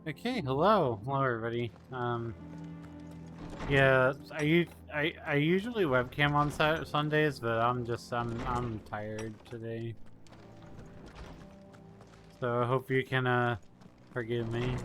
Okay, hello everybody. Yeah, I usually webcam on Sundays, but I'm tired today, so I hope you can forgive me.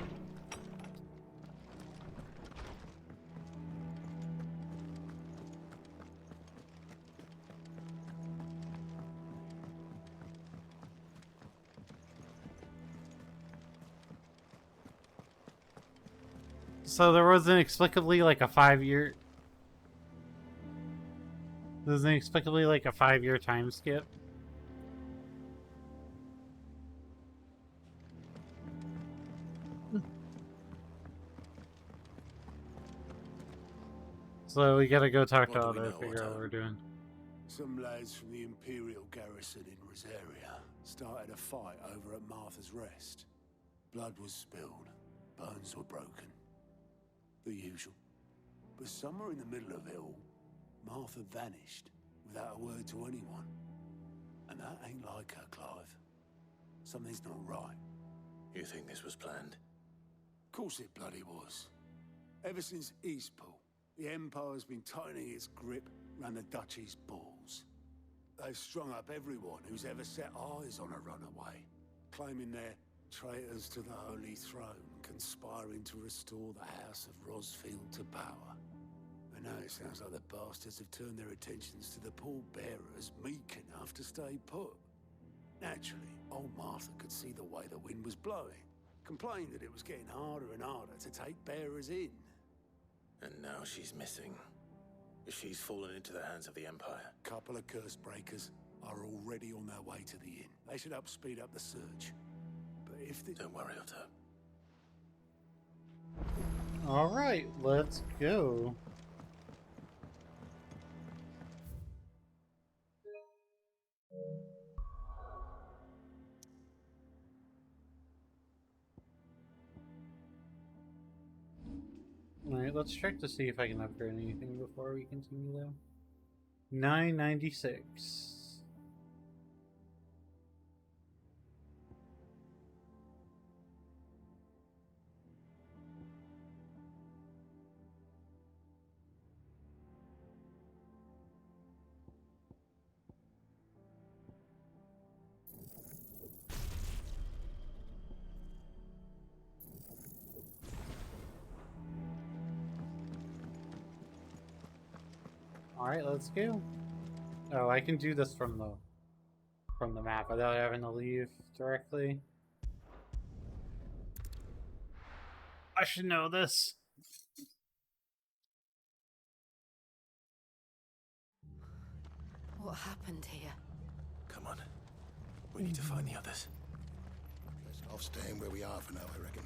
So there was inexplicably like a 5-year. There's inexplicably like a 5-year time skip. So we gotta go talk to Otto, figure out what we're doing. Some lads from the Imperial garrison in Rosaria started a fight over at Martha's Rest. Blood was spilled, bones were broken. The usual. But somewhere in the middle of it all, Martha vanished without a word to anyone. And that ain't like her, Clive. Something's not right. You think this was planned? Of course it bloody was. Ever since Eastpool, the Empire's been tightening its grip round the Duchy's balls. They've strung up everyone who's ever set eyes on a runaway, claiming they're traitors to the Holy Throne, conspiring to restore the House of Rosfield to power. And now it sounds like the bastards have turned their attentions to the pallbearers meek enough to stay put. Naturally, old Martha could see the way the wind was blowing, complained that it was getting harder and harder to take bearers in. And now she's missing. She's fallen into the hands of the Empire. Couple of curse breakers are already on their way to the inn. They should speed up the search. But if they... Don't worry, Otto. Alright, let's go. Alright, let's check to see if I can upgrade anything before we continue though. 996. Alright, let's go. Oh, I can do this from the map without having to leave directly. I should know this. What happened here? Come on. We need to find the others. Best off staying where we are for now, I reckon.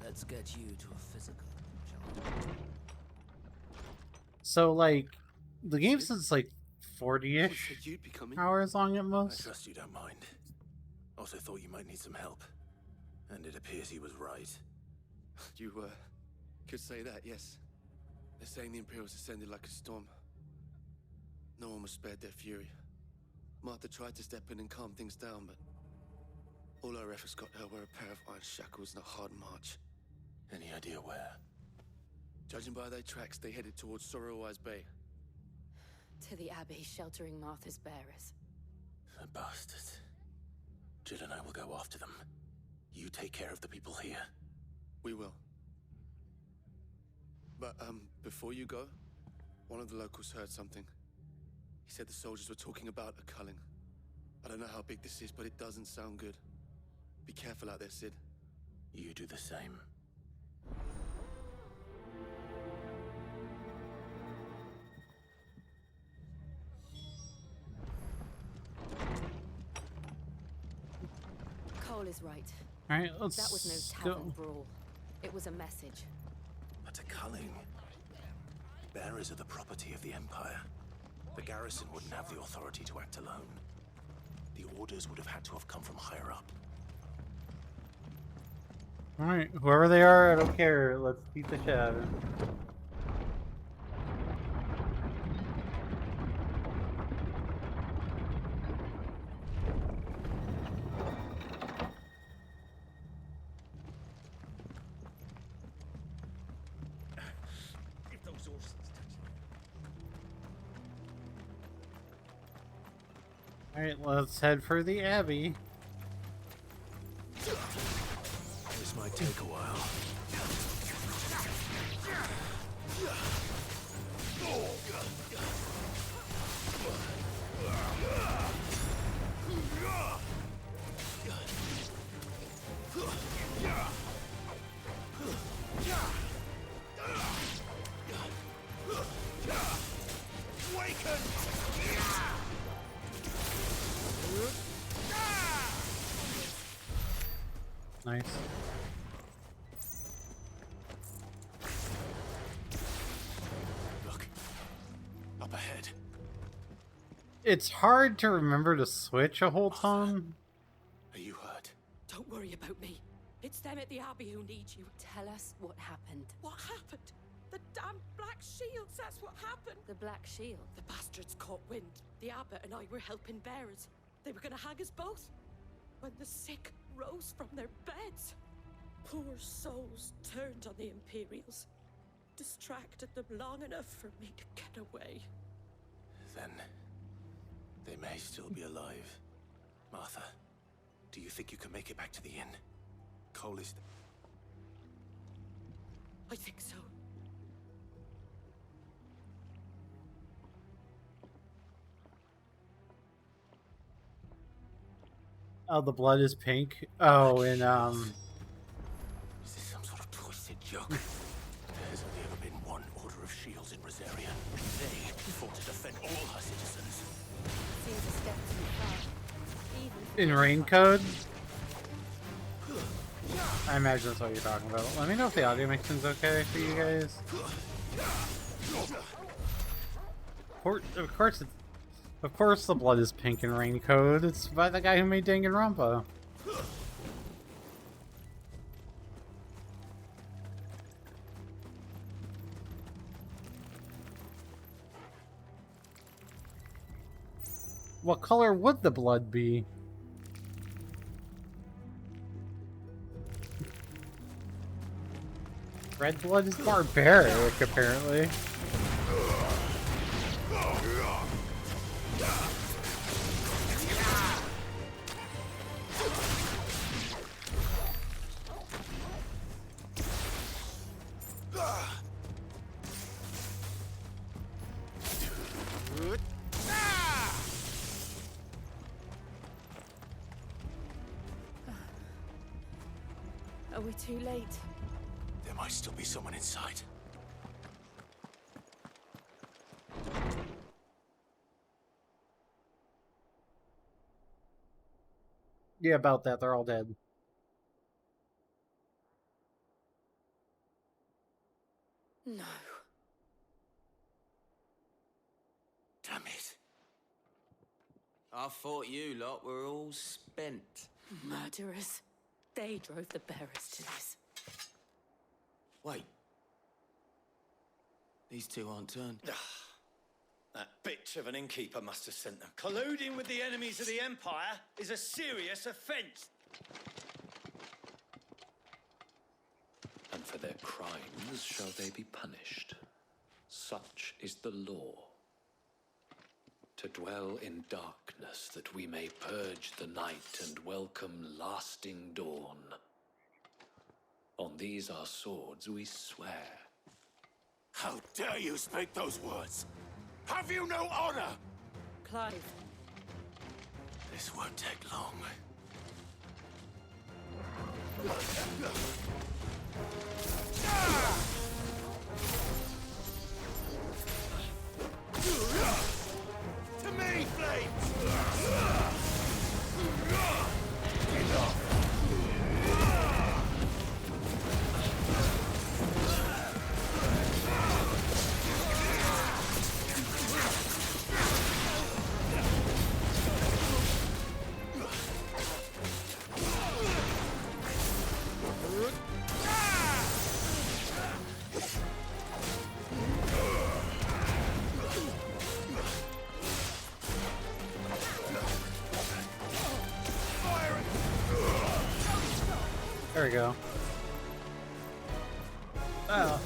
Let's get you to a physical, John. So, like, the game says like 40-ish hours long at I most. trust you don't mind. Also thought you might need some help. And it appears he was right. You, could say that, yes. They're saying the Imperials descended like a storm. No one was spared their fury. Martha tried to step in and calm things down, but all our efforts got her were a pair of iron shackles and a hard march. Any idea where? Judging by their tracks, they headed towards Sorrowwise Bay. To the Abbey sheltering Martha's bearers. The bastards. Jill and I will go after them. You take care of the people here. We will. But, before you go, one of the locals heard something. He said the soldiers were talking about a culling. I don't know how big this is, but it doesn't sound good. Be careful out there, Sid. You do the same. Cole is right. Alright, let's That was no go. tavern brawl. It was a message. But a culling. Bearers are the property of the Empire. The garrison wouldn't have the authority to act alone. The orders would have had to have come from higher up. Alright, whoever they are, I don't care. Let's beat the shit out of them. Alright, let's head for the Abbey. This might take a while. Nice. Look. Up ahead. It's hard to remember to switch a whole ton. Are you hurt? Don't worry about me. It's them at the Abbey who need you. Tell us what happened. What happened? The damn Black Shields, that's what happened. The Black Shield. The bastards caught wind. The abbot and I were helping bearers. They were gonna hang us both. When the sick rose from their beds, poor souls turned on the Imperials. Distracted them long enough for me to get away. Then they may still be alive. Martha, do you think you can make it back to the inn? Cole is... I think so. Oh, the blood is pink. Oh, and Is this some sort of twisted joke? There has only ever been one Order of Shields in Rosaria. They fought to defend all her citizens. Seems a step too far. Even in rain code. I imagine that's what you're talking about. Let me know if the audio mixing's okay for you guys. Of course the blood is pink in rain code. It's by the guy who made Danganronpa. What color would the blood be? Red blood is barbaric, apparently. are we too late? There might still be someone inside. Yeah, about that. They're all dead. No. Damn it. I thought you lot were all spent. Murderers. They drove the bearers to this. Wait. These two aren't turned. That bitch of an innkeeper must have sent them. Colluding with the enemies of the Empire is a serious offense. And for their crimes shall they be punished. Such is the law. To dwell in darkness that we may purge the night and welcome lasting dawn. On these our swords we swear. How dare you speak those words? Have you no honor? Clive, This won't take long. To me, flames! There we go. Oh.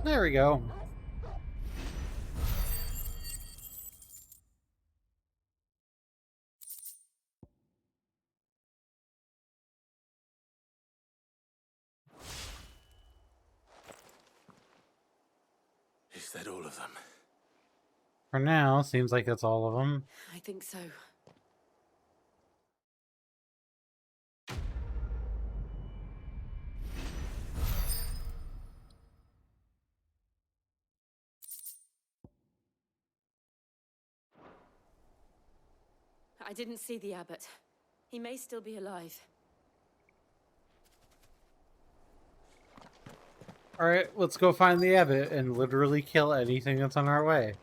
There we go. Is that all of them? For now, seems like it's all of them. I think so. I didn't see the abbot. He may still be alive. Alright, let's go find the abbot and literally kill anything that's on our way.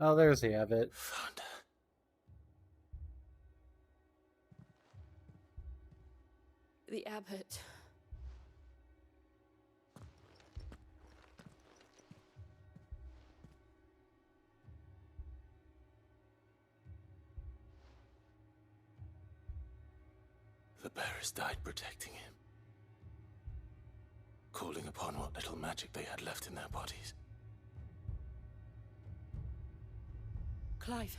Oh, there's the abbot. Found her. The abbot. The bearers died protecting him. Calling upon what little magic they had left in their bodies. Clive.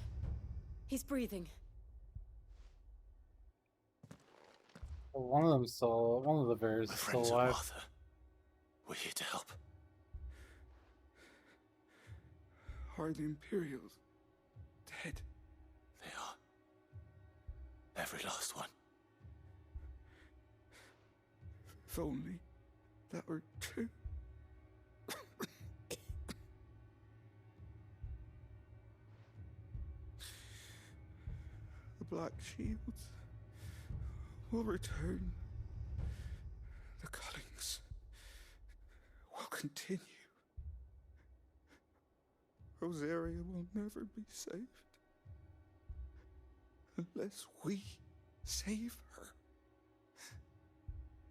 He's breathing. Well, one of them's still, one of the bears My is still friends of alive. Martha. We're here to help. Are the Imperials dead? They are. Every last one. If only that were true. The Black Shields will return. The Cullings will continue. Rosaria will never be saved unless we save her.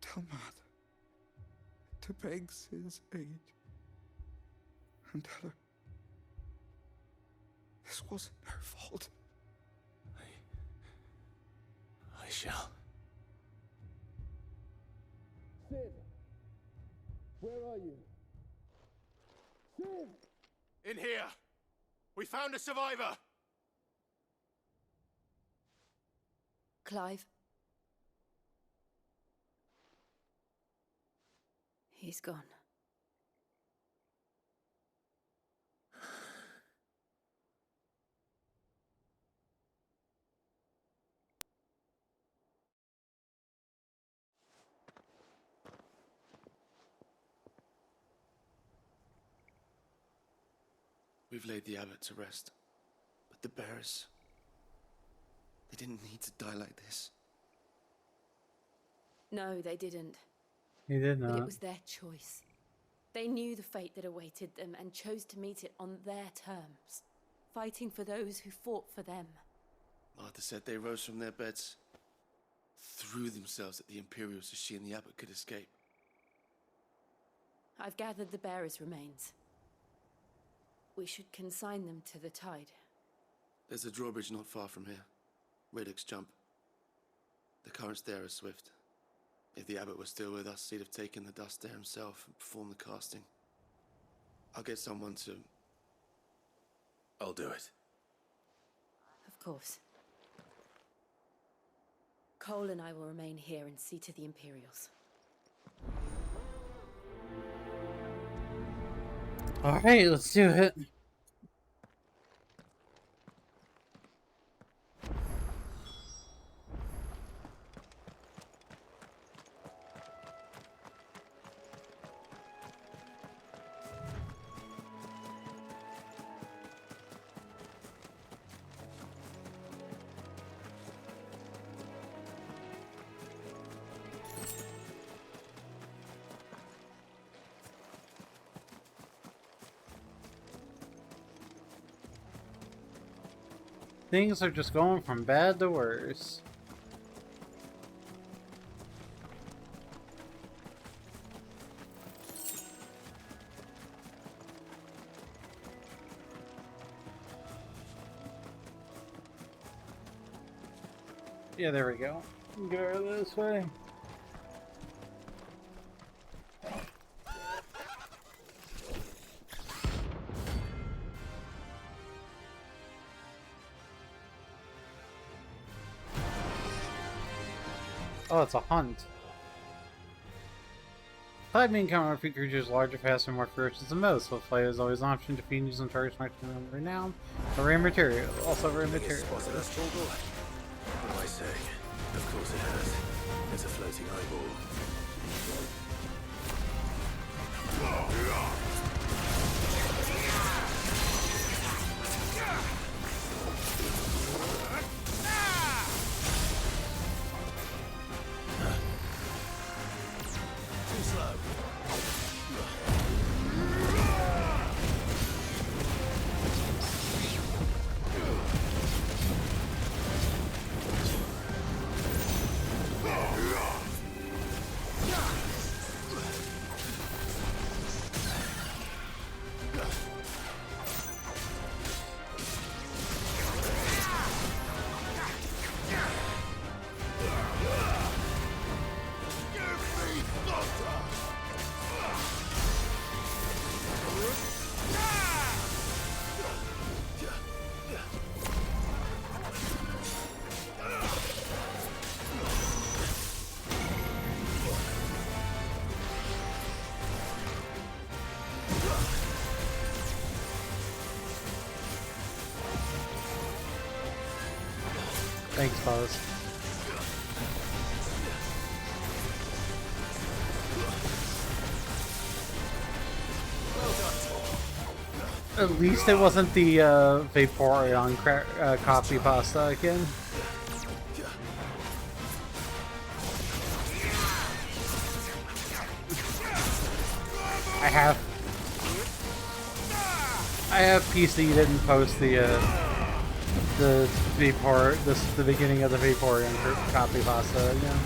Tell Mother to beg his aid and tell her this wasn't her fault. I shall. Sid! Where are you? Sid! In here! We found a survivor! Clive. He's gone. We've laid the abbot to rest. But the bearers... they didn't need to die like this. No, they didn't. He did But not. it was their choice. They knew the fate that awaited them and chose to meet it on their terms, fighting for those who fought for them. Martha said they rose from their beds, threw themselves at the Imperials so she and the abbot could escape. I've gathered the bearers' remains. We should consign them to the tide. There's a drawbridge not far from here. Reddick's Jump. The currents there are swift. If the abbot was still with us, he'd have taken the dust there himself and performed the casting. I'll get someone to... I'll do it. Of course. Cole and I will remain here and see to the Imperials. Alright, let's do it. Things are just going from bad to worse. Yeah, there we go. Go this way. Oh, it's a hunt. Cloud main counter feat creatures larger, faster, and more ferocious than most. Swift flight is always an option. Defeating using targets maximum renown. Or rare material. Also rare material. Spotted us, Torgal? What do I say? Of course it has. It's a floating eyeball. Too slow. Thanks, fellas. At least it wasn't the Vaporeon copy pasta again. I have PC didn't post the Vapor, the beginning of the Vaporeon copy pasta again.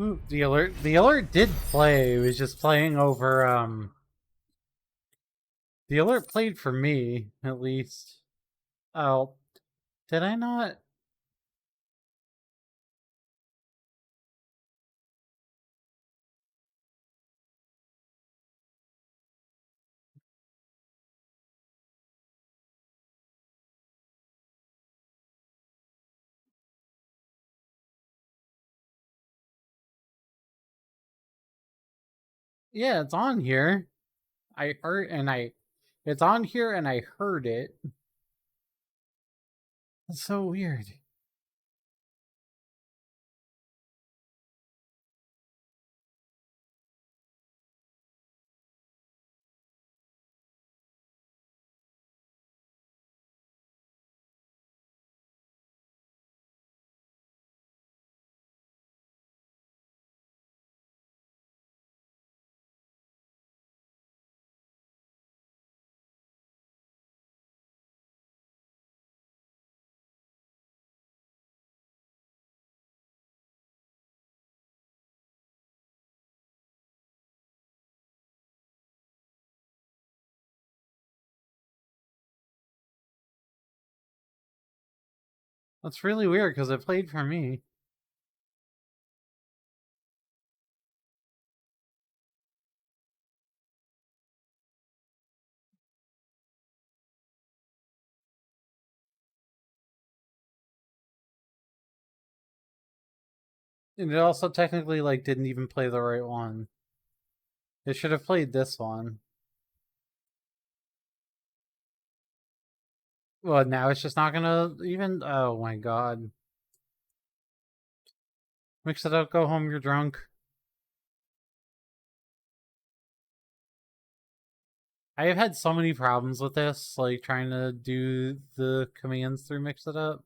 Ooh, the alert did play. It was just playing over the alert played for me, at least. Oh, did I not? Yeah, it's on here. It's on here and I heard it. That's so weird. That's really weird because it played for me. And it also technically like didn't even play the right one. It should have played this one. Well, now it's just not gonna even. Oh my god. Mix it up, go home, you're drunk. I have had so many problems with this, like trying to do the commands through Mix It Up.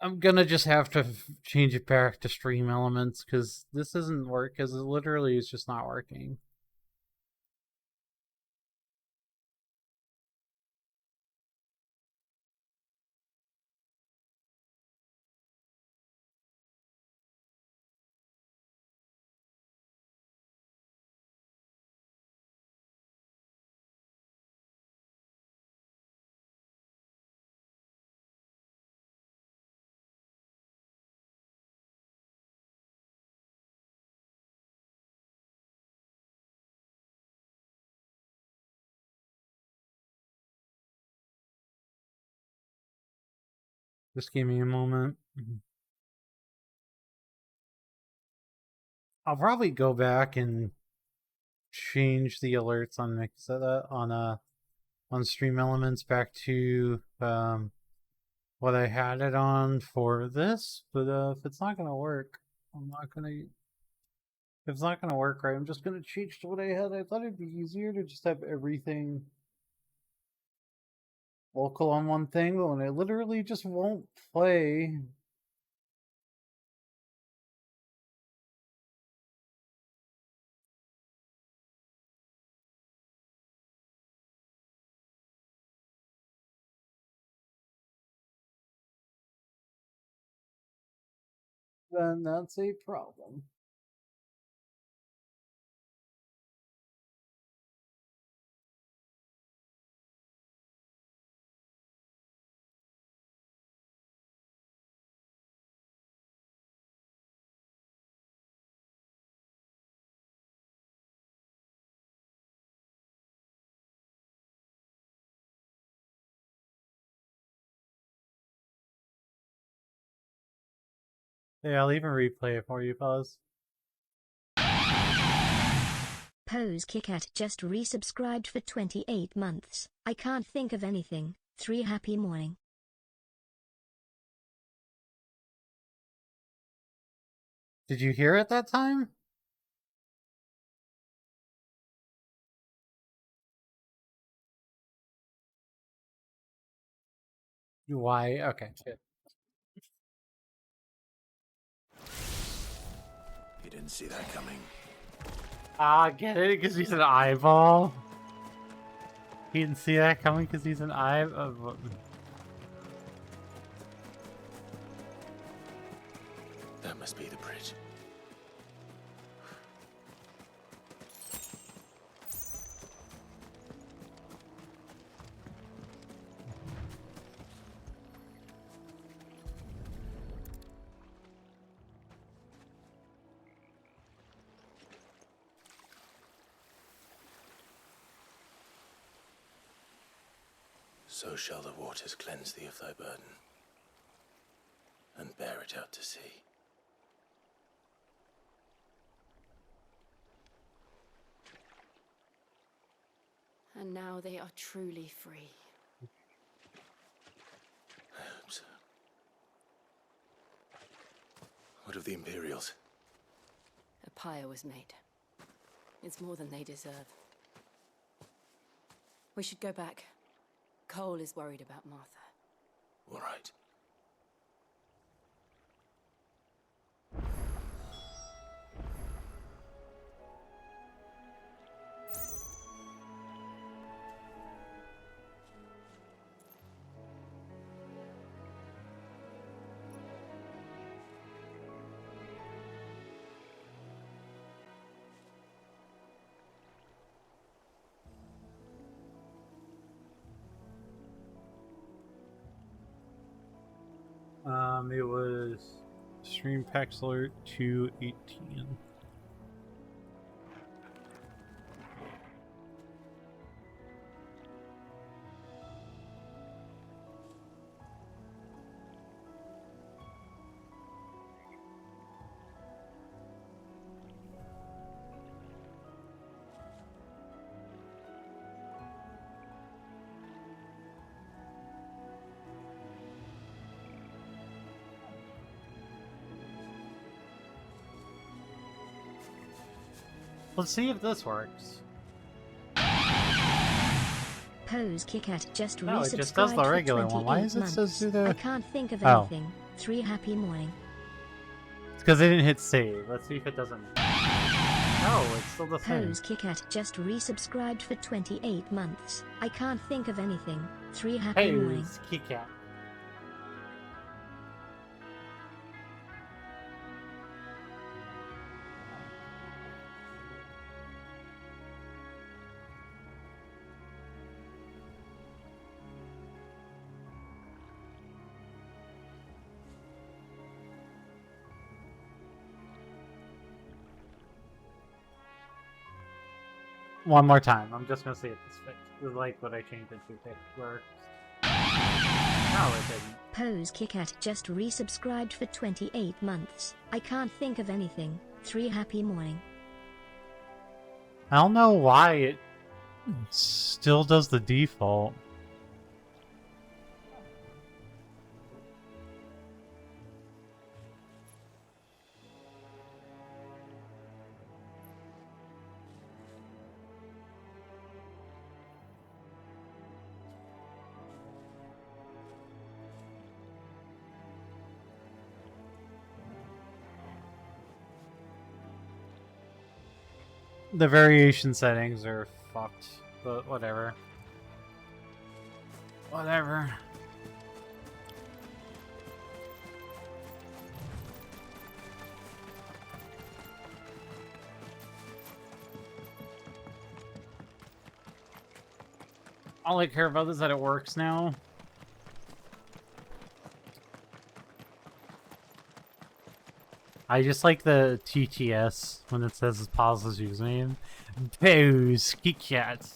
I'm gonna just have to change it back to Stream Elements because this doesn't work, because it literally is just not working. Just give me a moment. I'll probably go back and change the alerts on Mix It Up on Stream Elements back to what I had it on for this, but if it's not gonna work, I'm not gonna. If it's not gonna work right, I'm just gonna change to what I had. I thought it'd be easier to just have everything local on one thing, but when it literally just won't play. Then that's a problem. Yeah, I'll even replay it for you, fellas. Pose Kikat just resubscribed for 28 months. I can't think of anything. 3 happy morning. Did you hear it that time? Why? Okay, good. You didn't see that coming. Ah, get it? Because he's an eyeball? He didn't see that coming because he's an eyeball? That must be the bridge. So shall the waters cleanse thee of thy burden, and bear it out to sea. And now they are truly free. I hope so. What of the Imperials? A pyre was made. It's more than they deserve. We should go back. Cole is worried about Martha. All right. It was Stream Packs Alert 218. Let's see if this works. Pose Kick at just No, it resubscribed just does the for regular one. Why 28 does it months. says do the... I can't think of Oh. anything. 3 happy morning. It's because they didn't hit save. Let's see if it doesn't... No, it's still the same. Pose Kick at just resubscribed for 28 months. I can't think of anything. 3 happy morning. Pose Kick at. One more time. I'm just gonna see if this fixed. Like what I changed it to works. No, it didn't. Pose Kick at just resubscribed for 28 months. I can't think of anything. 3 happy morning. I don't know why it still does the default. The variation settings are fucked, but whatever. Whatever. All I care about is that it works now. I just like the TTS when it says pauses username. Pose Kick at.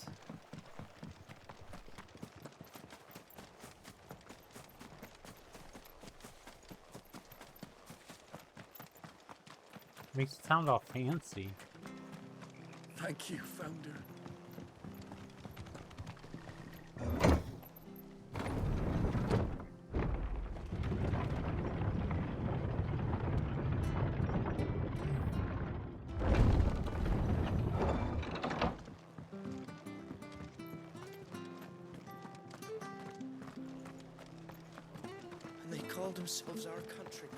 Makes it sound all fancy. Thank you, Founder. And they called themselves our country.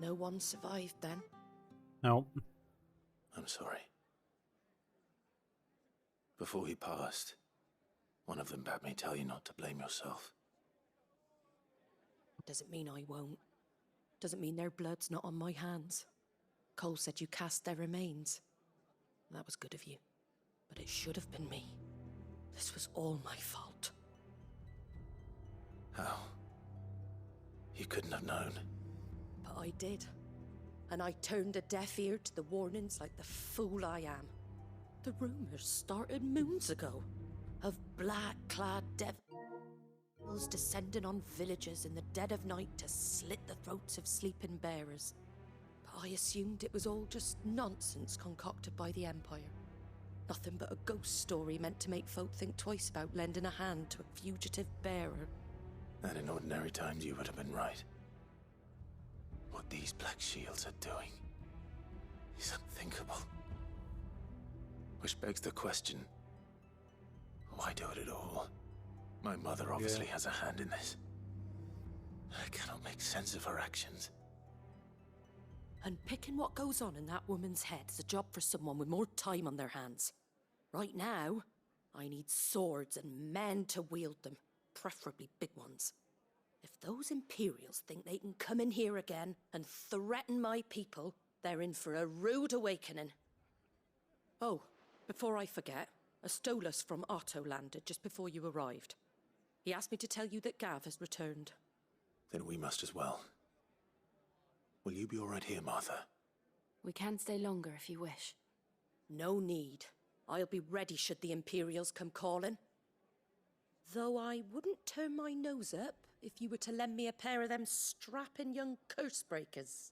No one survived then? Nope. I'm sorry. Before he passed, one of them bade me tell you not to blame yourself. Doesn't mean I won't. Doesn't mean their blood's not on my hands. Cole said you cast their remains. That was good of you. But it should have been me. This was all my fault. How? You couldn't have known. But I did. And I turned a deaf ear to the warnings like the fool I am. The rumors started moons ago of black-clad devils descending on villages in the dead of night to slit the throats of sleeping bearers. But I assumed it was all just nonsense concocted by the Empire. Nothing but a ghost story meant to make folk think twice about lending a hand to a fugitive bearer. And in ordinary times you would have been right. What these Black Shields are doing is unthinkable. Which begs the question, why do it at all? My mother obviously has a hand in this. I cannot make sense of her actions. And picking what goes on in that woman's head is a job for someone with more time on their hands. Right now, I need swords and men to wield them, preferably big ones. If those Imperials think they can come in here again and threaten my people, they're in for a rude awakening. Oh, before I forget, a Stolas from Otto landed just before you arrived. He asked me to tell you that Gav has returned. Then we must as well. Will you be all right here, Martha? We can stay longer if you wish. No need. I'll be ready should the Imperials come calling. Though I wouldn't turn my nose up if you were to lend me a pair of them strapping young curse breakers.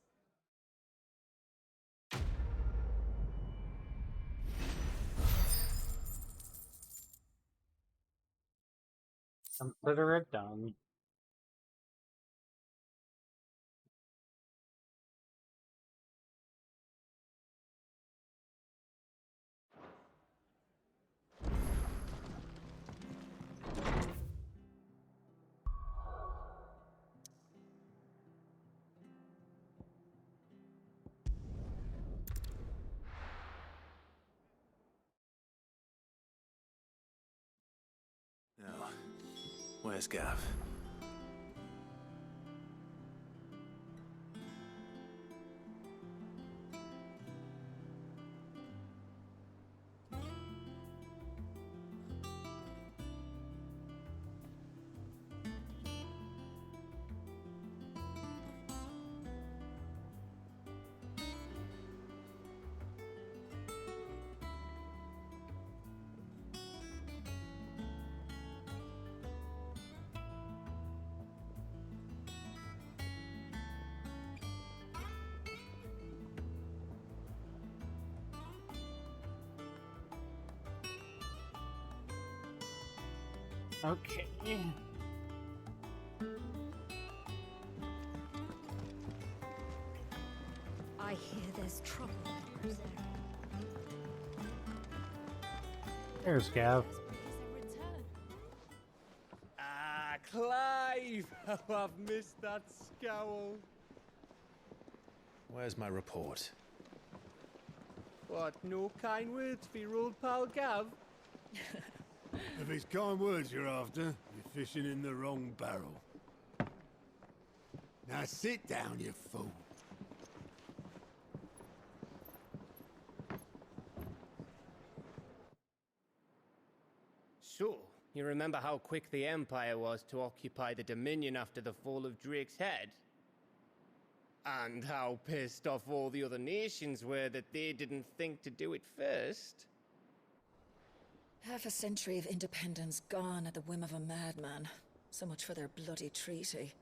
Consider it done. Now, where's Gav? Okay. I hear there's trouble. There's Gav. Ah, Clive! How I've missed that scowl. Where's my report? What, no kind words for your old pal Gav? If it's kind words you're after, you're fishing in the wrong barrel. Now sit down, you fool. So, you remember how quick the Empire was to occupy the Dominion after the fall of Drake's head? And how pissed off all the other nations were that they didn't think to do it first? Half a century of independence gone at the whim of a madman. So much for their bloody treaty.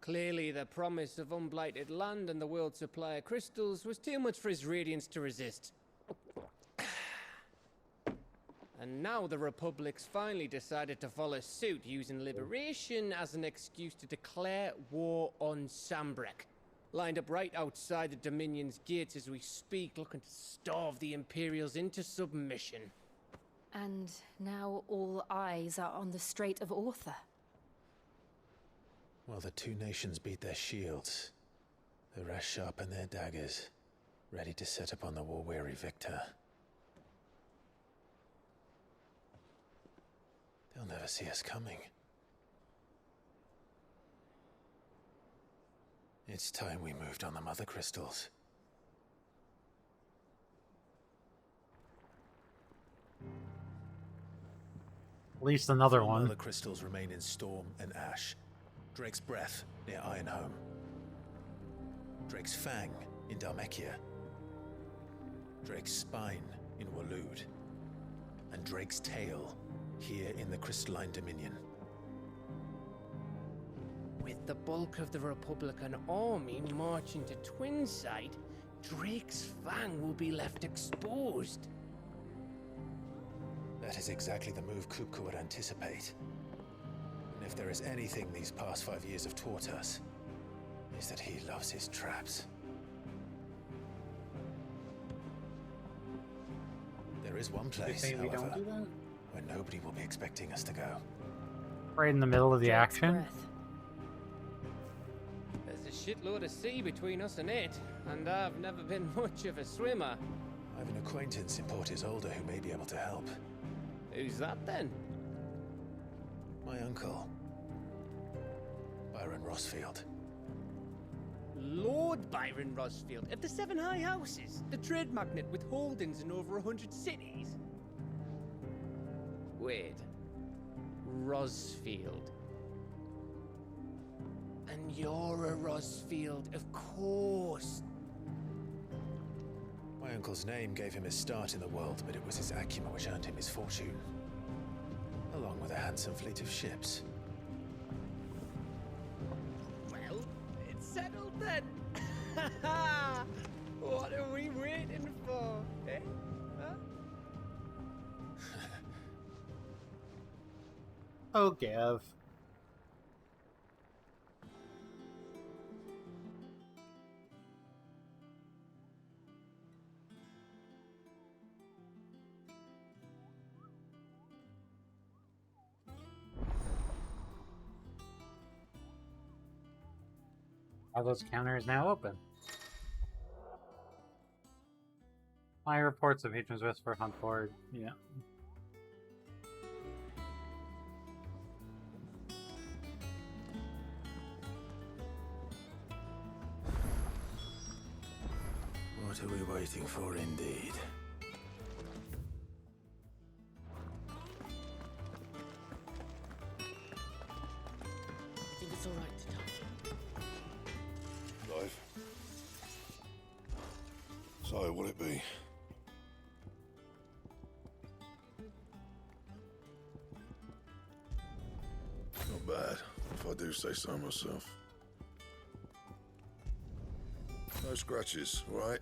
Clearly, the promise of unblighted land and the world's supply of crystals was too much for his radiance to resist. And now the Republic's finally decided to follow suit, using liberation as an excuse to declare war on Sambrek. Lined up right outside the Dominion's gates as we speak, looking to starve the Imperials into submission. And now all eyes are on the Strait of Author. Well, the two nations beat their shields. The rest sharpen their daggers, ready to set upon the war-weary victor. They'll never see us coming. It's time we moved on the Mother Crystals. At least another Four one. Mother Crystals remain in Storm and Ash. Drake's Breath near Ironhome. Drake's Fang in Dharmekia. Drake's Spine in Waloed. And Drake's Tail here in the Crystalline Dominion. With the bulk of the Republican army marching to Twinside, Drake's Fang will be left exposed. That is exactly the move Kupka would anticipate. And if there is anything these past 5 years have taught us, is that he loves his traps. There is one place, we don't however, do that? where nobody will be expecting us to go. Right in the middle of the Drake's action. breath. There's a shitload of sea between us and it, and I've never been much of a swimmer. I have an acquaintance in Port Isolde who may be able to help. Who's that then? My uncle, Byron Rossfield. Lord Byron Rossfield of the Seven High Houses, the trade magnate with holdings in over 100 cities. Wait, Rossfield. And you're a Rossfield, of course. My uncle's name gave him his start in the world, but it was his acumen which earned him his fortune. Along with a handsome fleet of ships. Well, it's settled then. What are we waiting for, eh? Huh? Oh, Gav. Are those counters now open? My reports of patrons with for hunt board. Yeah. What are we waiting for, indeed? I think it's all right to talk. Live. So, will it be? Not bad, if I do say so myself. No scratches, all right?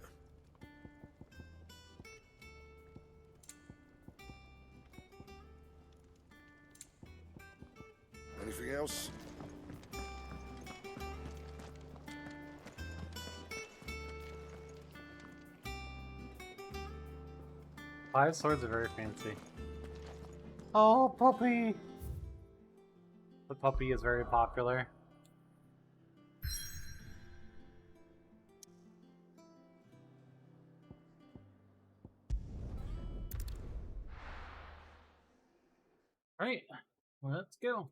Anything else? Five swords are very fancy. Oh, puppy! The puppy is very popular. Alright, let's go.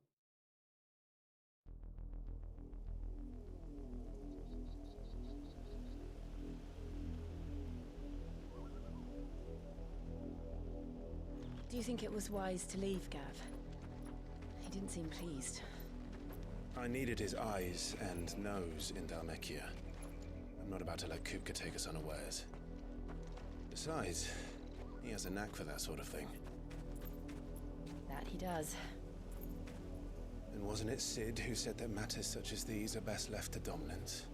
Do you think it was wise to leave, Gav? He didn't seem pleased. I needed his eyes and nose in Dhalmekia. I'm not about to let Kupka take us unawares. Besides, he has a knack for that sort of thing. That he does. And wasn't it Sid who said that matters such as these are best left to dominance?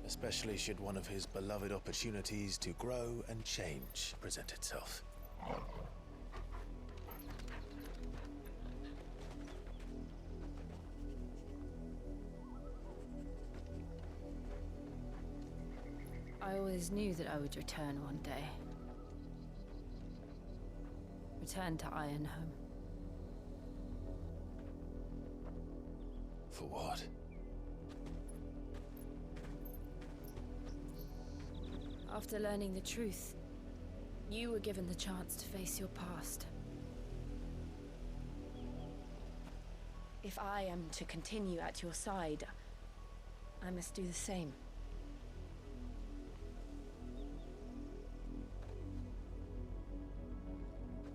Especially should one of his beloved opportunities to grow and change present itself. I always knew that I would return one day. Return to Ironhome. For what? After learning the truth, you were given the chance to face your past. If I am to continue at your side, I must do the same.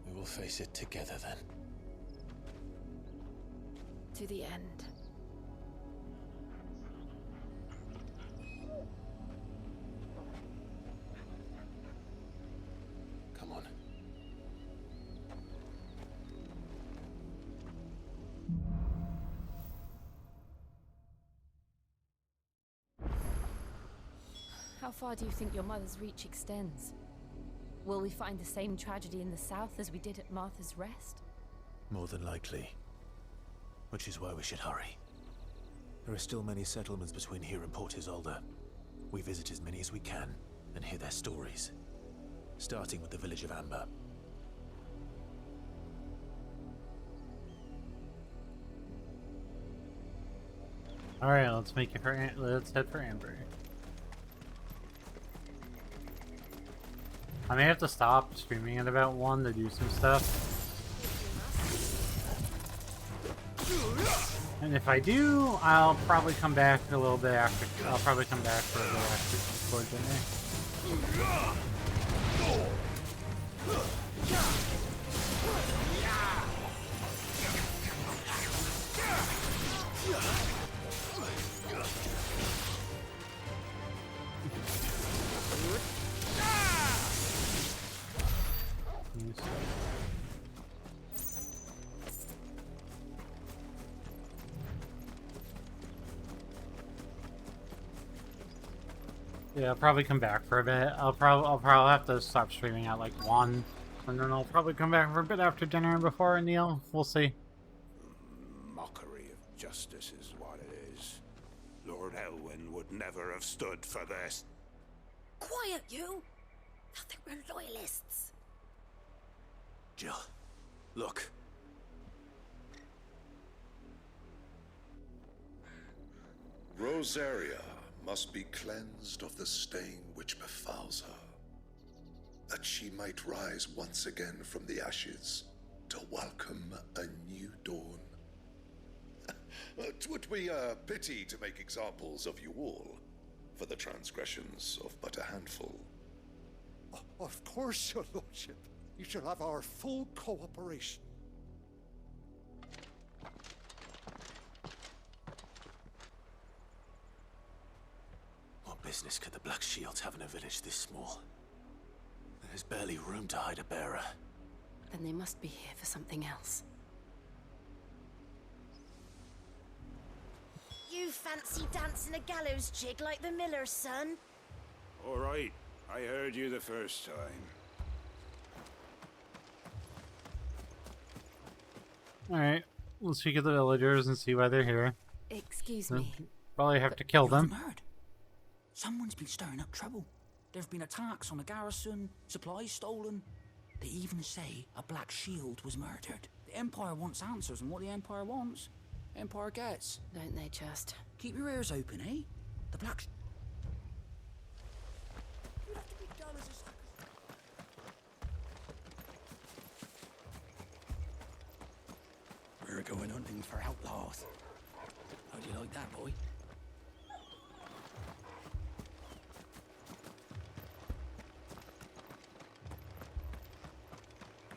We will face it together then. To the end. Come on. How far do you think your mother's reach extends? Will we find the same tragedy in the south as we did at Martha's Rest? More than likely. Which is why we should hurry. There are still many settlements between here and Port Isolde. We visit as many as we can and hear their stories. Starting with the village of Amber. Alright, let's head for Amber. I may have to stop streaming at about 1 to do some stuff. And if I do, I'll probably come back a little bit after. I'll probably come back for a little after before dinner. Yeah, I'll probably come back for a bit. I'll probably have to stop streaming at like 1, and then I'll probably come back for a bit after dinner and before I kneel. We'll see. Justice is what it is. Lord Elwyn would never have stood for this. Quiet, you! I think we're loyalists. Jill, look. Rosaria must be cleansed of the stain which befouls her, that she might rise once again from the ashes to welcome a new dawn. It would be a pity to make examples of you all for the transgressions of but a handful. Of course, your lordship. You shall have our full cooperation. What business could the Black Shields have in a village this small? There's barely room to hide a bearer. Then they must be here for something else. You fancy dancing a gallows jig like the miller's son? All right, I heard you the first time. Alright, we'll speak of the villagers and see why they're here. Excuse me. Probably have to kill them. Heard? Someone's been stirring up trouble. There've been attacks on the garrison, supplies stolen. They even say a Black Shield was murdered. The Empire wants answers, and what the Empire wants, Empire gets. Don't they just? Keep your ears open, eh? The Black... We're going hunting for outlaws. How do you like that, boy?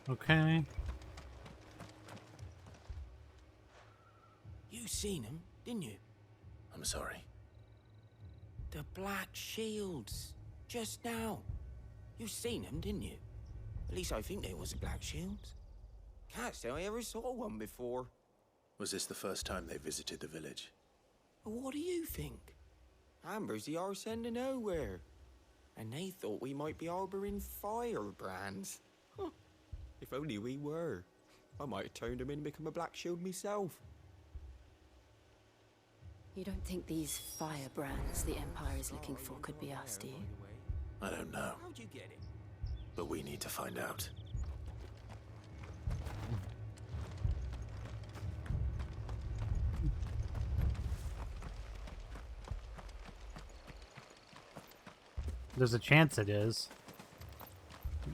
Okay. You seen him, didn't you? I'm sorry. The Black Shields. Just now. You seen them, didn't you? At least I think they was the Black Shields. Can't say I ever saw one before. Was this the first time they visited the village? What do you think? Amber's the arse end of nowhere. And they thought we might be harboring firebrands. Huh. If only we were. I might have turned them in and become a Black Shield myself. You don't think these firebrands the Empire is looking for could be us, do you? I don't know. How'd you get it? But we need to find out. There's a chance it is.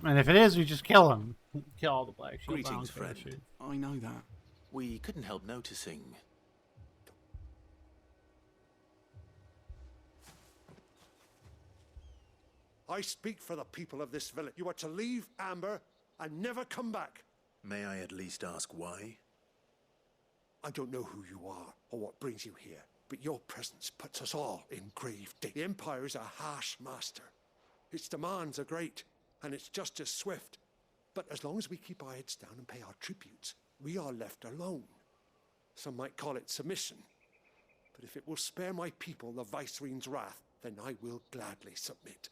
And if it is, we just kill him. Kill all the Black Shield. Greetings, friend. I know that. We couldn't help noticing. I speak for the people of this village. You are to leave Amber and never come back. May I at least ask why? I don't know who you are or what brings you here, but your presence puts us all in grave danger. The Empire is a harsh master. Its demands are great, and its justice swift. But as long as we keep our heads down and pay our tributes, we are left alone. Some might call it submission. But if it will spare my people the Viceroy's wrath, then I will gladly submit.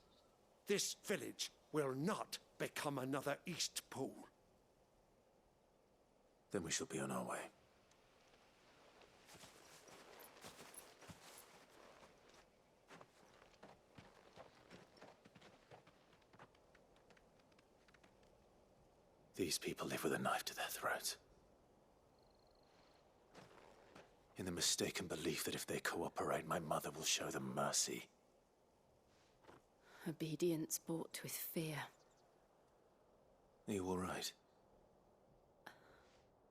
This village will not become another East Pool. Then we shall be on our way. These people live with a knife to their throats. In the mistaken belief that if they cooperate, my mother will show them mercy. Obedience bought with fear. Are you all right?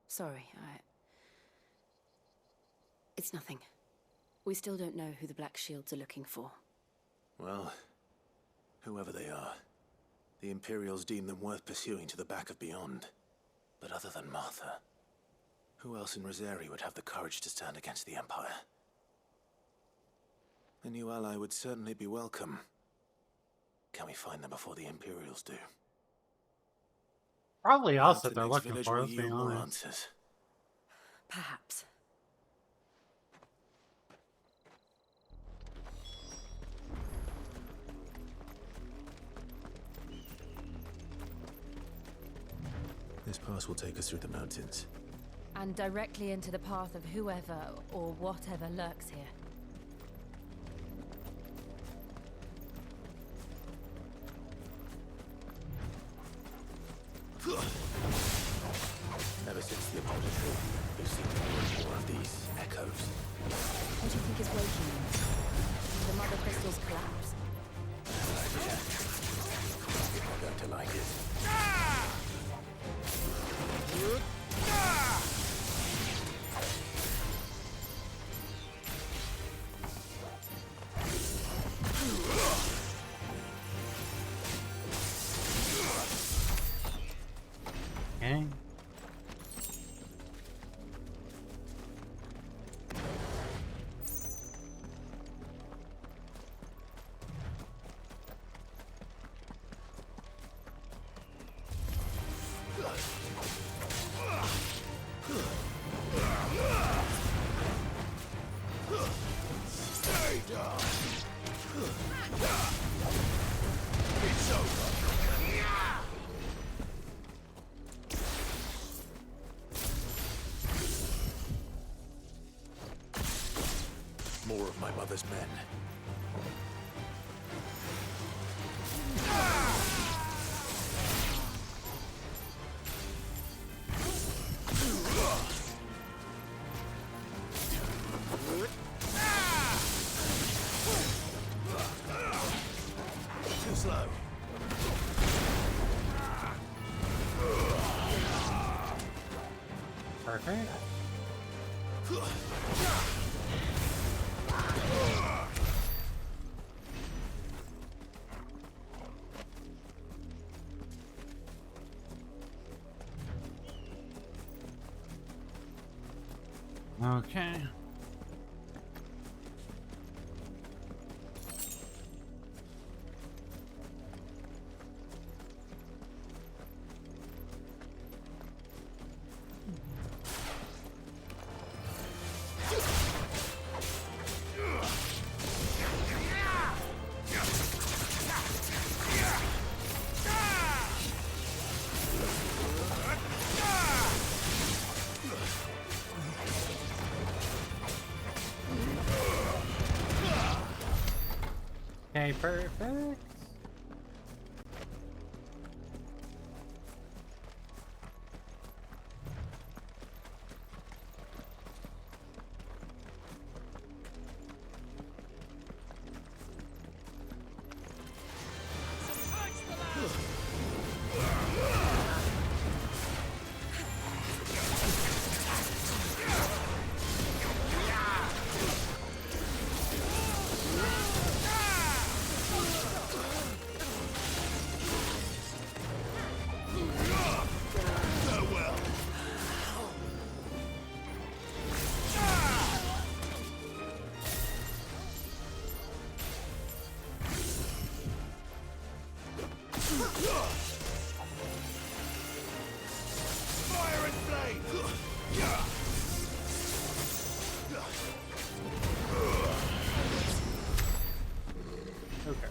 Sorry, It's nothing. We still don't know who the Black Shields are looking for. Well, whoever they are, the Imperials deem them worth pursuing to the back of beyond. But other than Martha, who else in Rosaria would have the courage to stand against the Empire? A new ally would certainly be welcome. Can we find them before the Imperials do? Probably us The that they're next looking village for, will let's be yield more honest. answers. Perhaps. This pass will take us through the mountains. and directly into the path of whoever or whatever lurks here. Ever since the Apology, we've seen more and more of these echoes. What do you think is waking them? The Mother Crystal's collapse? Yeah. You're not going to like it. Okay. Stay down. It's over. More of my mother's men. Too slow. Perfect. Okay. Okay, perfect. Fire and flame! Okay.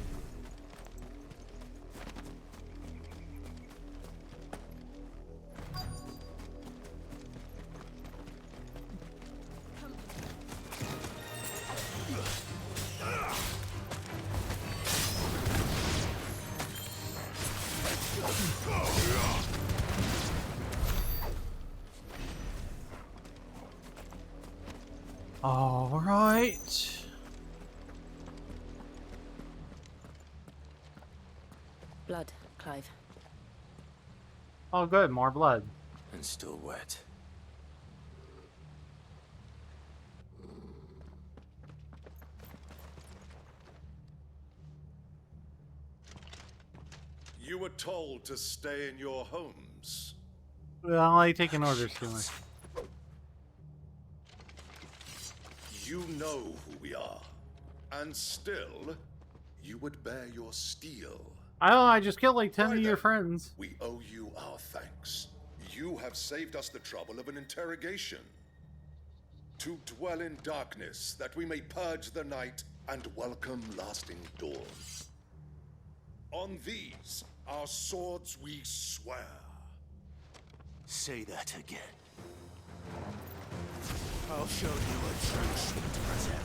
All right. Blood, Clive. Oh, good. More blood. And still wet. You were told to stay in your homes. Well, I like taking orders too much. You know who we are. And still, you would bear your steel. I don't know, I just killed like 10 Why of your then? friends. We owe you our thanks. You have saved us the trouble of an interrogation. To dwell in darkness, that we may purge the night and welcome lasting dawn. On these, our swords we swear. Say that again. I'll show you a true sweet berserker.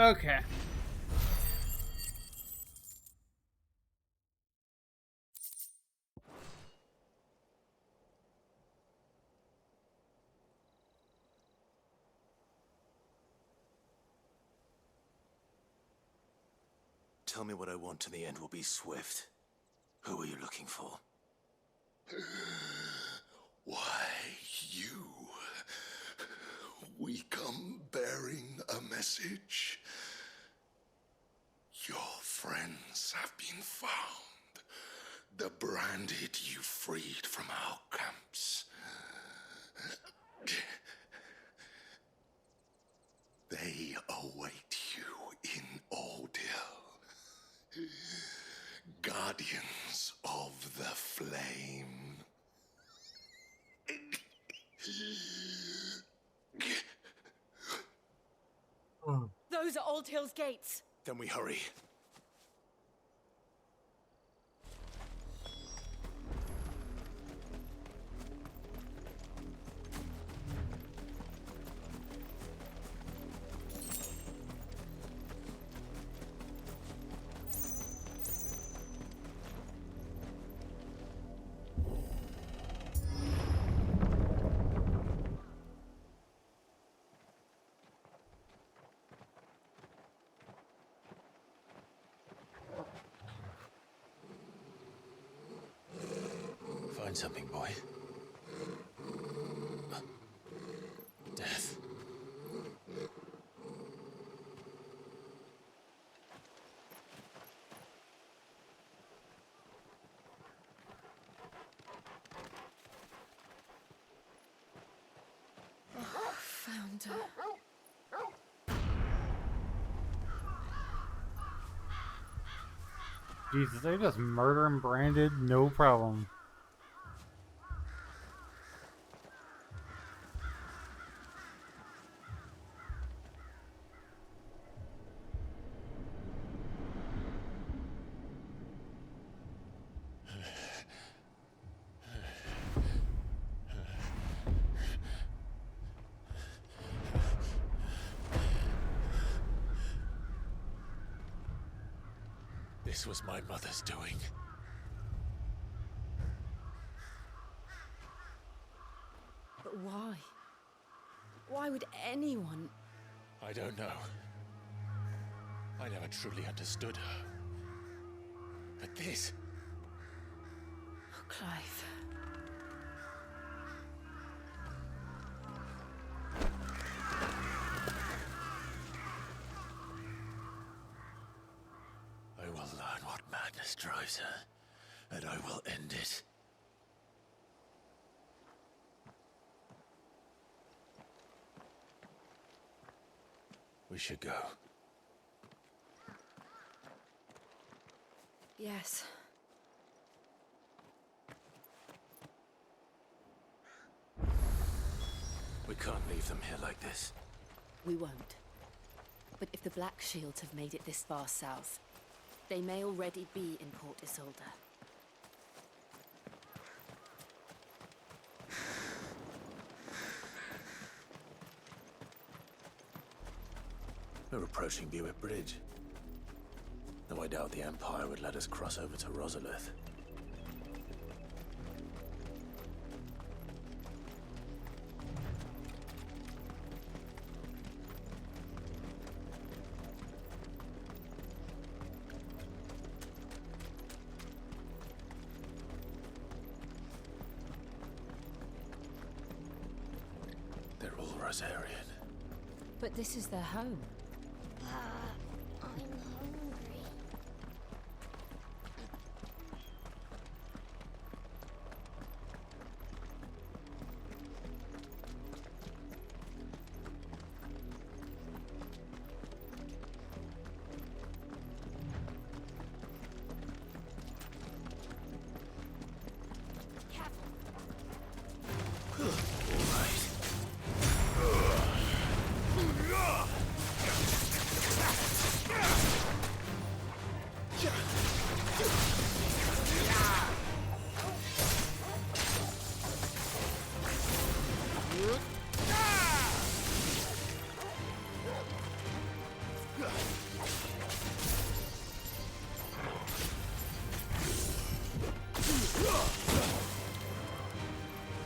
Okay. Tell me what I want and the end will be swift. Who are you looking for? Why, you. We come bearing a message. Your friends have been found. The branded you freed from our camps. They await you in Ordeal. Guardians of the Flame. Those are Old Hill's gates. Then we hurry. Find something, boy. Death. Oh, found her. Jesus, they just murder him branded, no problem. This was my mother's doing. But why? Why would anyone? I don't know. I never truly understood her. But this... Oh, Clive. I will learn what madness drives her, and I will end it. We should go. Yes. We can't leave them here like this. We won't. But if the Black Shields have made it this far south, they may already be in Port Isolde. We're approaching Buick Bridge. Though I doubt the Empire would let us cross over to Rosalith. Brazarian. But this is their home. I'm hungry.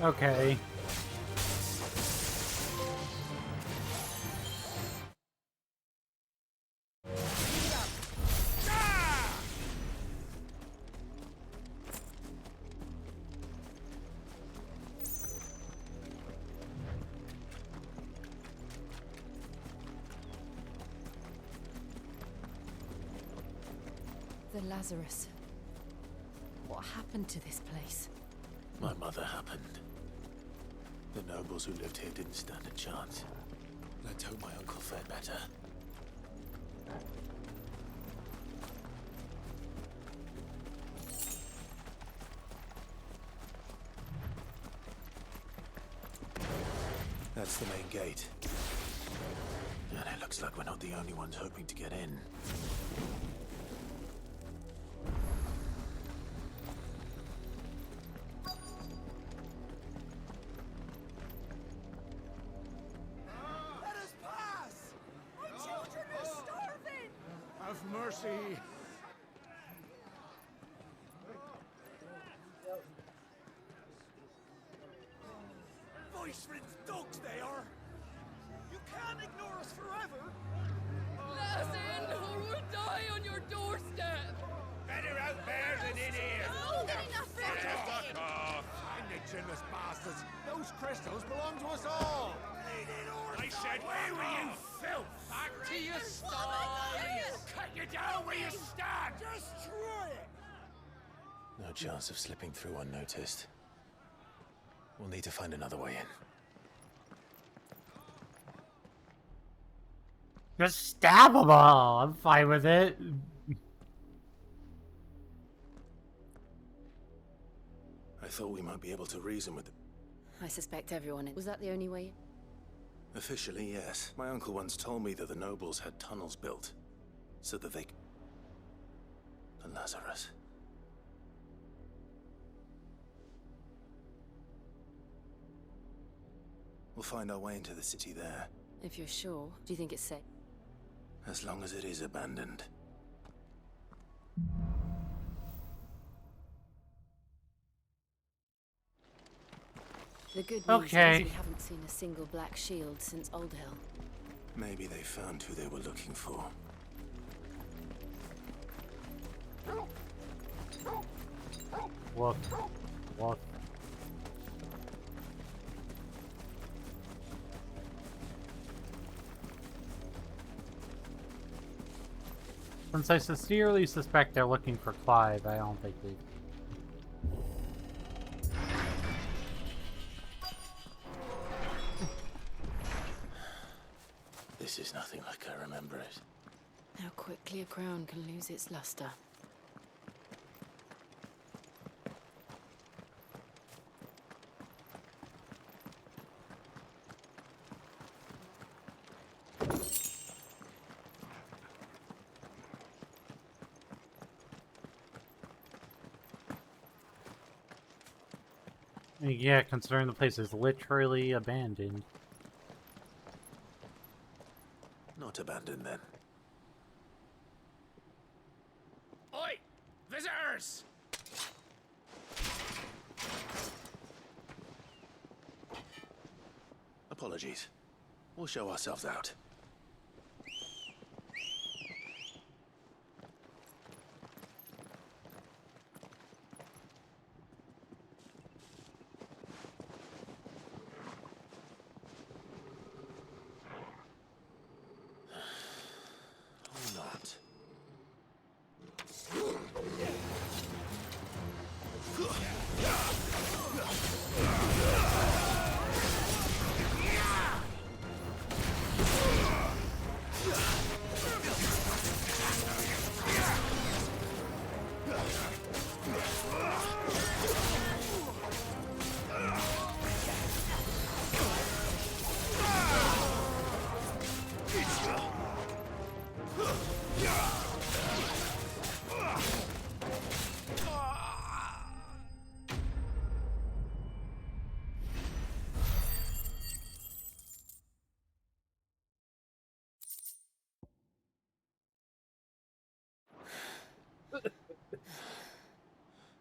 Okay. The Lazarus. What happened to this place? My mother happened. The nobles who lived here didn't stand a chance. Let's hope my uncle fared better. That's the main gate. And it looks like we're not the only ones hoping to get in. Let us pass! My children are starving! Have mercy! Voice-ridden dogs they are! You can't ignore us forever! Let us in, or we'll die on your doorstep! Better out there than in here! No, get enough for Fuck off! And the chinless bastards! Those crystals belong to us all! I said, where were you, filth? Back to your stall! Cut you down where you stand! Just try it! No chance of slipping through unnoticed. We'll need to find another way in. Just stab them all. I'm fine with it. I thought we might be able to reason with them. I suspect everyone. Was that the only way? Officially, yes. My uncle once told me that the nobles had tunnels built so that they... The Lazarus. We'll find our way into the city there. If you're sure, do you think it's safe? As long as it is abandoned. The good news Okay. is we haven't seen a single black shield since Old Hill. Maybe they found who they were looking for. Look. Look. Since I sincerely suspect they're looking for Clive, I don't think they... This is nothing like I remember it. How quickly a crown can lose its luster. Yeah, considering the place is literally abandoned. Not abandoned then. Oi! Visitors! Apologies. We'll show ourselves out.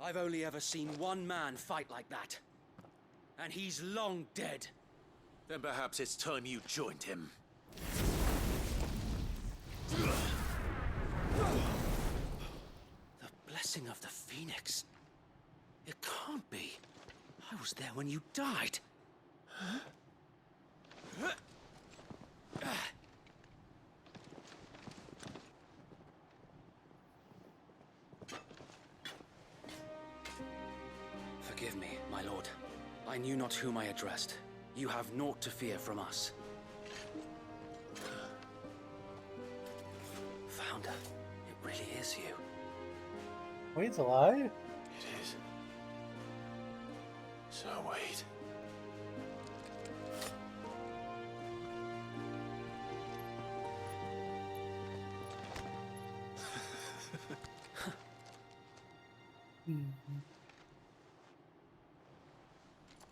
I've only ever seen one man fight like that. And he's long dead. Then perhaps it's time you joined him. The blessing of the Phoenix. It can't be. I was there when you died. Forgive me, my lord. I knew not whom I addressed. You have naught to fear from us. Founder, it really is you. Wade's alive? It is. So Wade.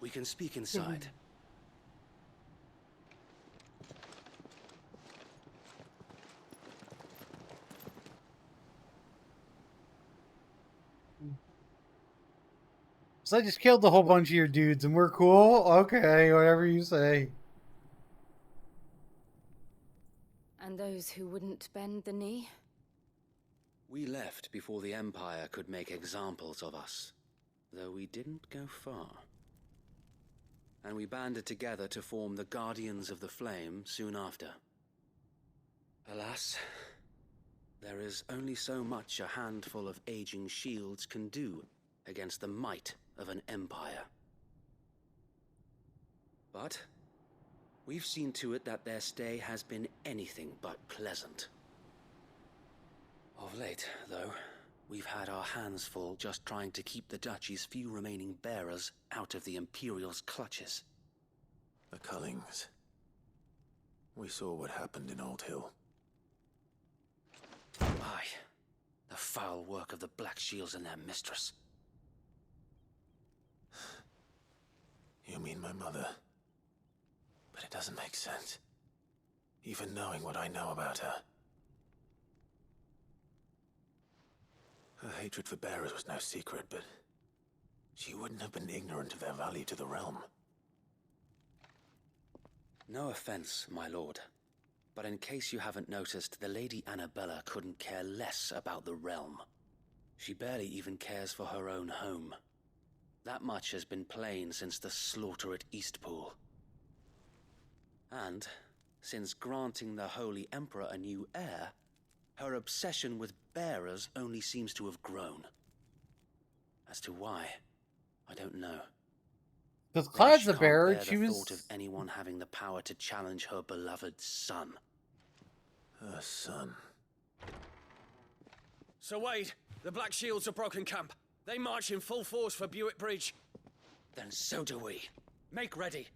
We can speak inside. So I just killed a whole bunch of your dudes and we're cool? Okay, whatever you say. And those who wouldn't bend the knee? We left before the Empire could make examples of us, though we didn't go far. And we banded together to form the Guardians of the Flame soon after. Alas, there is only so much a handful of aging shields can do against the might of an empire. But we've seen to it that their stay has been anything but pleasant. Of late, though, we've had our hands full just trying to keep the Duchy's few remaining bearers out of the Imperial's clutches. The Cullings. We saw what happened in Old Hill. Aye, the foul work of the Black Shields and their mistress. You mean my mother? But it doesn't make sense. Even knowing what I know about her. Her hatred for bearers was no secret, but she wouldn't have been ignorant of their value to the realm. No offense, my lord, but in case you haven't noticed, the Lady Annabella couldn't care less about the realm. She barely even cares for her own home. That much has been plain since the slaughter at Eastpool. And, since granting the Holy Emperor a new heir, her obsession with bearers only seems to have grown. As to why, I don't know. Because Clyde's a bearer, She she was... thought of anyone having the power to challenge her beloved son. Her son. Sir Wade, the Black Shields have broken camp. They march in full force for Buick Bridge. Then so do we. Make ready.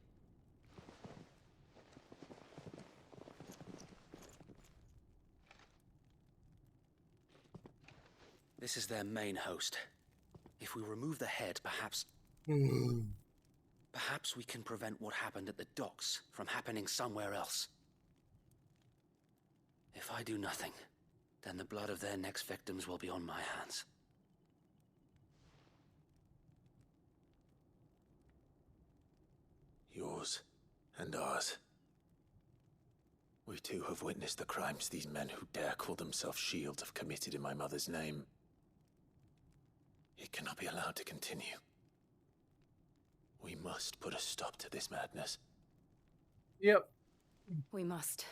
This is their main host. If we remove the head, perhaps... Perhaps we can prevent what happened at the docks from happening somewhere else. If I do nothing, then the blood of their next victims will be on my hands. Yours and ours. We too have witnessed the crimes these men who dare call themselves shields have committed in my mother's name. It cannot be allowed to continue. We must put a stop to this madness. Yep. We must.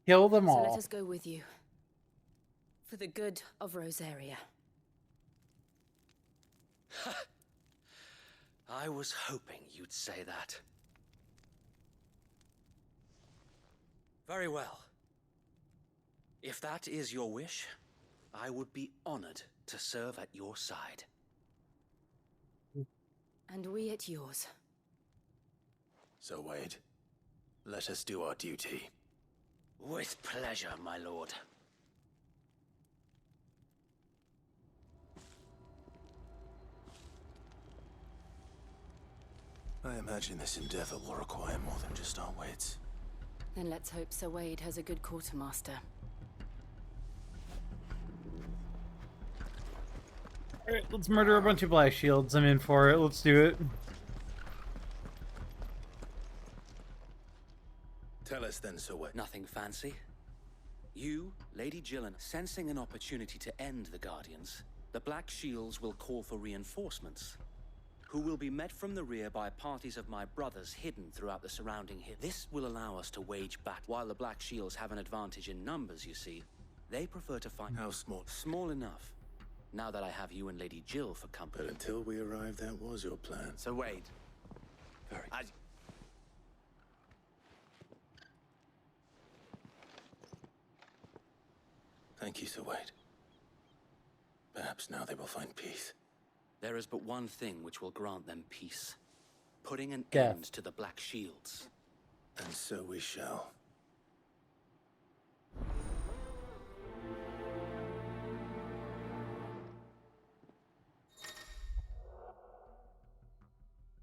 Kill them So all. let us go with you. For the good of Rosaria. I was hoping you'd say that. Very well. If that is your wish, I would be honored to serve at your side. And we at yours. So, Wade, let us do our duty. With pleasure, my lord. I imagine this endeavor will require more than just our wits. Then let's hope Sir Wade has a good quartermaster. Alright, let's murder a bunch of Black Shields. I'm in for it. Let's do it. Tell us then, Sir What? Nothing fancy. You, Lady Gillen, sensing an opportunity to end the Guardians, the Black Shields will call for reinforcements, who will be met from the rear by parties of my brothers hidden throughout the surrounding hill. This will allow us to wage back. While the Black Shields have an advantage in numbers, you see, they prefer to fight. How small? Small enough. Now that I have you and Lady Jill for company. But until we arrived, that was your plan. So Wade. Very. Thank you, Sir Wade. Perhaps now they will find peace. There is but one thing which will grant them peace. Putting an Death. end to the Black Shields. And so we shall.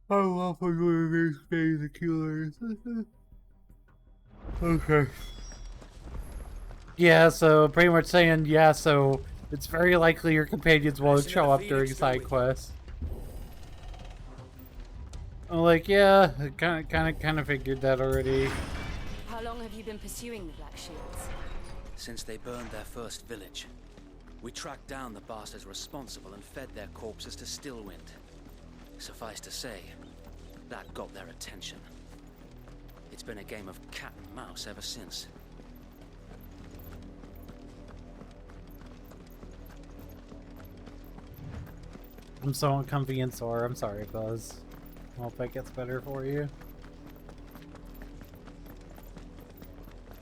I love when these basic killers. Okay. Yeah, so pretty much saying, yeah, so it's very likely your companions won't show up during side quests. I'm like, yeah, I kind of figured that already. How long have you been pursuing the Black Shields? Since they burned their first village. We tracked down the bastards responsible and fed their corpses to Stillwind. Suffice to say, that got their attention. It's been a game of cat and mouse ever since. I'm so uncomfy and sore. I'm sorry, Buzz. I hope that gets better for you.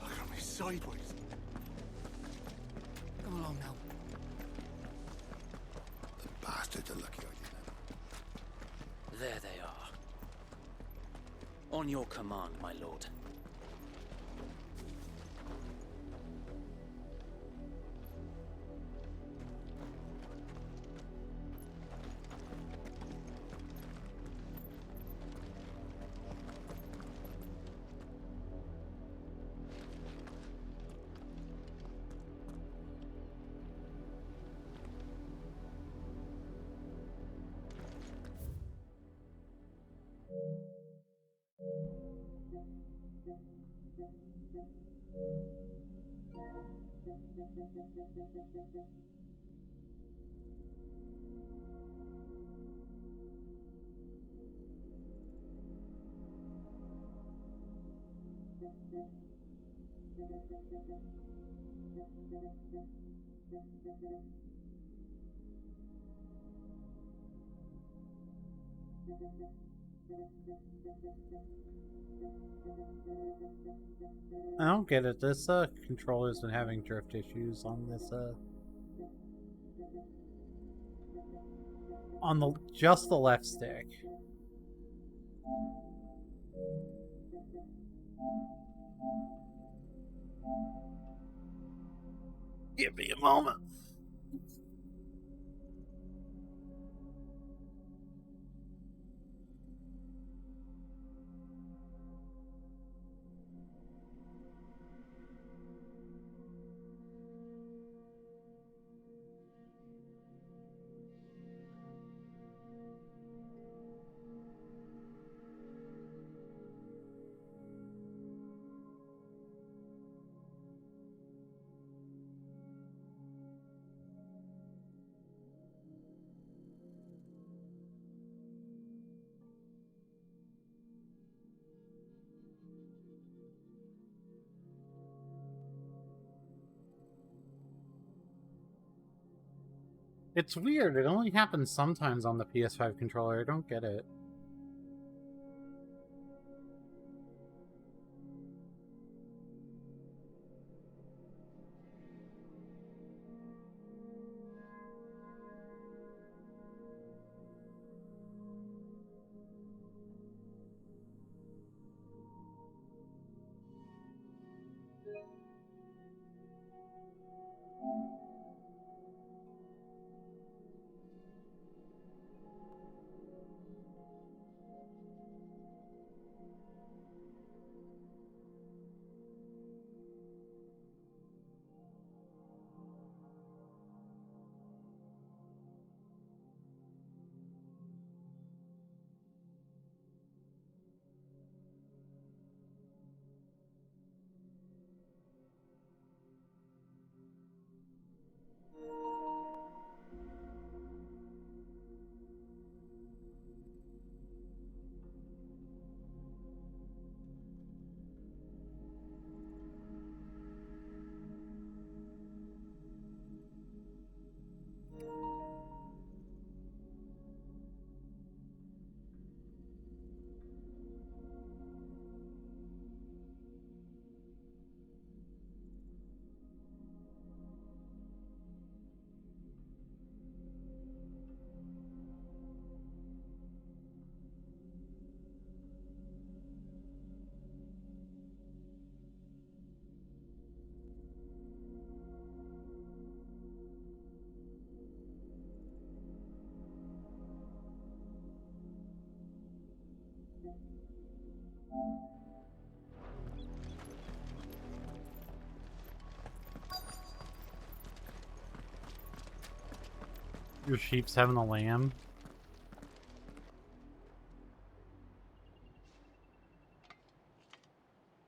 Look at me sideways. Come along now. The bastards are lucky I didn't. There they are. On your command, my lord. I don't get it. This controller's been having drift issues on this on the just the left stick. Give me a moment. It's weird. It only happens sometimes on the PS5 controller. I don't get it. Your sheep's having a lamb.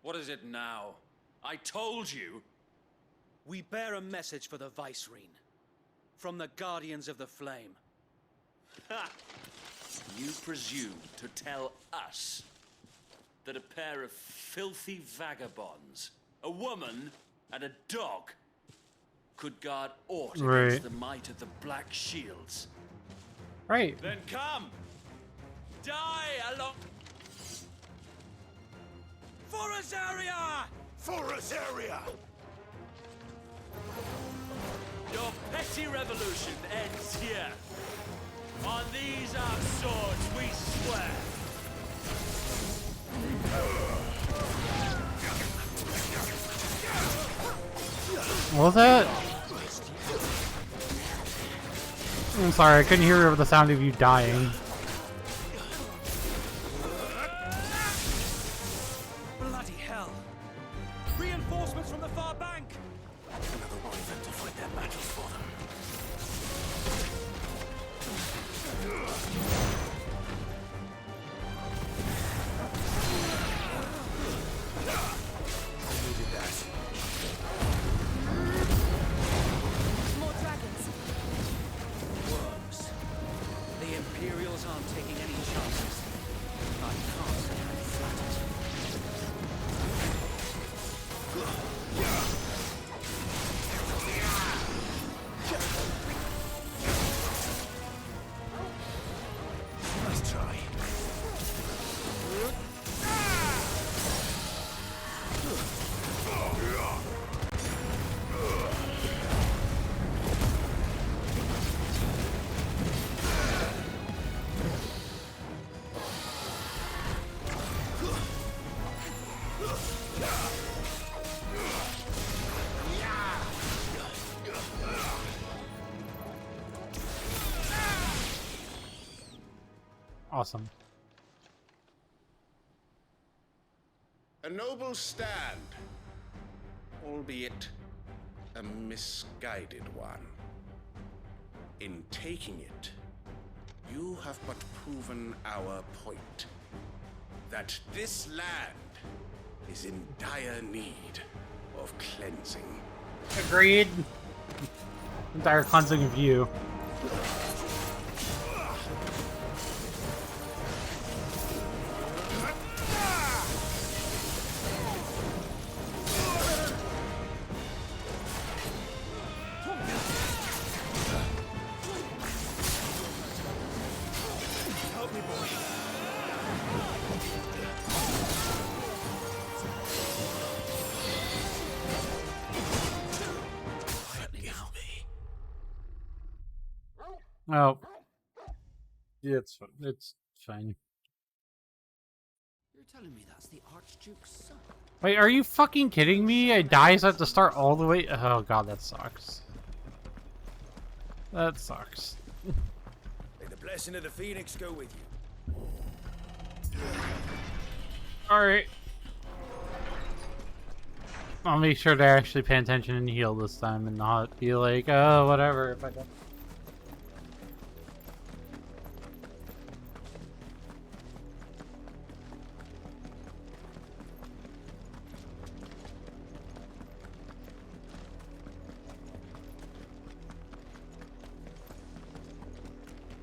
What is it now? I told you! We bear a message for the Vicereine. From the Guardians of the Flame. Ha! You presume to tell us that a pair of filthy vagabonds, a woman and a dog, could guard aught against the might of the Black Shields? Right. Then come! Die along... For Azaria! For Azaria! Your petty revolution ends here. On these our swords we swear. What was that? I'm sorry, I couldn't hear the sound of you dying. Bloody hell! Reinforcements from the far bank! Another wyvern to fight their battles for them. Needed that. More dragons. Worms. The Imperials aren't taking any chances. I can't say I'm flattered. Nice try. Awesome. A noble stand, albeit a misguided one. In taking it, you have but proven our point. That this land is in dire need of cleansing. Agreed. Entire cleansing of you. Help me, boy. Oh. Yeah, it's fine. You're telling me that's the Archduke's son? Wait, are you fucking kidding me? I die, so I have to start all the way. Oh god, that sucks. That sucks. May the blessing of the Phoenix go with you. Alright. I'll make sure to actually pay attention and heal this time and not be like, oh, whatever if I don't.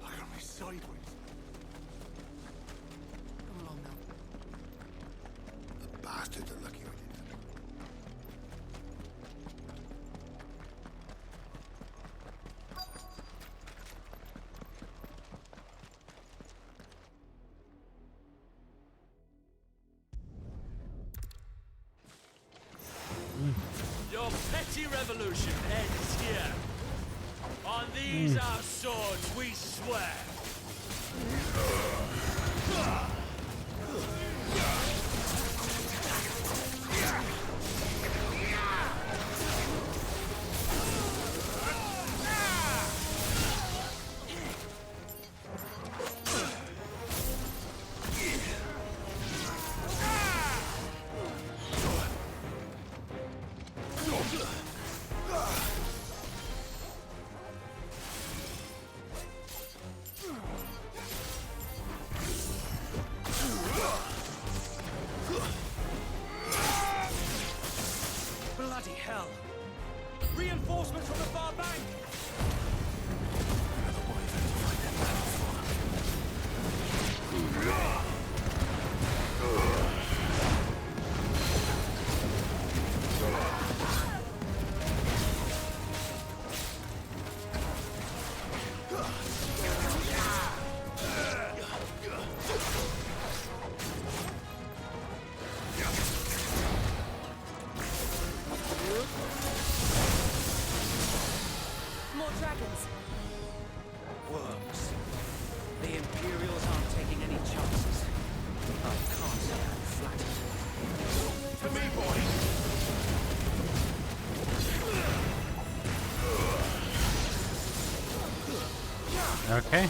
Look at me sideways. Come along now. The bastards are lucky I did that. Your petty revolution ends here. On these our swords we swear. Worms. The Imperials aren't taking any chances. I can't say I'm flattered. To me, boys! Okay.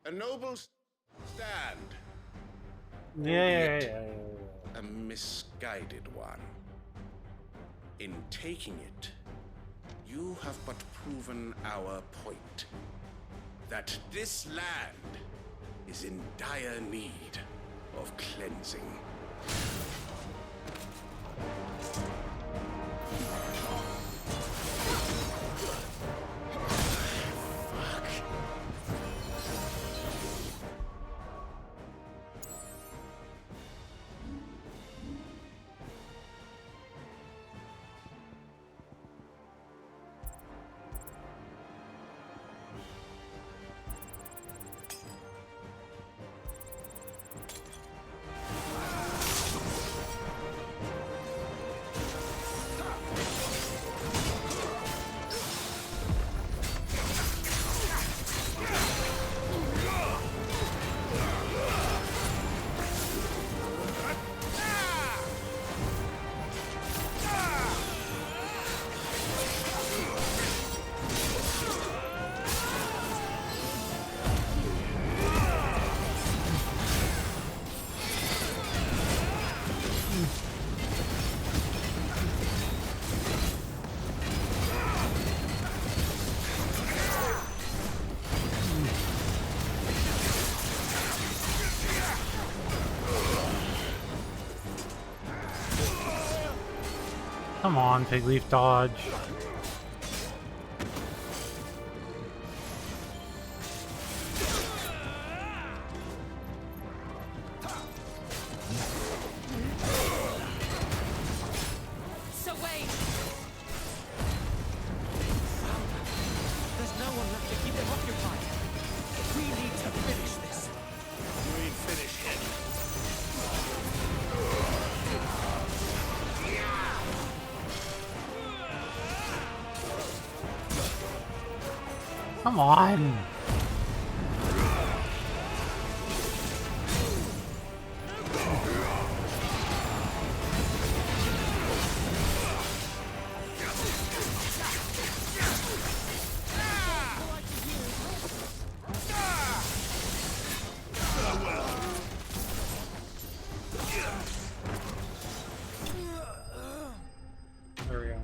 A noble stand. Yeah. A misguided one. In taking it, you have but proven our point. That this land is in dire need of cleansing. Come on, Pigleaf, dodge. So wait! There's no one left to keep them occupied. We need to finish this. You ain't finished yet. Come on. There we go.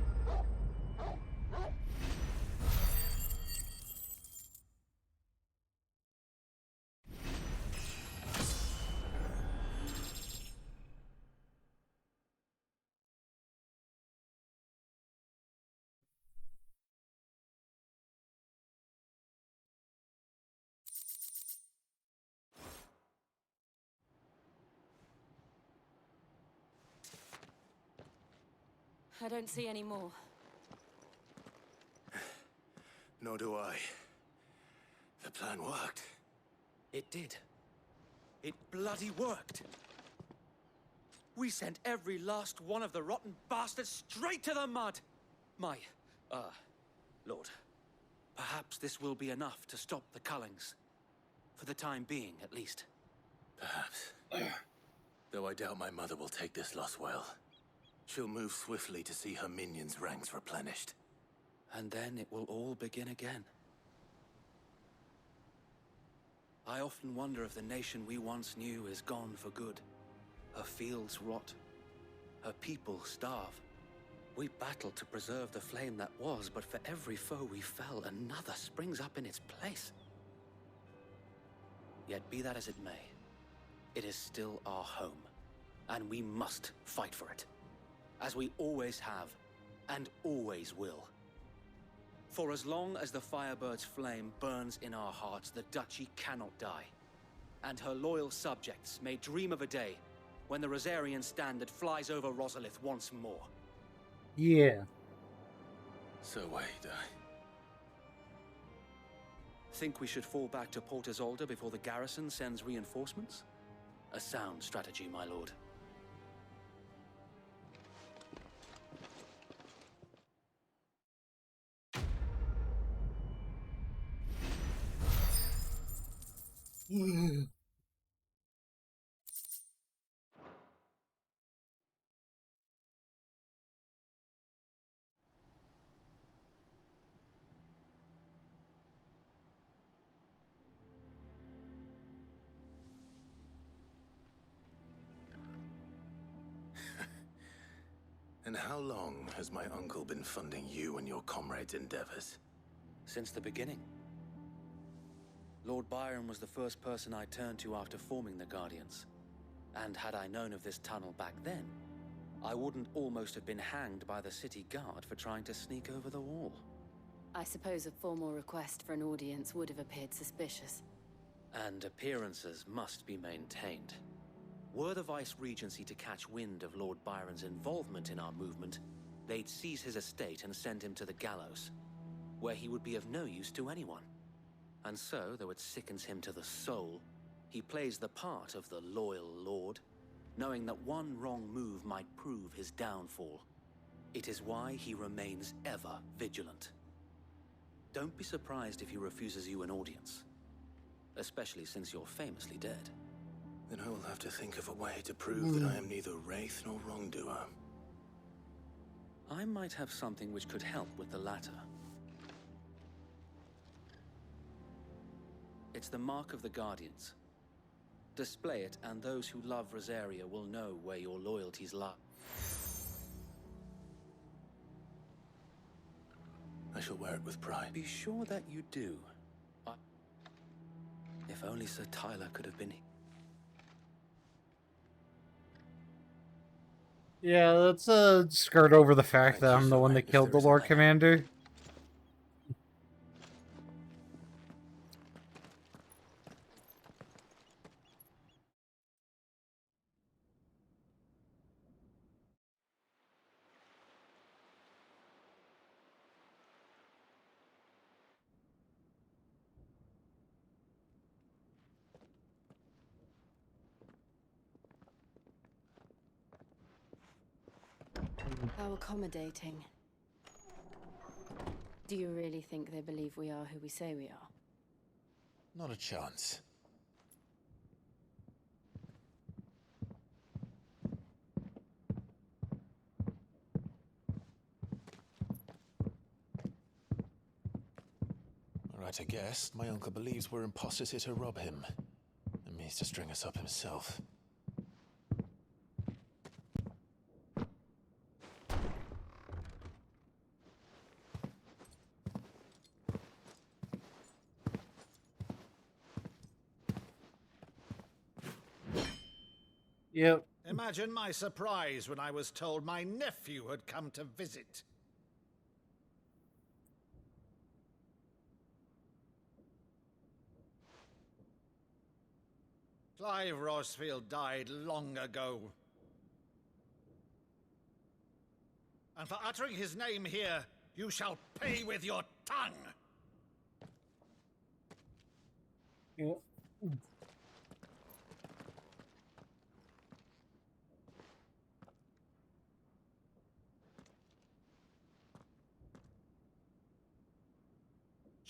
I don't see any more. Nor do I. The plan worked. It did. It bloody worked. We sent every last one of the rotten bastards straight to the mud. My, Lord, perhaps this will be enough to stop the Cullings. For the time being, at least. Perhaps. Though I doubt my mother will take this loss well. She'll move swiftly to see her minions' ranks replenished. And then it will all begin again. I often wonder if the nation we once knew is gone for good. Her fields rot. Her people starve. We battle to preserve the flame that was, but for every foe we fell, another springs up in its place. Yet be that as it may, it is still our home, and we must fight for it. As we always have, and always will. For as long as the Firebird's flame burns in our hearts, the Duchy cannot die. And her loyal subjects may dream of a day when the Rosarian standard flies over Rosalith once more. Yeah. So wait, Think we should fall back to Port Isolde before the garrison sends reinforcements? A sound strategy, my lord. And how long has my uncle been funding you and your comrades' endeavors? Since the beginning. Lord Byron was the first person I turned to after forming the Guardians. And had I known of this tunnel back then, I wouldn't almost have been hanged by the city guard for trying to sneak over the wall. I suppose a formal request for an audience would have appeared suspicious. And appearances must be maintained. Were the Vice-Regency to catch wind of Lord Byron's involvement in our movement, they'd seize his estate and send him to the gallows, where he would be of no use to anyone. And so, though it sickens him to the soul, he plays the part of the loyal lord, knowing that one wrong move might prove his downfall. It is why he remains ever vigilant. Don't be surprised if he refuses you an audience, especially since you're famously dead. Then I will have to think of a way to prove that I am neither wraith nor wrongdoer. I might have something which could help with the latter. It's the mark of the Guardians. Display it, and those who love Rosaria will know where your loyalties lie. I shall wear it with pride. Be sure that you do. If only Sir Tyler could have been here. Yeah, let's skirt over the fact that I'm the one that killed the Lord Commander. How accommodating. Do you really think they believe we are who we say we are? Not a chance. Right, I guess. My uncle believes we're imposters here to rob him, and means to string us up himself. Yep. Imagine my surprise when I was told my nephew had come to visit. Clive Rosfield died long ago. And for uttering his name here, you shall pay with your tongue! Yep.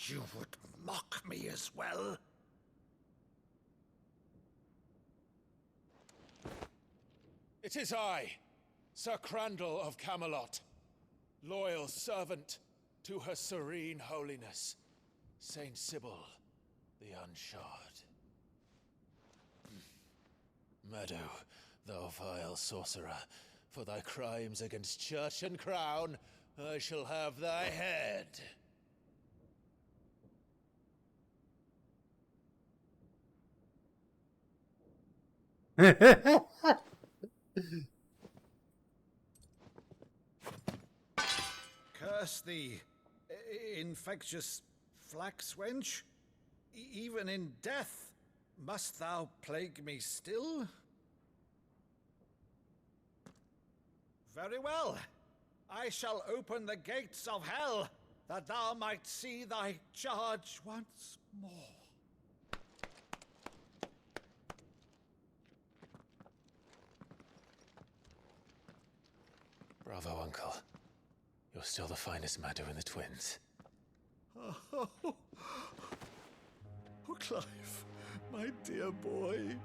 You would mock me as well? It is I, Sir Crandall of Camelot, loyal servant to Her Serene Holiness, Saint Sybil the Unshod. Meadow, thou vile sorcerer, for thy crimes against church and crown, I shall have thy head. Curse thee, infectious flax wench. Even in death, must thou plague me still? Very well. I shall open the gates of hell, that thou might see thy charge once more. Bravo, Uncle. You're still the finest Maddo in the twins. Oh, Clive, my dear boy,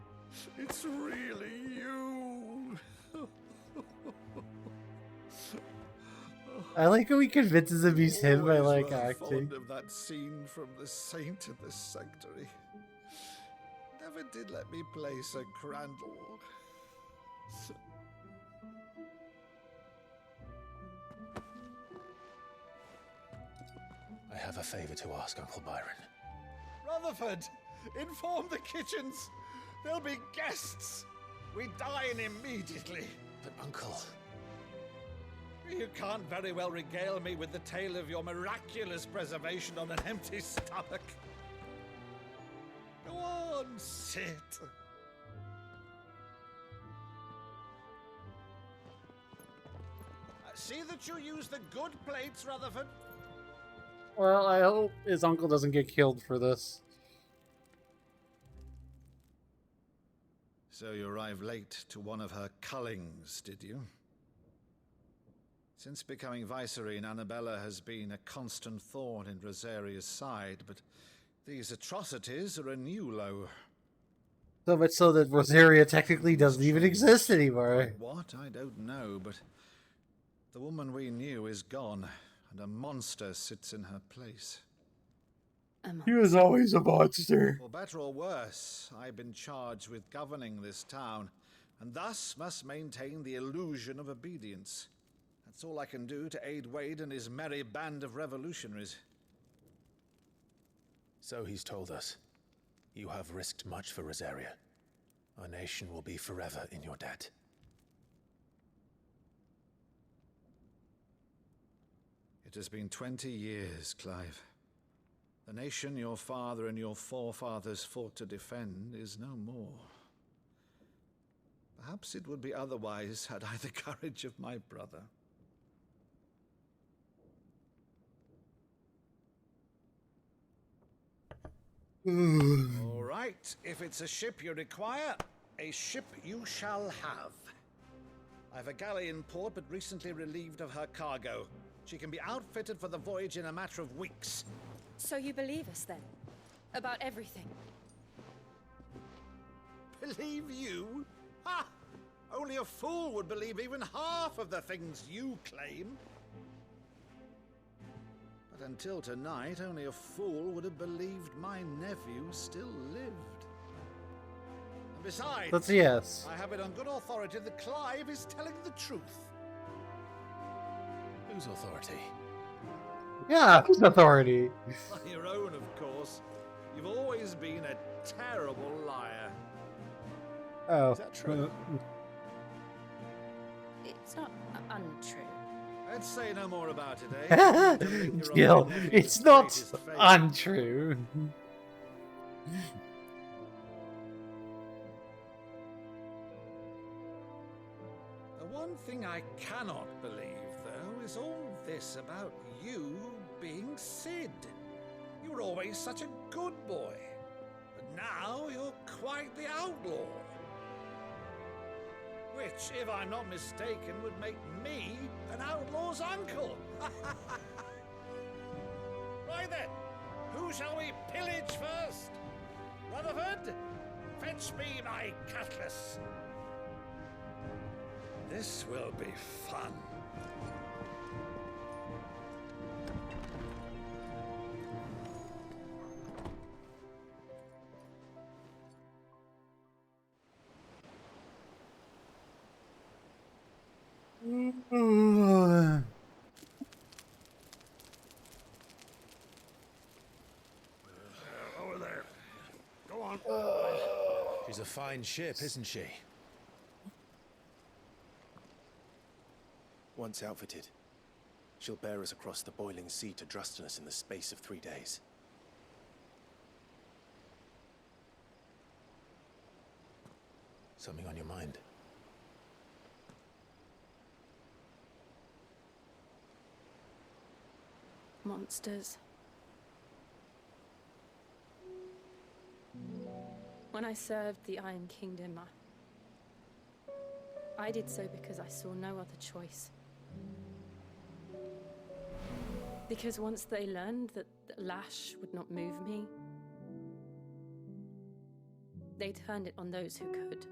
it's really you. I like how he convinces him he's him by Always like were acting. fond of that scene from The Saint in the Sanctuary. Never did let me play Sir Crandall. I have a favor to ask, Uncle Byron. Rutherford, inform the kitchens. There'll be guests. We dine immediately. But, Uncle... You can't very well regale me with the tale of your miraculous preservation on an empty stomach. Go on, sit. See that you use the good plates, Rutherford. Well, I hope his uncle doesn't get killed for this. So you arrived late to one of her cullings, did you? Since becoming Vicereine, Annabella has been a constant thorn in Rosaria's side, but these atrocities are a new low. So much so that Rosaria technically doesn't even exist anymore. What? I don't know, but the woman we knew is gone, and a monster sits in her place. He was always a monster. For better or worse, I've been charged with governing this town, and thus must maintain the illusion of obedience. That's all I can do to aid Wade and his merry band of revolutionaries. So he's told us. You have risked much for Rosaria. Our nation will be forever in your debt. It has been 20 years, Clive. The nation your father and your forefathers fought to defend is no more. Perhaps it would be otherwise had I the courage of my brother. All right, if it's a ship you require, a ship you shall have. I've a galley in port, but recently relieved of her cargo. She can be outfitted for the voyage in a matter of weeks. So you believe us then? About everything? Believe you? Ha! Only a fool would believe even half of the things you claim. But until tonight, only a fool would have believed my nephew still lived. And besides, That's a yes. I have it on good authority that Clive is telling the truth. Whose authority? Yeah, whose authority? On your own, of course. You've always been a terrible liar. Oh. Is that true? It's not untrue. Let's say no more about it, eh? Gil, it's not untrue. The one thing I cannot believe, though, is all this about you being Sid. You were always such a good boy, but now you're quite the outlaw. Which, if I'm not mistaken, would make me an outlaw's uncle. Right then, who shall we pillage first? Rutherford, fetch me my cutlass. This will be fun. Over there. Go on. She's a fine ship, isn't she? Once outfitted, she'll bear us across the boiling sea to Drustinus in the space of 3 days. Something on your mind? monsters. When I served the Iron Kingdom, I did so because I saw no other choice. Because once they learned that the lash would not move me, they turned it on those who could.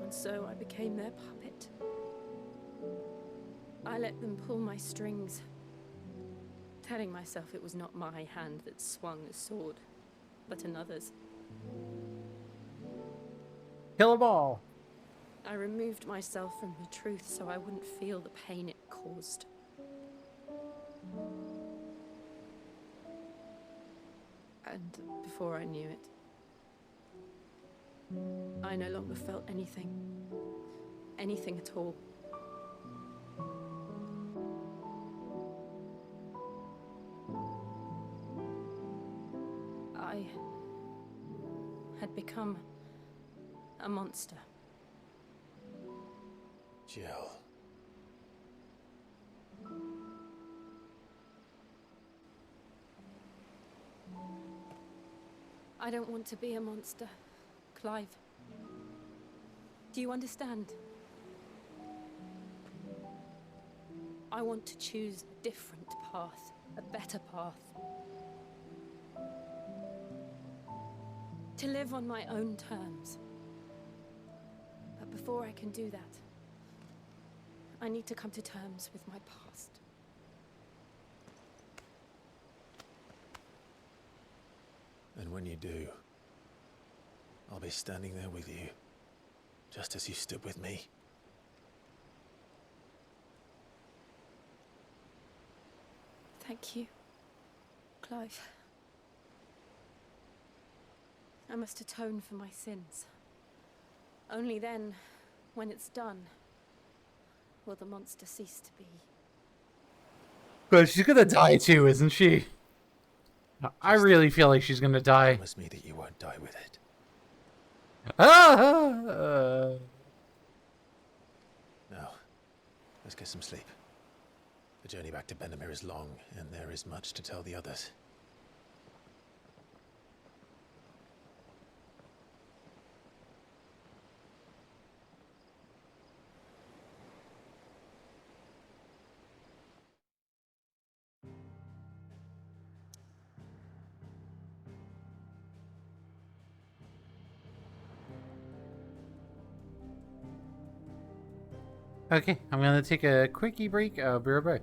And so I became their puppet. I let them pull my strings, telling myself it was not my hand that swung the sword, but another's. Kill 'em all. I removed myself from the truth so I wouldn't feel the pain it caused. And before I knew it, I no longer felt anything. Anything at all. I had become a monster. Jill. I don't want to be a monster, Clive. Do you understand? I want to choose a different path, a better path. To live on my own terms. But before I can do that, I need to come to terms with my past. And when you do, I'll be standing there with you, just as you stood with me. Thank you, Clive. I must atone for my sins. Only then, when it's done, will the monster cease to be. But she's gonna die too, isn't she? I really feel like she's gonna die. Promise me that you won't die with it. Ah! Now, let's get some sleep. The journey back to Benamir is long, and there is much to tell the others. Okay, I'm gonna take a quickie break. I'll be right back.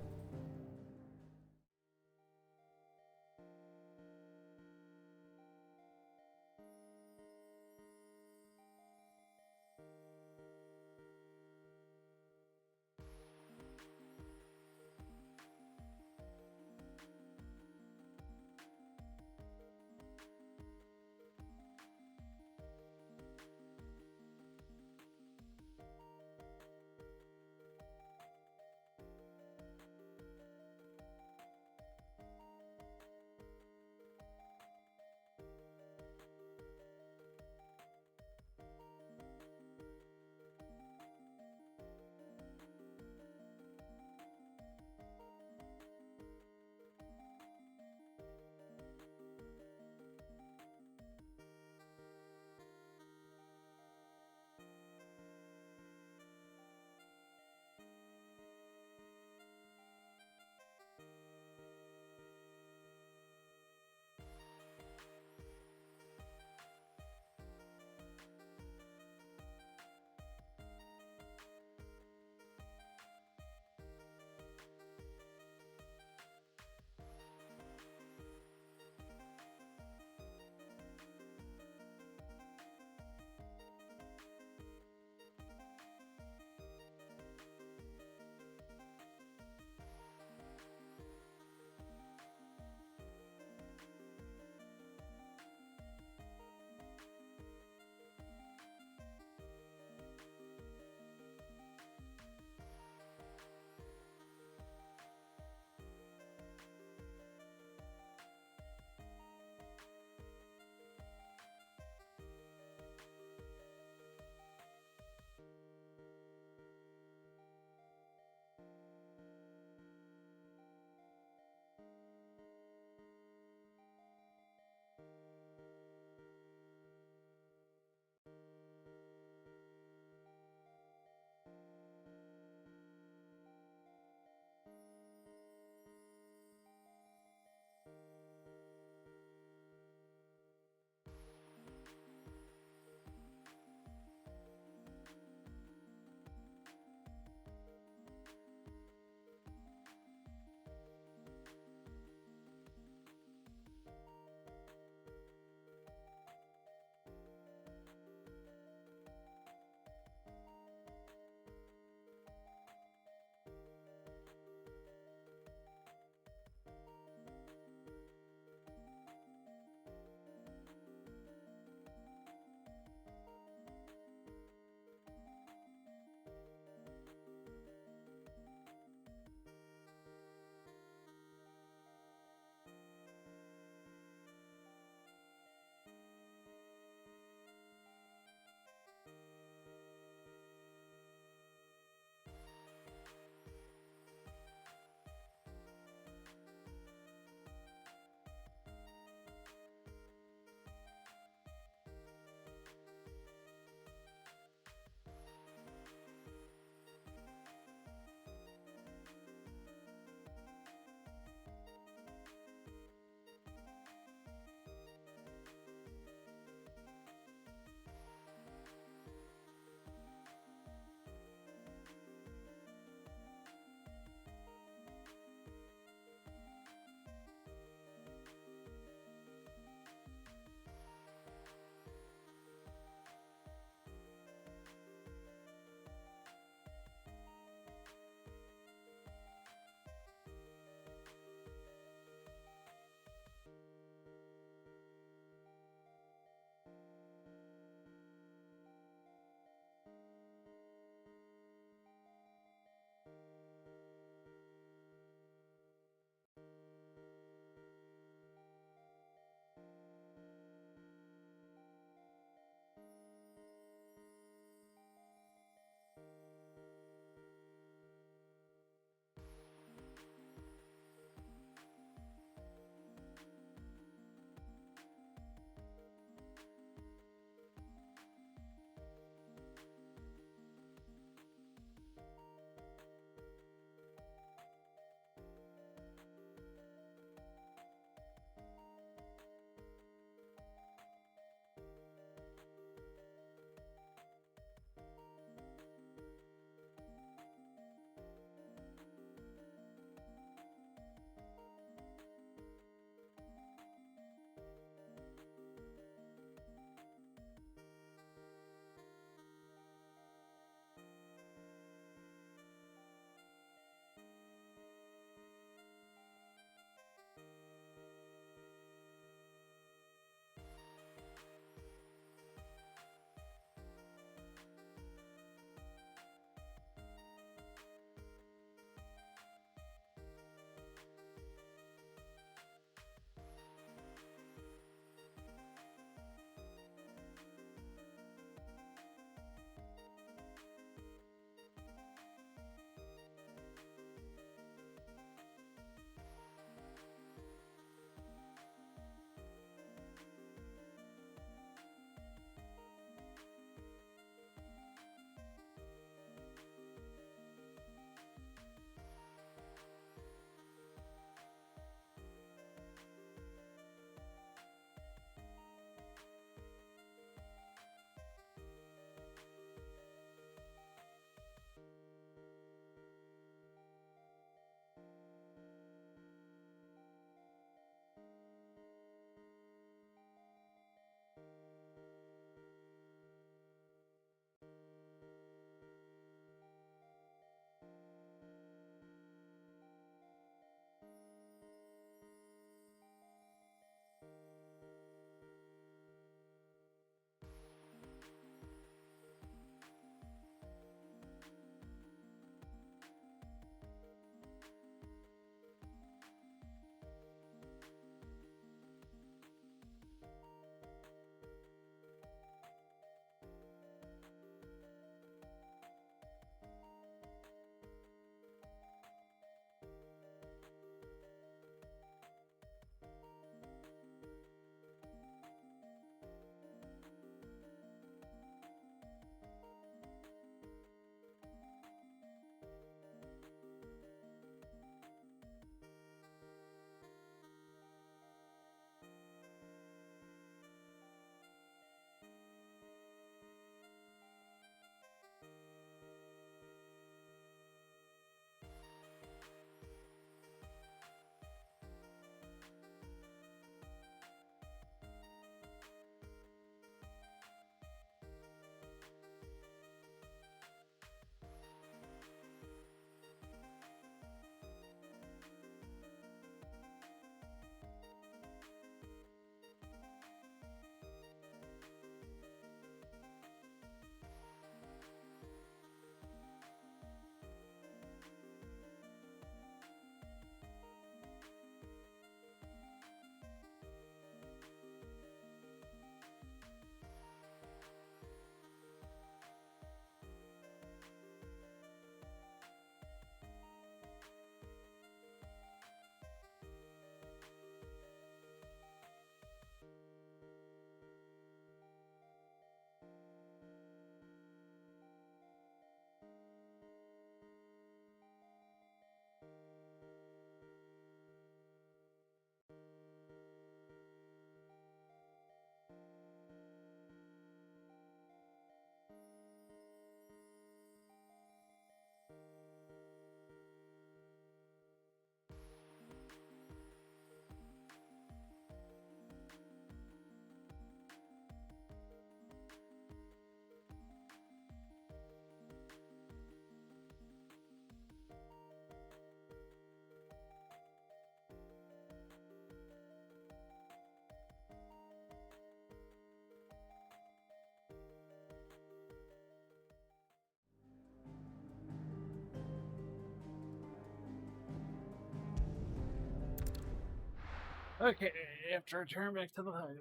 Okay, I have to return back to the hideaway.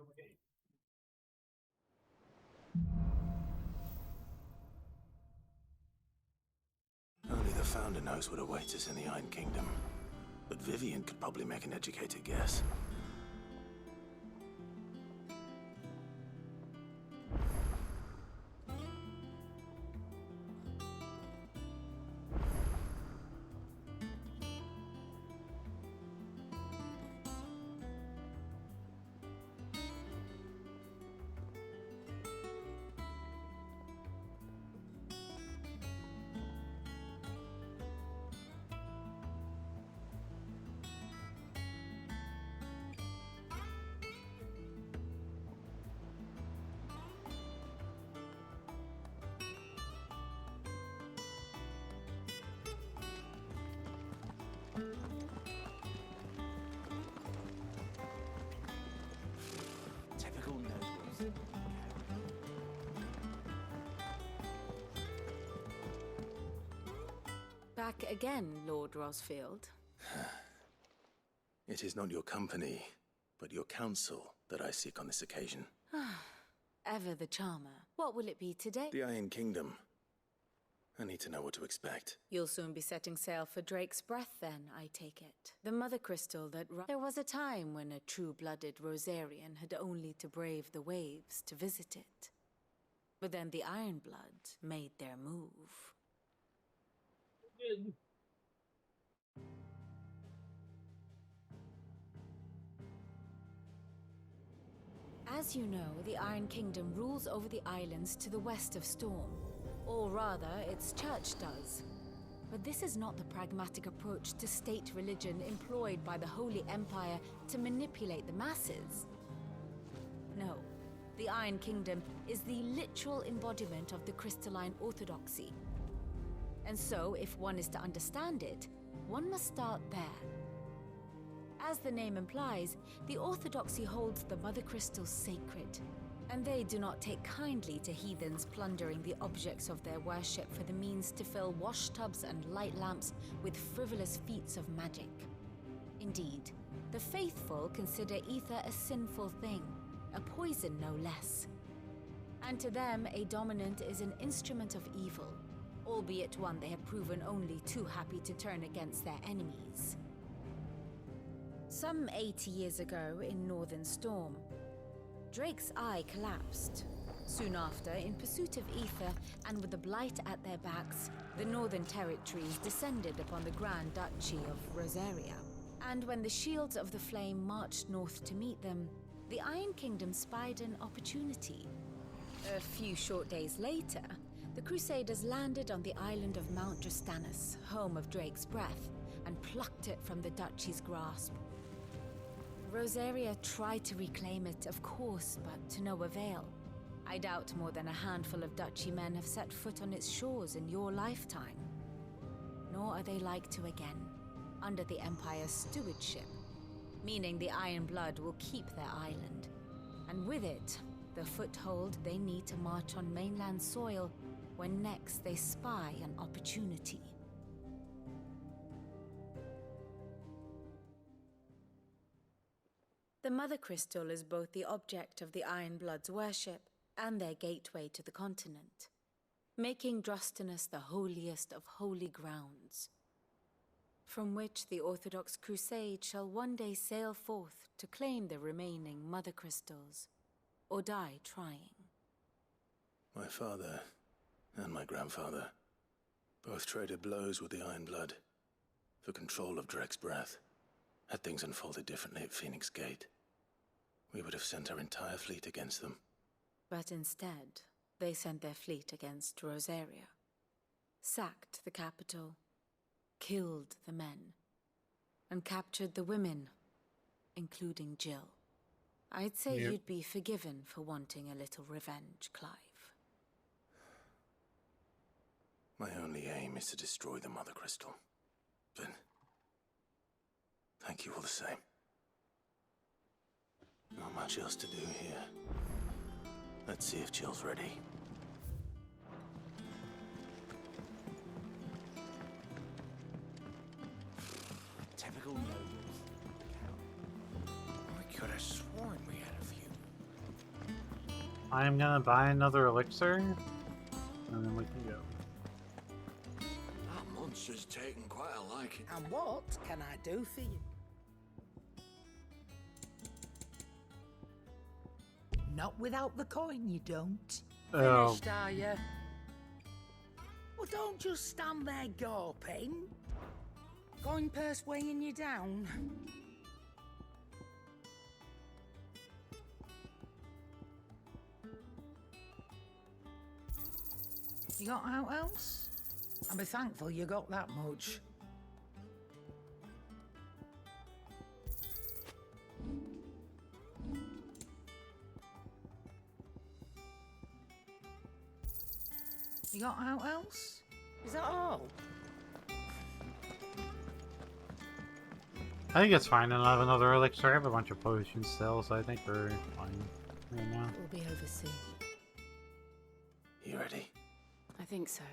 Only the Founder knows what awaits us in the Iron Kingdom. But Vivian could probably make an educated guess. Typical nobles. Back again, Lord Rosfield. It is not your company, but your counsel that I seek on this occasion. Ever the charmer. What will it be today? The Iron Kingdom. I need to know what to expect. You'll soon be setting sail for Drake's Breath, then, I take it. The mother crystal that... There was a time when a true-blooded Rosarian had only to brave the waves to visit it. But then the Ironblood made their move. As you know, the Iron Kingdom rules over the islands to the west of Storm. Or rather, its church does. But this is not the pragmatic approach to state religion employed by the Holy Empire to manipulate the masses. No, the Iron Kingdom is the literal embodiment of the crystalline orthodoxy. And so, if one is to understand it, one must start there. As the name implies, the orthodoxy holds the Mother Crystals sacred, and they do not take kindly to heathens plundering the objects of their worship for the means to fill washtubs and light lamps with frivolous feats of magic. Indeed, the faithful consider ether a sinful thing, a poison no less. And to them, a dominant is an instrument of evil, albeit one they have proven only too happy to turn against their enemies. Some 80 years ago in Northern Storm, Drake's eye collapsed. Soon after, in pursuit of ether and with the blight at their backs, the Northern Territories descended upon the Grand Duchy of Rosaria. And when the Shields of the Flame marched north to meet them, the Iron Kingdom spied an opportunity. A few short days later, the Crusaders landed on the island of Mount Drastanus, home of Drake's Breath, and plucked it from the Duchy's grasp. Rosaria tried to reclaim it, of course, but to no avail. I doubt more than a handful of Duchy men have set foot on its shores in your lifetime. Nor are they like to again, under the Empire's stewardship, meaning the Iron Blood will keep their island, and with it, the foothold they need to march on mainland soil when next they spy an opportunity. The Mother Crystal is both the object of the Iron Blood's worship and their gateway to the continent, making Drastanus the holiest of holy grounds, from which the Orthodox Crusade shall one day sail forth to claim the remaining Mother Crystals, or die trying. My father and my grandfather both traded blows with the Iron Blood for control of Drake's Breath. Had things unfolded differently at Phoenix Gate, we would have sent our entire fleet against them. But instead, they sent their fleet against Rosaria, sacked the capital, killed the men, and captured the women, including Jill. I'd say Yep. you'd be forgiven for wanting a little revenge, Clive. My only aim is to destroy the Mother Crystal. But thank you all the same. Not much else to do here. Let's see if Jill's ready. Typical nobles. have sworn we had a few. I'm gonna buy another elixir, and then we can go. That monster's taken quite a liking. And what can I do for you? Not without the coin, you don't. Oh. Finished, are you? Well, don't just stand there gawping. Coin purse weighing you down. You got out else? I'll be thankful you got that much. You got out else? Is that all? I think it's fine, and I have another elixir. I have a bunch of potions still, so I think we're fine right now. We'll be overseas. You ready? I think so.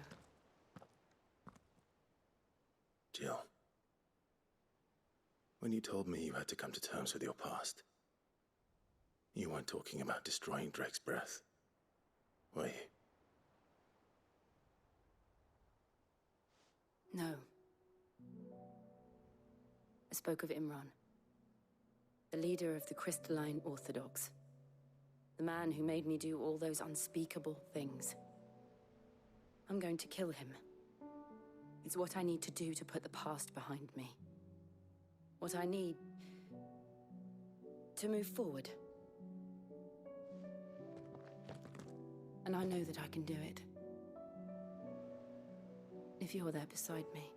Jill. When you told me you had to come to terms with your past, you weren't talking about destroying Drake's breath, were you? No. I spoke of Imran, the leader of the Crystalline Orthodox. The man who made me do all those unspeakable things. I'm going to kill him. It's what I need to do to put the past behind me. What I need to move forward. And I know that I can do it. If you're there beside me.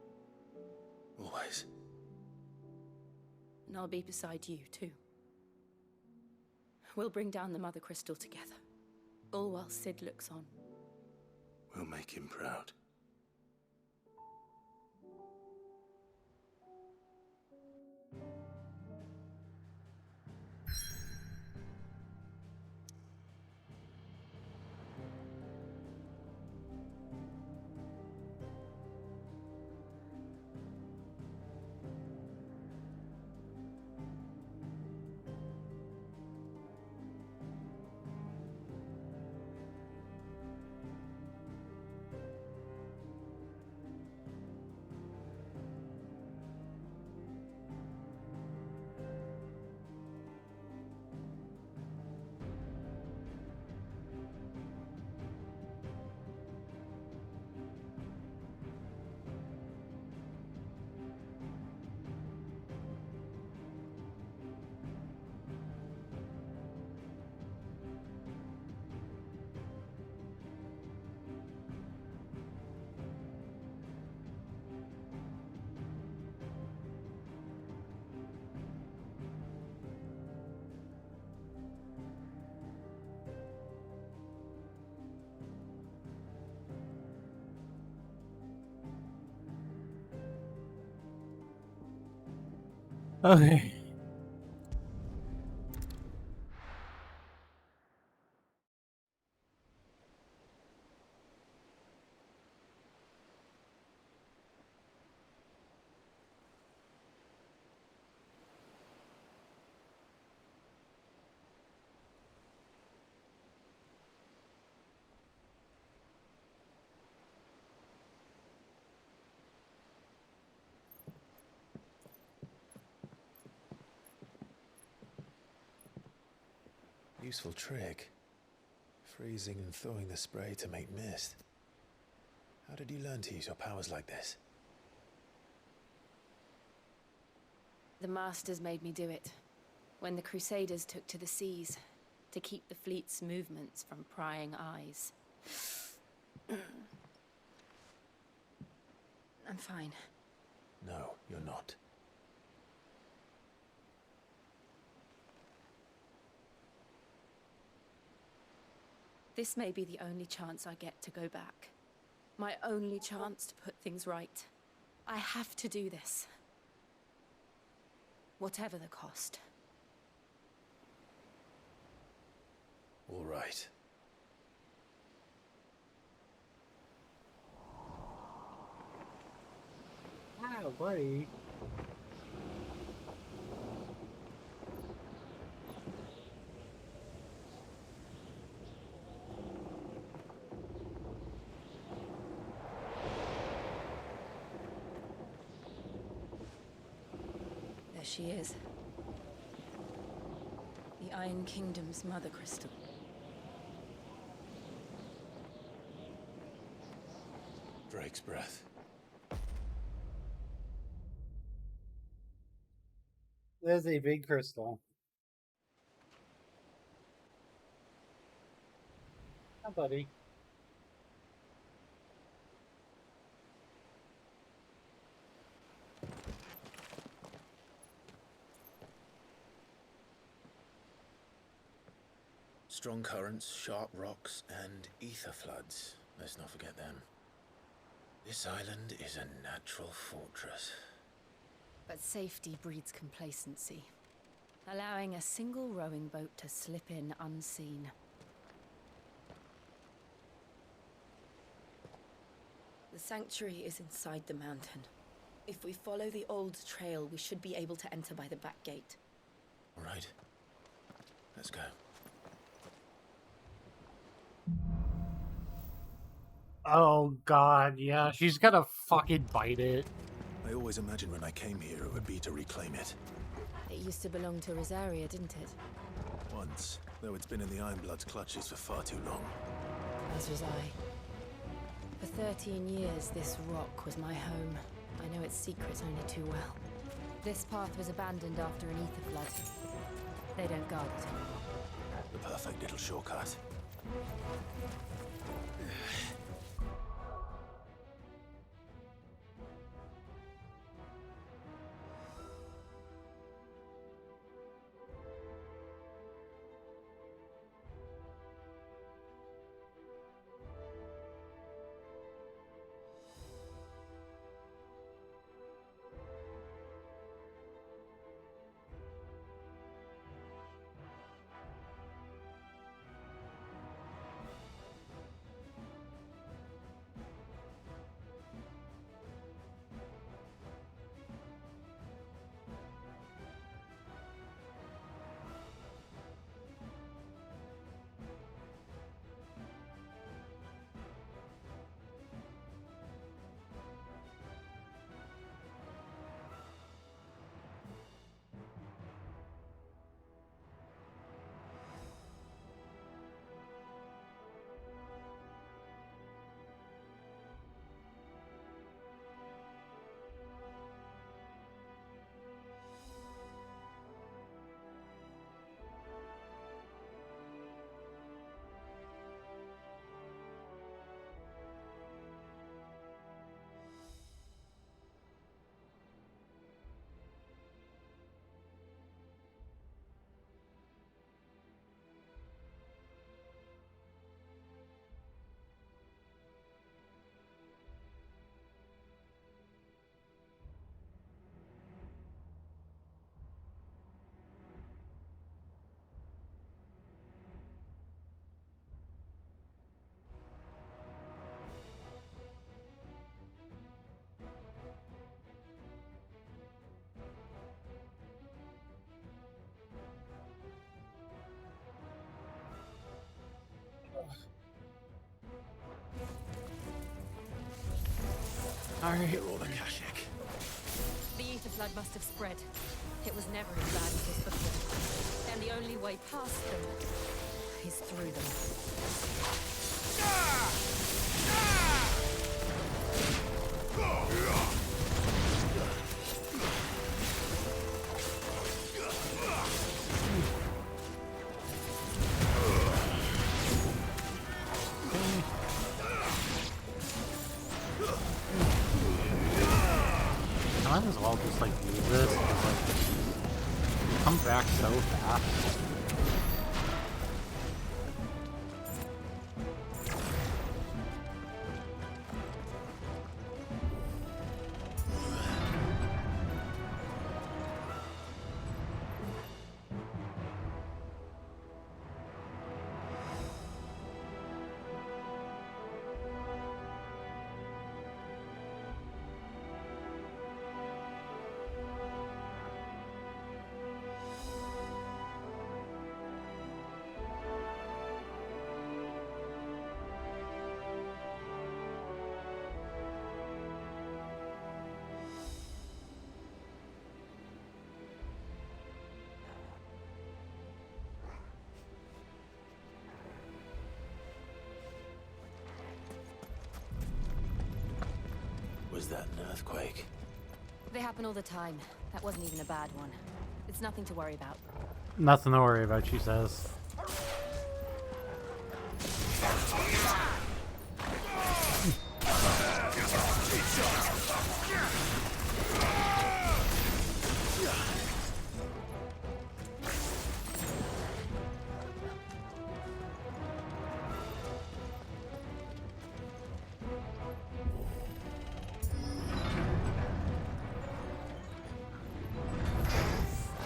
Always. And I'll be beside you, too. We'll bring down the Mother Crystal together. All while Sid looks on. We'll make him proud. Okay. Useful trick. Freezing and thawing the spray to make mist. How did you learn to use your powers like this? The Masters made me do it. When the Crusaders took to the seas, to keep the fleet's movements from prying eyes. I'm fine. No, you're not. This may be the only chance I get to go back. My only chance to put things right. I have to do this. Whatever the cost. All right. Wow, buddy. she is. The Iron Kingdom's mother crystal. Drake's breath. There's a big crystal. Hi, buddy. Strong currents, sharp rocks, and ether floods. Let's not forget them. This island is a natural fortress. But safety breeds complacency, allowing a single rowing boat to slip in unseen. The sanctuary is inside the mountain. If we follow the old trail, we should be able to enter by the back gate. All right. Let's go. Oh god, yeah, she's gonna fucking bite it. I always imagined when I came here it would be to reclaim it. It used to belong to Rosaria, didn't it? Once, though it's been in the Ironblood's clutches for far too long. As was I. For 13 years, this rock was my home. I know its secrets only too well. This path was abandoned after an ether flood. They don't guard it anymore. The perfect little shortcut. Alright. You're all the Kashik. The ether flood must have spread. It was never as bad as this before. And the only way past them is through them. I might as well just like use this because like it comes back so fast. Was that an earthquake? They happen all the time. That wasn't even a bad one. It's nothing to worry about. Nothing to worry about, she says.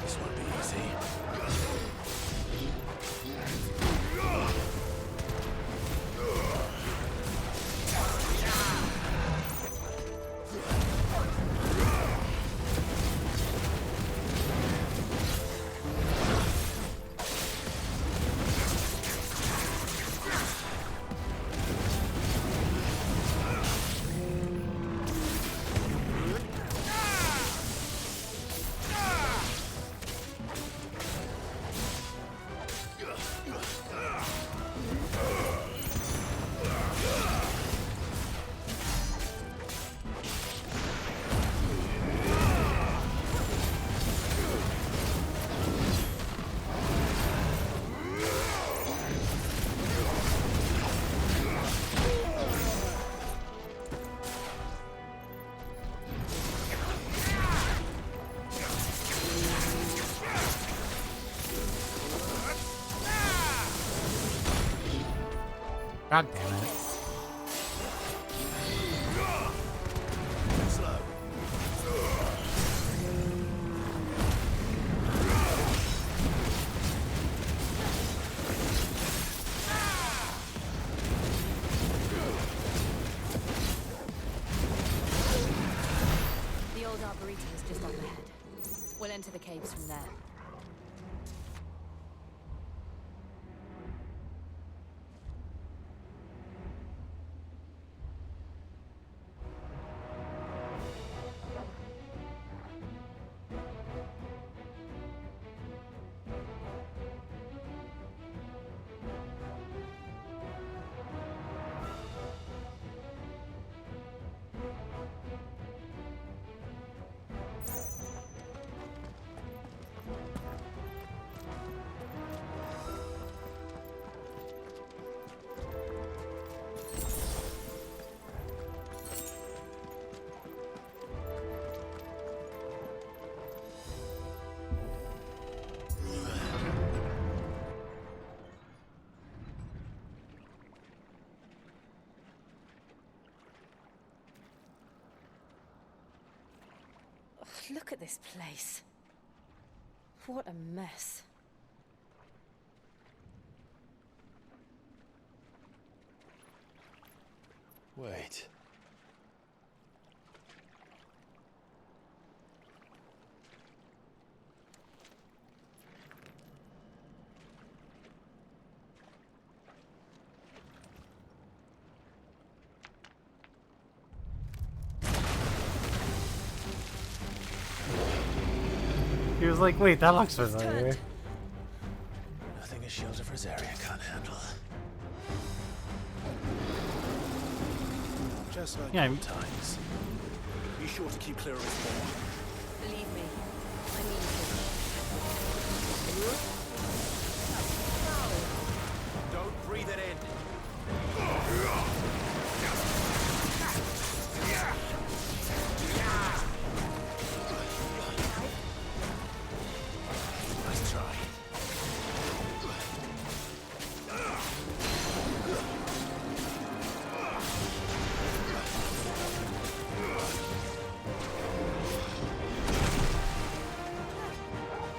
This won't be easy. God damn it. The old arboretum is just up ahead. We'll enter the caves from there. Look at this place. What a mess. Wait. He was like, wait, that looks familiar. Nothing a shield of Rosaria can't handle. Just like Yeah, old times. Be sure to keep clear of his ball. Believe me, I mean to. Don't breathe it in. Nice try.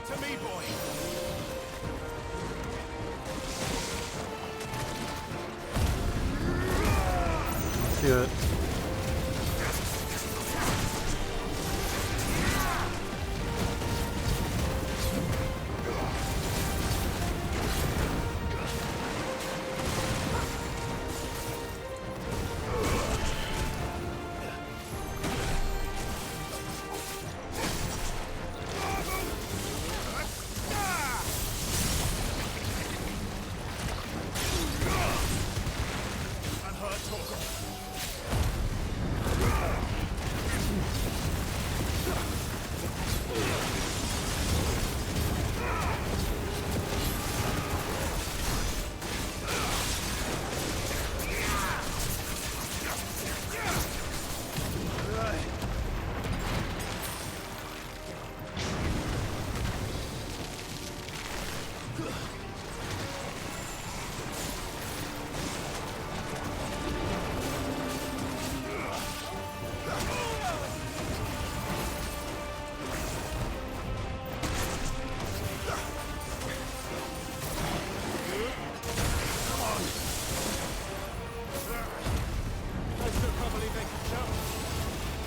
To me, boy. Let's do it. make a jump.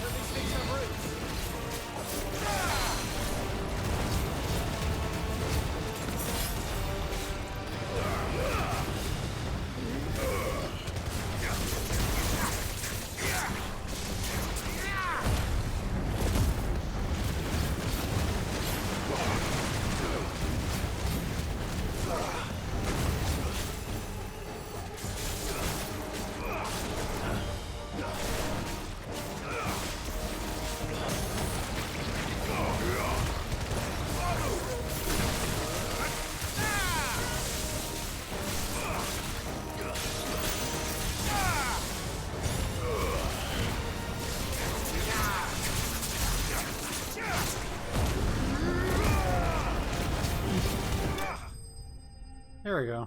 But these things have roots. There we go.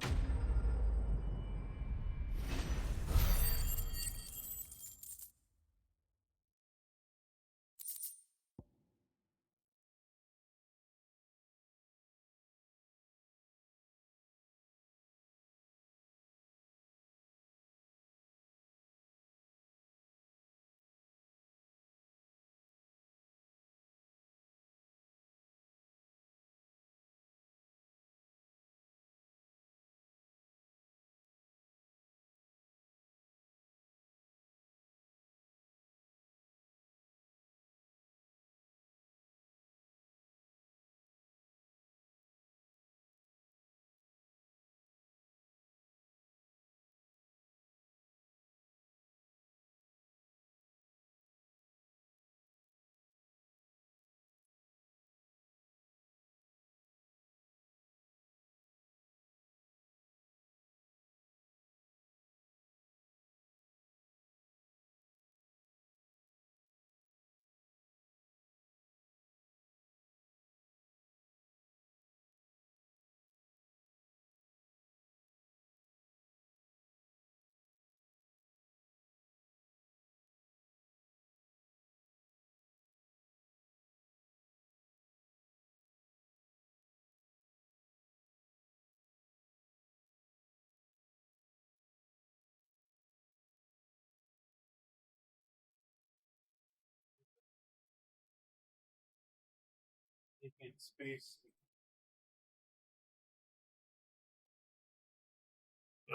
Taking space.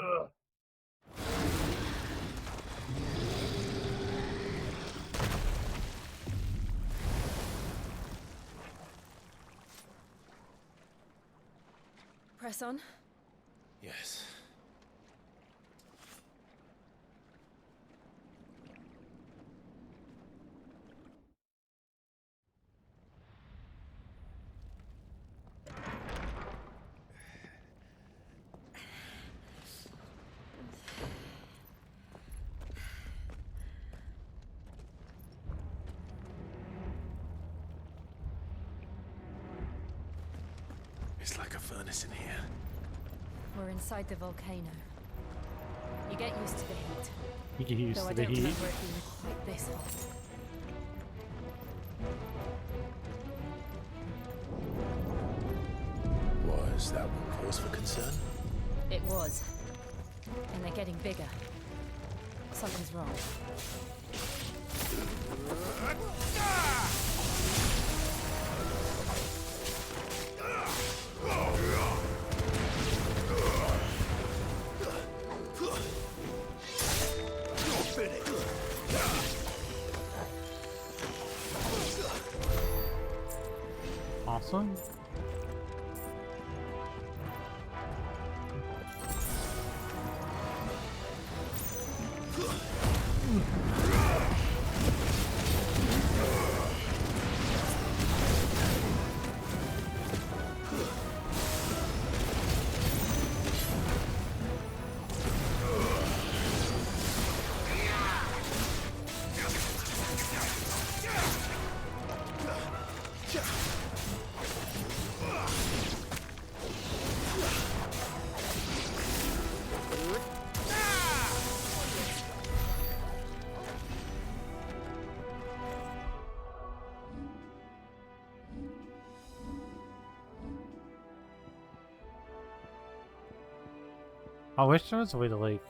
Ugh. Press on. Yes. It's like a furnace in here. We're inside the volcano. You get used to the heat. You get used Though to I the don't heat. remember it being quite this hot. Was that one cause for concern? It was. And they're getting bigger. Something's wrong. Awesome. I wish there was a way to like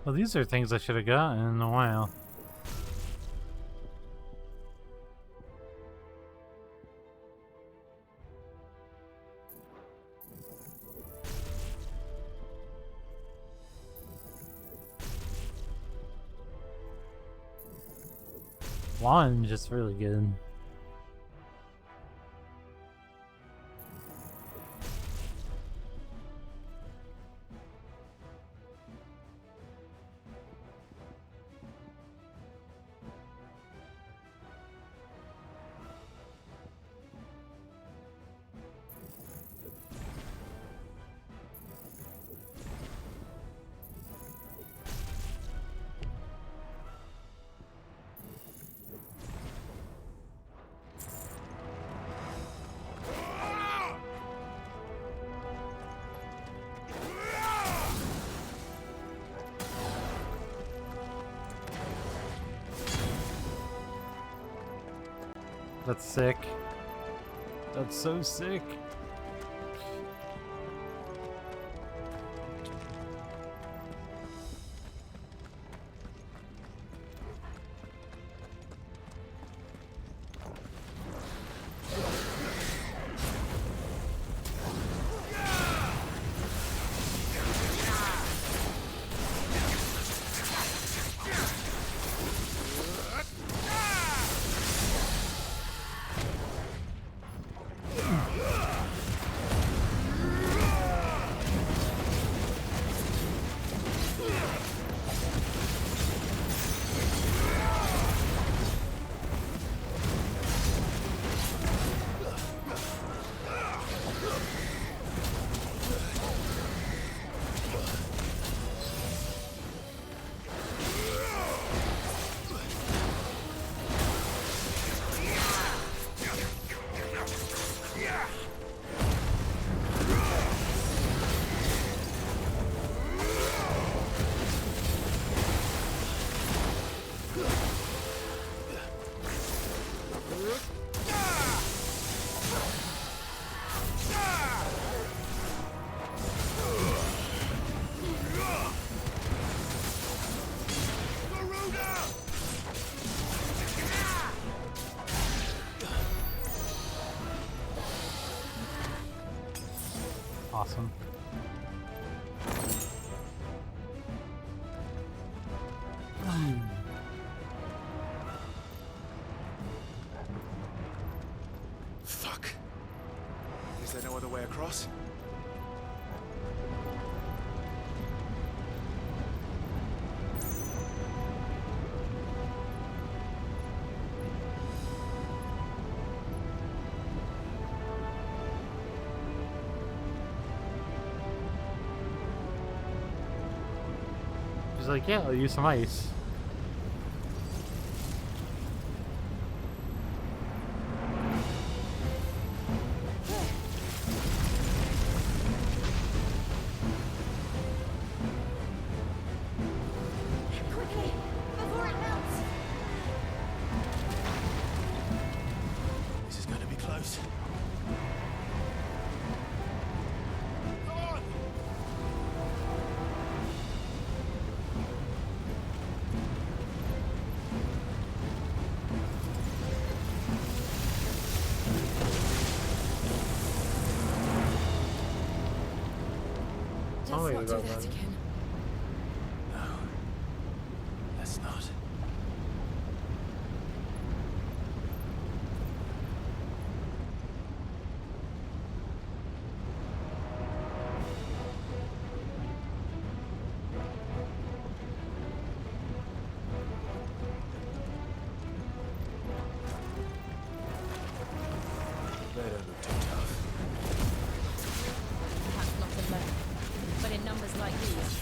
Well, these are things I should have gotten in a while. One just really good. That's sick. That's so sick. Awesome. Fuck. Is there no other way across? She's like, yeah, I'll use some ice. Quickly, before it melts! This is going to be close. Let's not do that again. No. Let's not. numbers like these.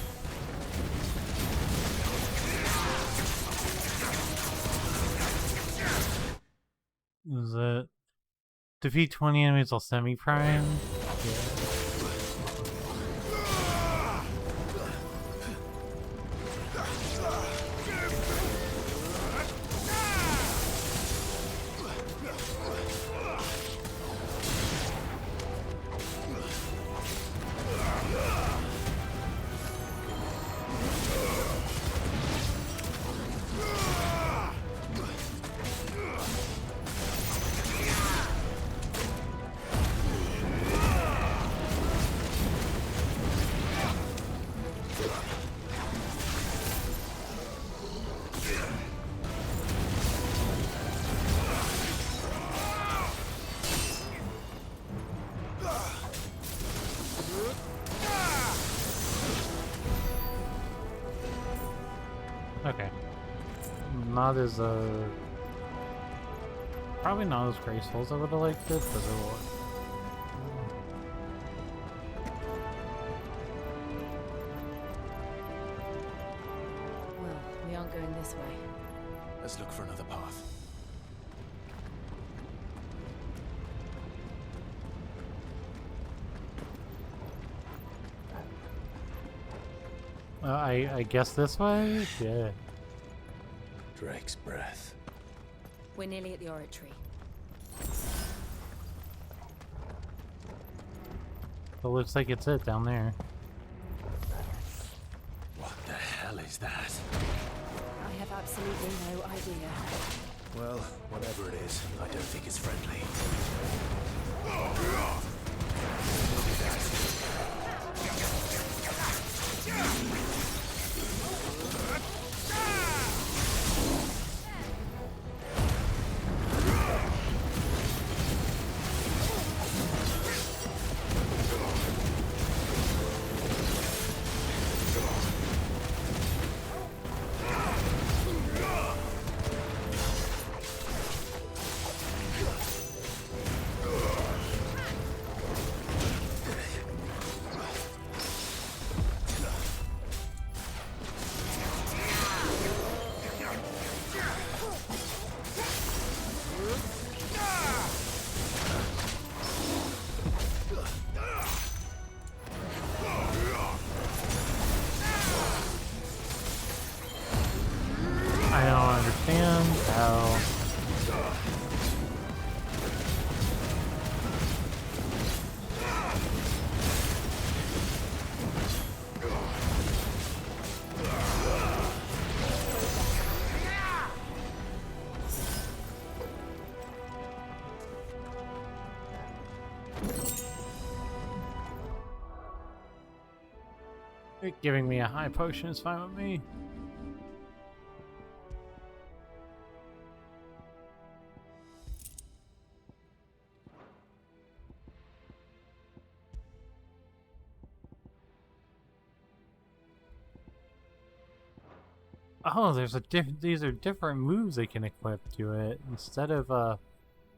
Is it defeat 20 enemies while semi-prime? Yeah. Okay. Not as probably not as graceful as I would have liked it, but it will. Well, we aren't going this way. Let's look for another path. I guess this way? Yeah. Drake's breath. We're nearly at the oratory. It looks like it's it down there. What the hell is that? I have absolutely no idea. Well, whatever it is, I don't think it's friendly. I don't understand how. Giving me a high potion is fine with me. Oh, there's a these are different moves they can equip to it instead of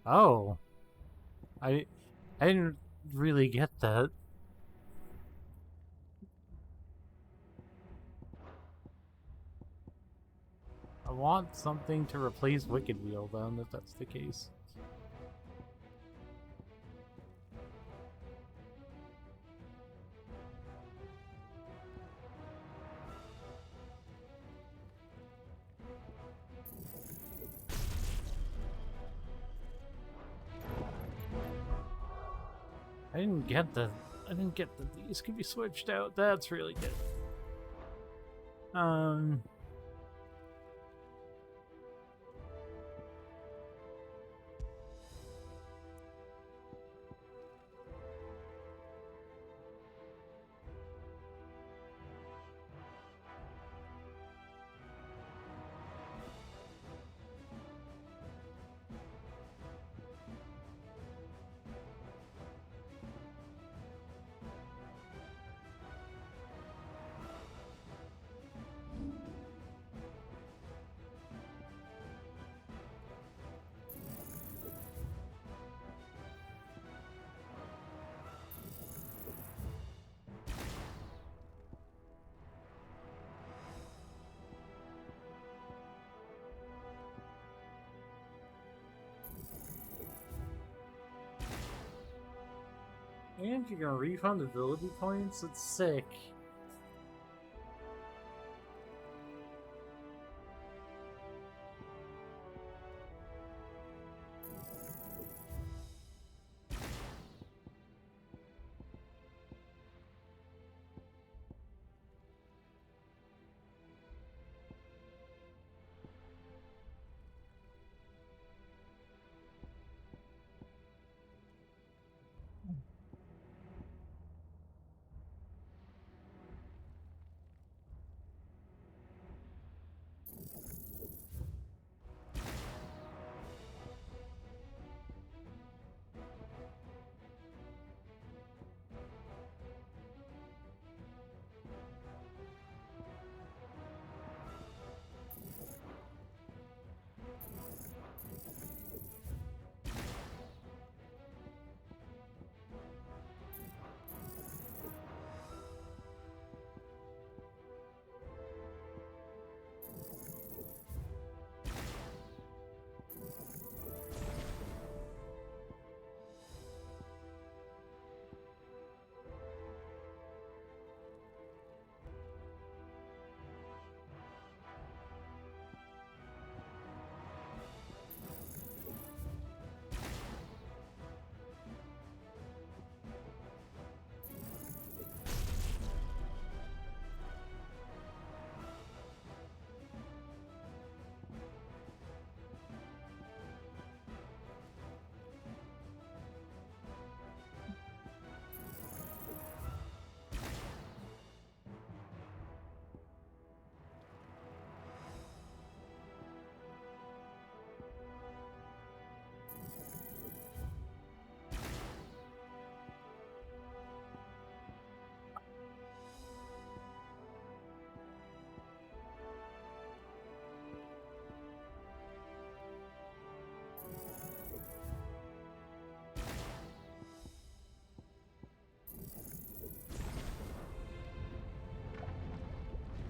oh. I didn't really get that. I want something to replace Wicked Wheel then, if that's the case. I didn't get that these can be switched out. That's really good. And you can refund ability points? It's sick.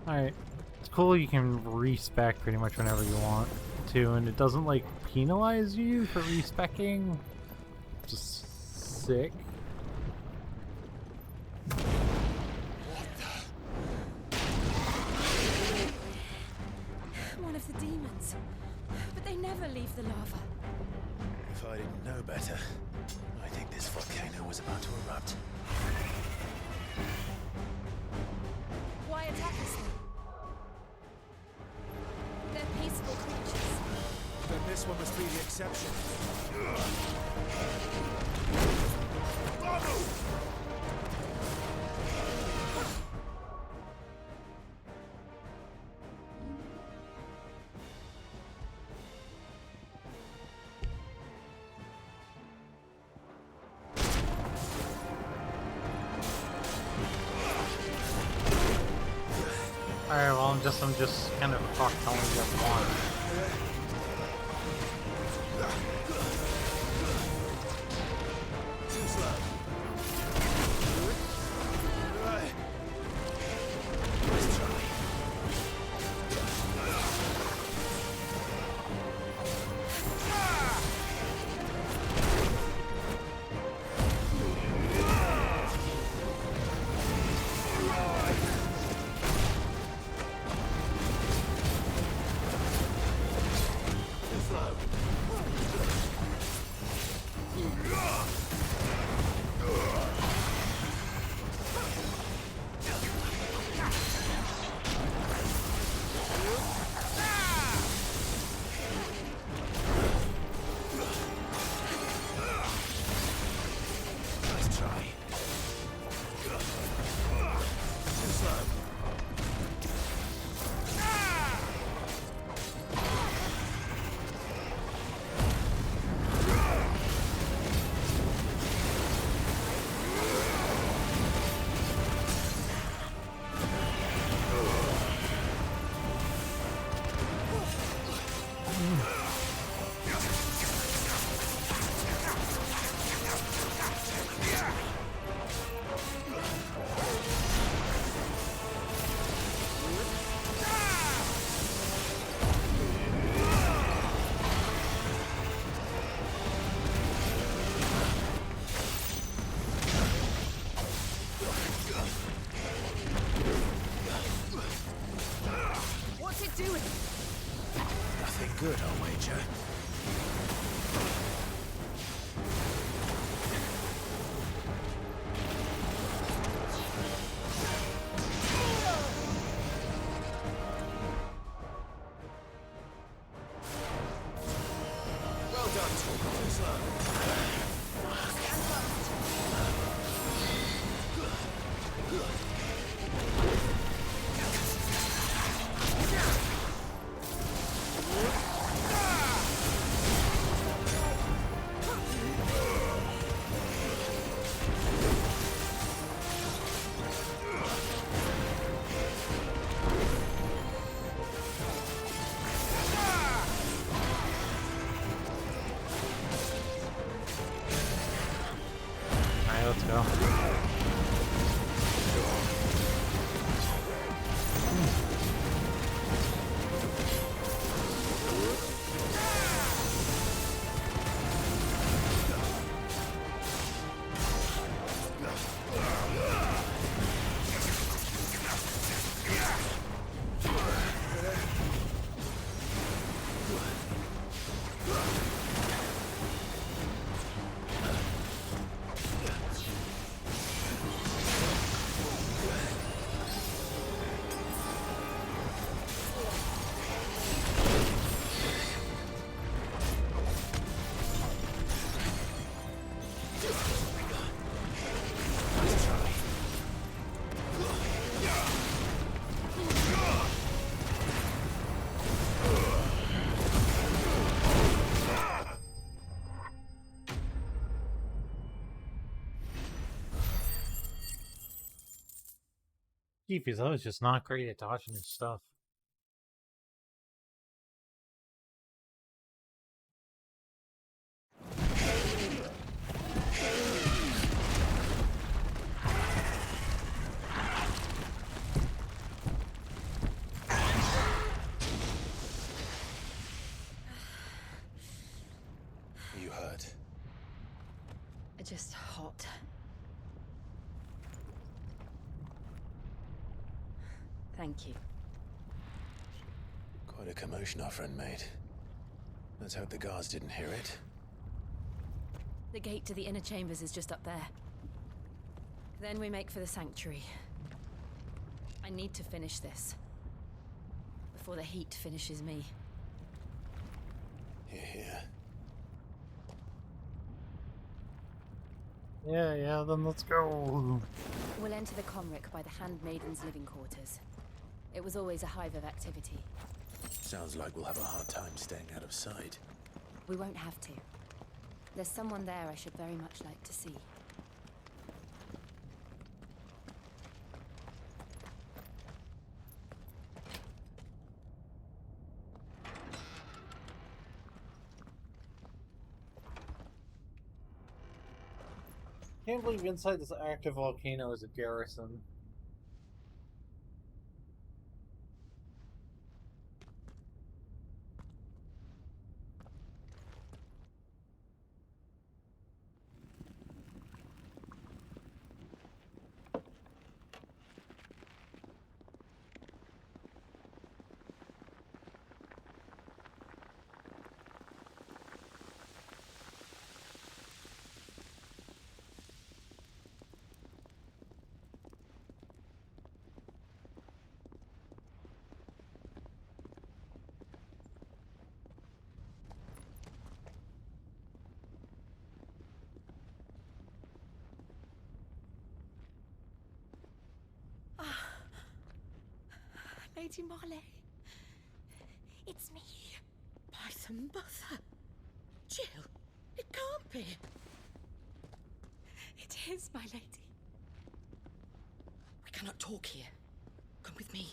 Alright. It's cool you can respec pretty much whenever you want to, and it doesn't like penalize you for respecking. Just sick. One of the demons. But they never leave the lava. If I didn't know better, I think this volcano was about to erupt. Why attack us then? They're peaceful creatures. Then this one must be the exception. Alright, well I'm just kind of fucked only just one. What's it doing? Nothing good, I'll wager. Well done, Tall Slow. Alright, let's go. Jeepies, I was just not great at dodging his stuff. You hurt. Just hot. Thank you. Quite a commotion our friend made. Let's hope the guards didn't hear it. The gate to the inner chambers is just up there. Then we make for the sanctuary. I need to finish this. Before the heat finishes me. Here, here. Yeah, then let's go. We'll enter the Comric by the Handmaiden's living quarters. It was always a hive of activity. Sounds like we'll have a hard time staying out of sight. We won't have to. There's someone there I should very much like to see. Can't believe inside this active volcano is a garrison. Lady Marley. It's me. By the mother. Jill, it can't be. It is, my lady. We cannot talk here. Come with me.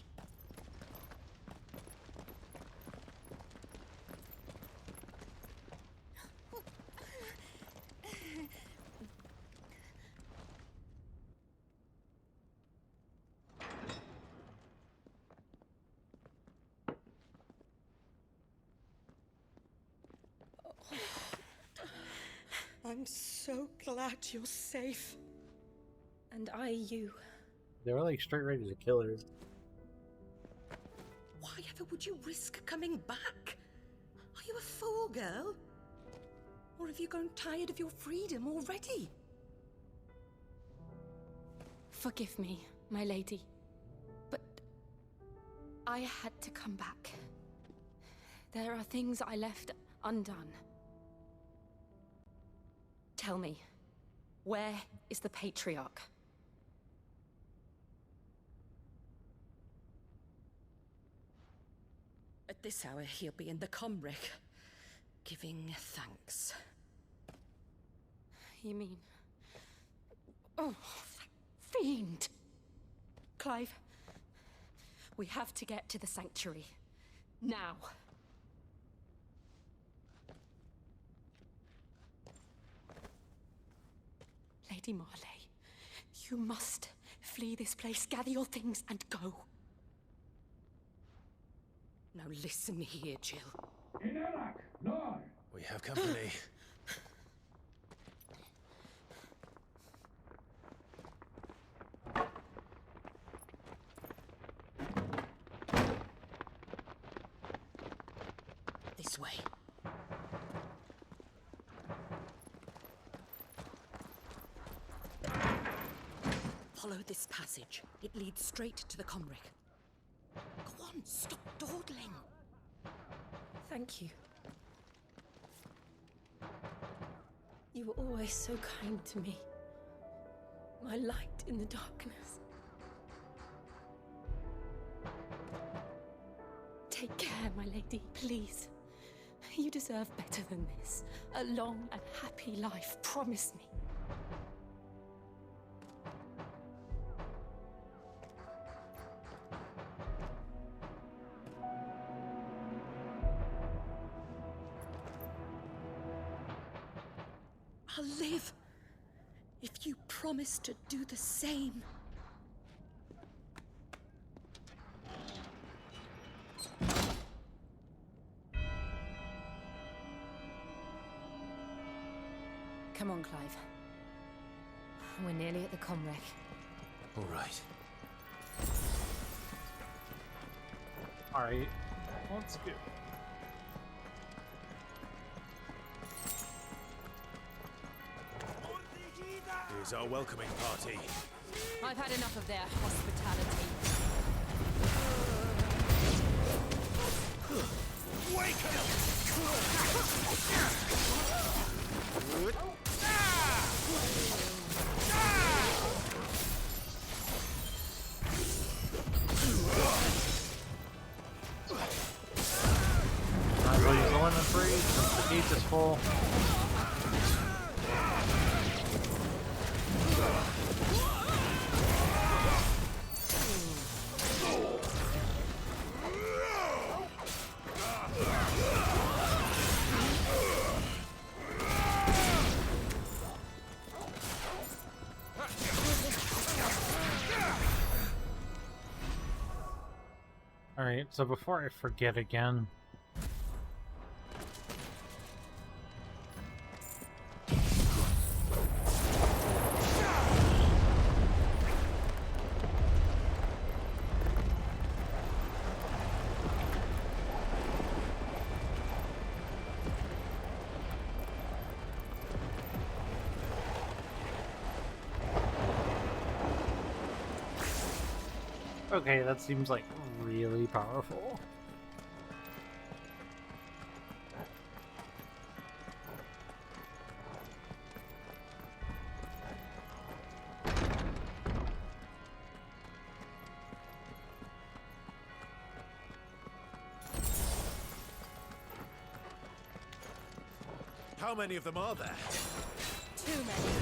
I'm so glad you're safe. And I you. They were like straight ready to kill her. Why ever would you risk coming back? Are you a fool, girl? Or have you grown tired of your freedom already? Forgive me, my lady, but I had to come back. There are things I left undone. Tell me, where is the Patriarch? At this hour, he'll be in the Comric, giving thanks. You mean... Oh, that fiend! Clive, we have to get to the sanctuary. Now. Lady Marley, you must flee this place, gather your things, and go. Now listen here, Jill. We have company. This way. Follow this passage. It leads straight to the Comric. Go on, stop dawdling. Thank you. You were always so kind to me. My light in the darkness. Take care, my lady, please. You deserve better than this. A long and happy life, promise me. I'll live if you promise to do the same. Come on, Clive. We're nearly at the Comric. All right. Alright, let's go. Here's our welcoming party. I've had enough of their hospitality. Wake up! Might as well use the lemon freeze since the gate is full. Alright, so before I forget again... Okay, that seems like really powerful. How many of them are there? Too many.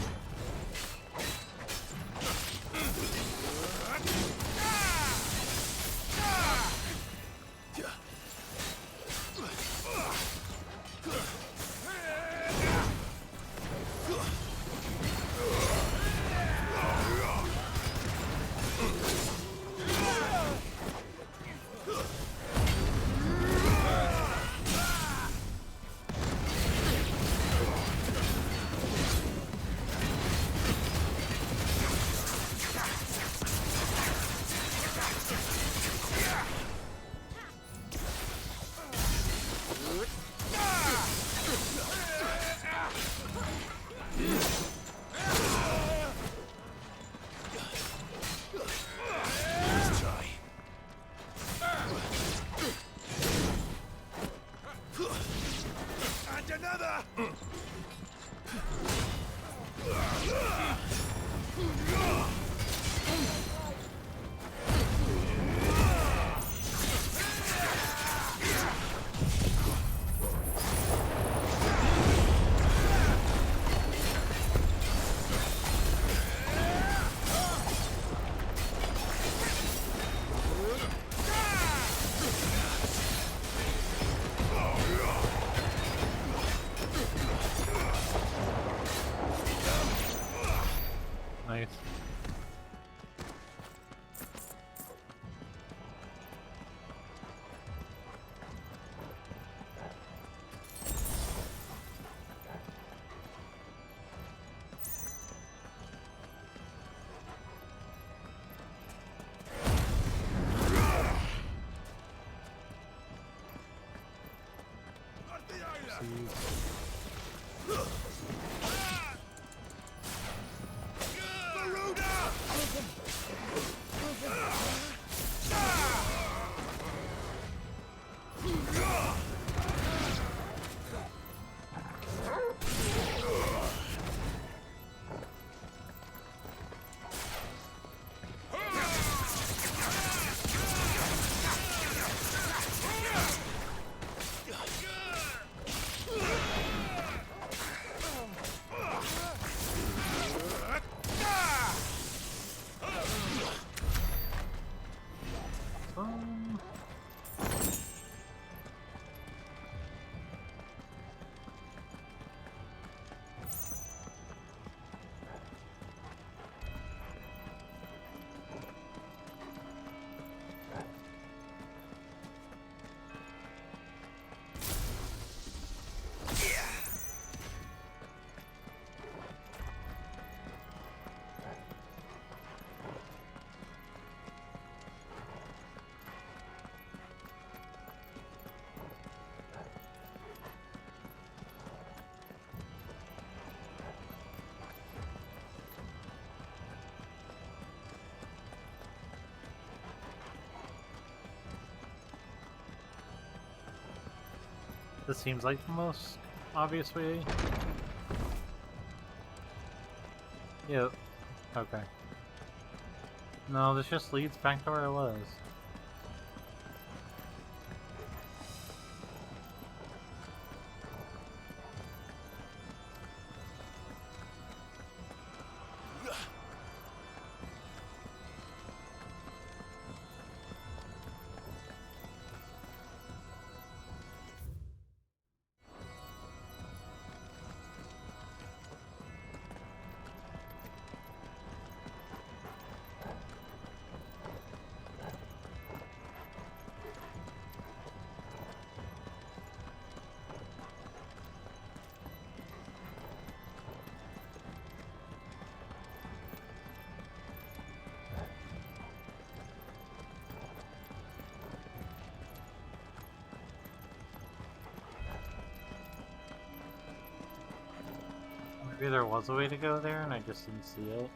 This seems like the most obvious way. Yep. Okay. No, this just leads back to where I was. Maybe there was a way to go there and I just didn't see it.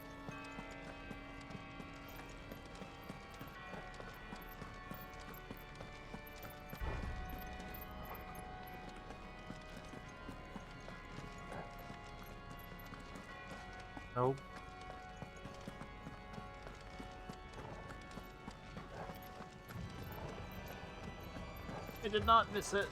Nope. I did not miss it.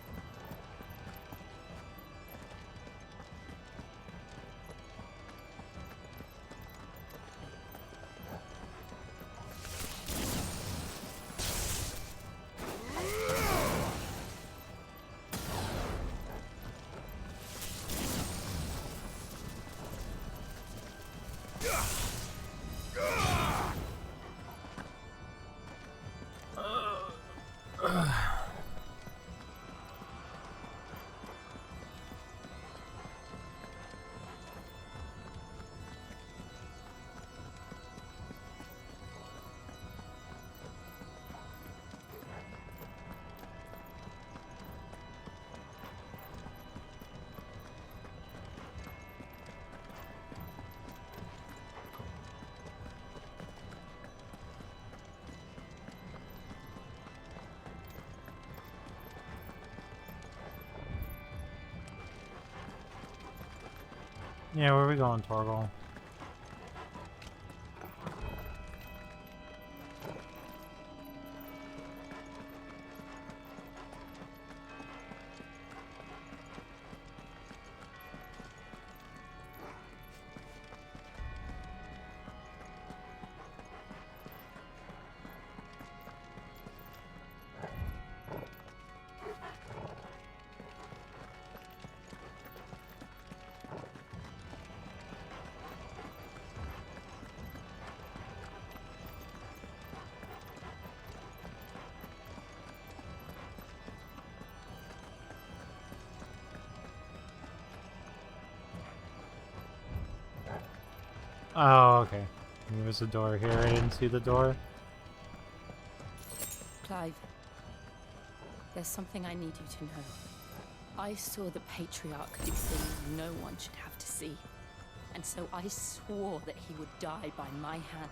Yeah, where are we going, Torgal? Oh, okay. There was a door here. I didn't see the door. Clive, there's something I need you to know. I saw the Patriarch do things no one should have to see. And so I swore that he would die by my hand.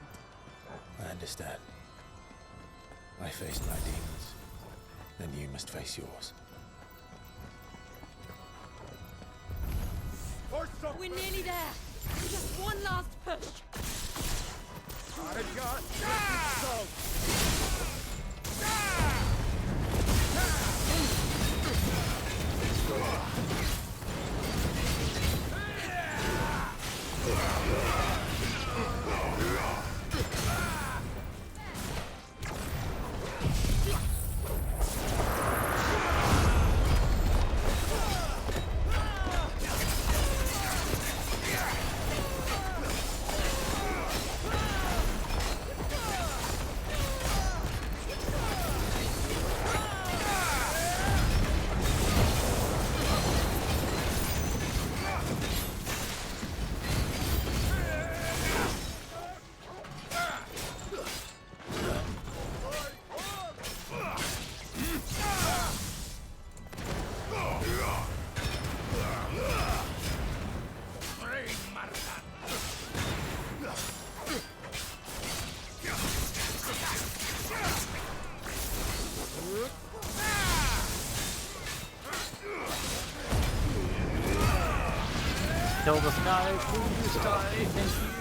I understand. I faced my demons, and you must face yours. We're nearly there. Just one last push. Kill the sky, please, sky, thank you.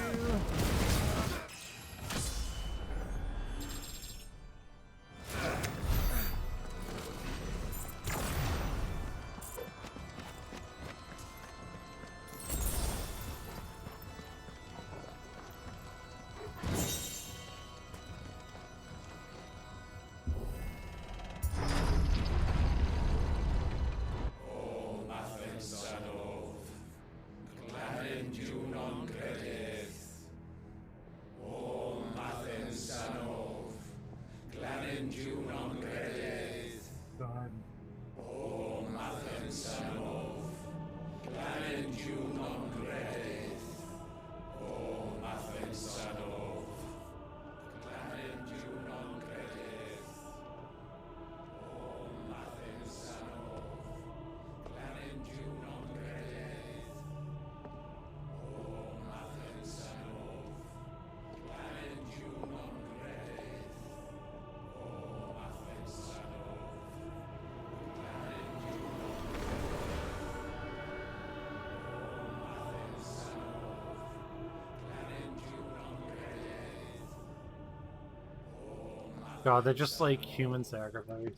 God, they're just like human sacrifice.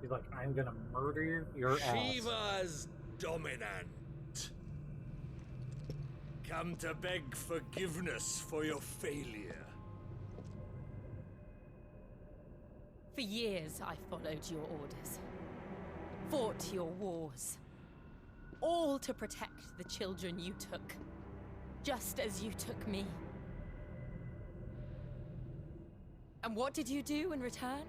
He's like, I'm gonna murder your ass. Shiva's dominant. Come to beg forgiveness for your failure. For years, I followed your orders, fought your wars, all to protect the children you took, just as you took me. And what did you do in return?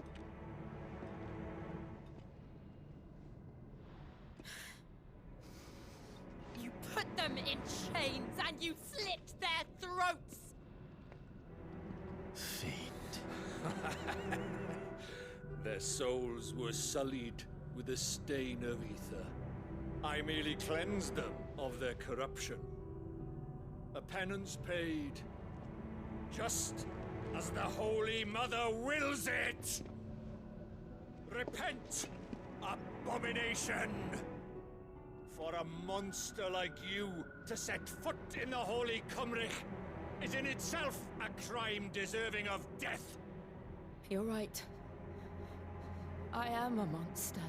You put them in chains and you slit their throats! Their souls were sullied with the stain of ether. I merely cleansed them of their corruption. A penance paid, just as the Holy Mother wills it! Repent, abomination! For a monster like you to set foot in the Holy Cymric is in itself a crime deserving of death. You're right. I am a monster,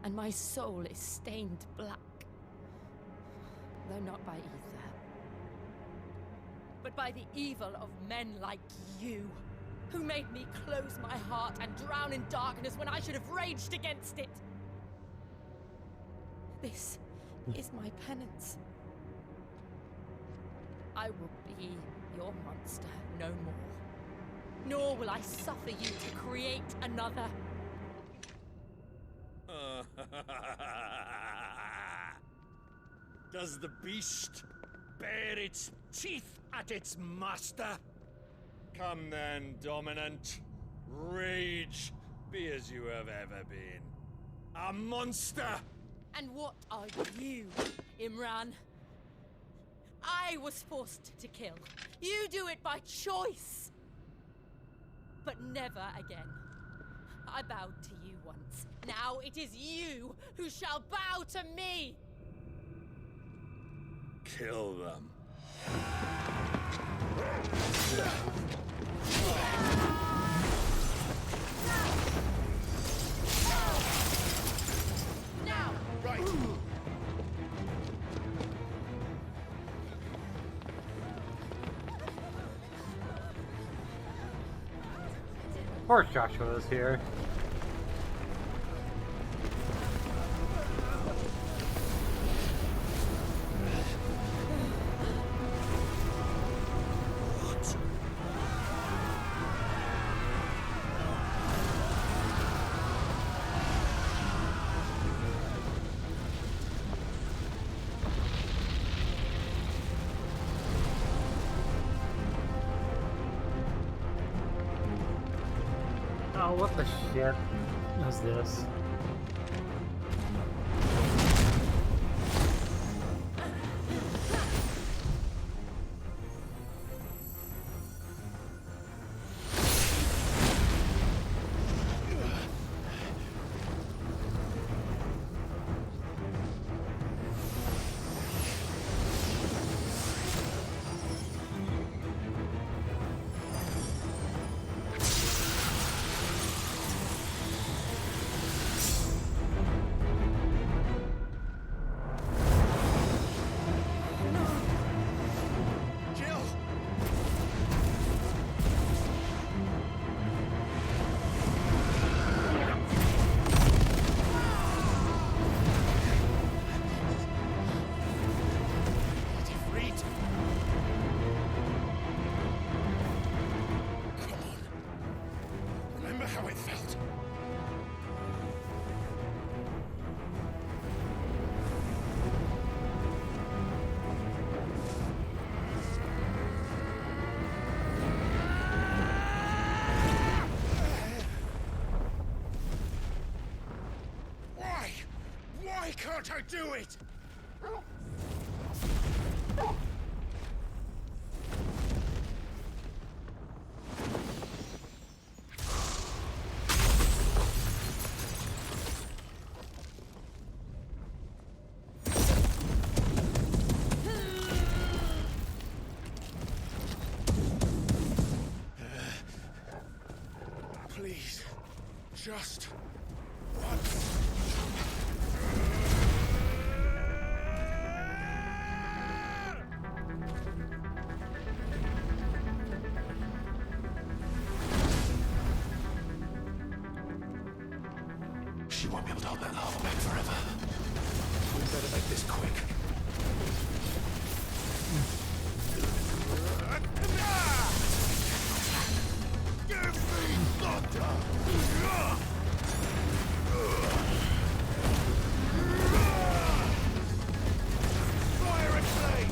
and my soul is stained black. Though not by ether, but by the evil of men like you, who made me close my heart and drown in darkness when I should have raged against it. This is my penance. I will be your monster no more. Nor will I suffer you to create another. Does the beast bare its teeth at its master? Come then, Dominant. Rage, be as you have ever been. A monster! And what are you, Imran? I was forced to kill. You do it by choice. But never again. I bowed to you once. Now it is you who shall bow to me! Kill them. Now! Right! Of course Joshua is here. Oh, what the shit is this? How it felt. Why? Why can't I do it? Please, just once. She won't be able to hold that lava back forever. We better make this quick. Give me thunder! Fire and flame!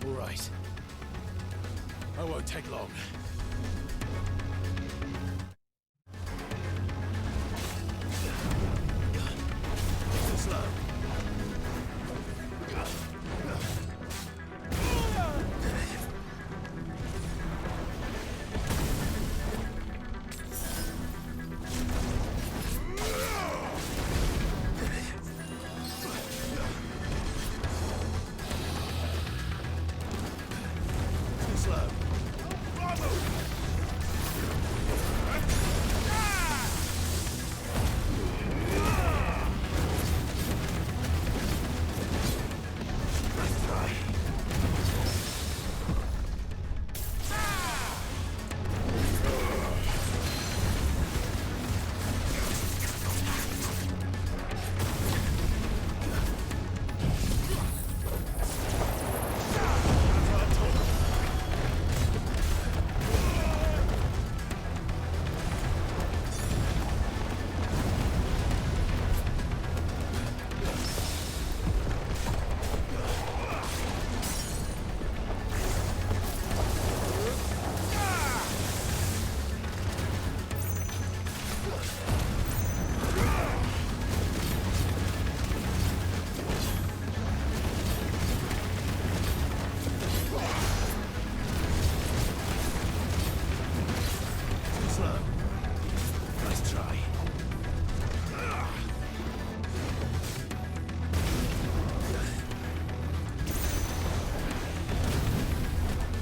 All right. I won't take long. Slow.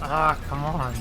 Ah, come on.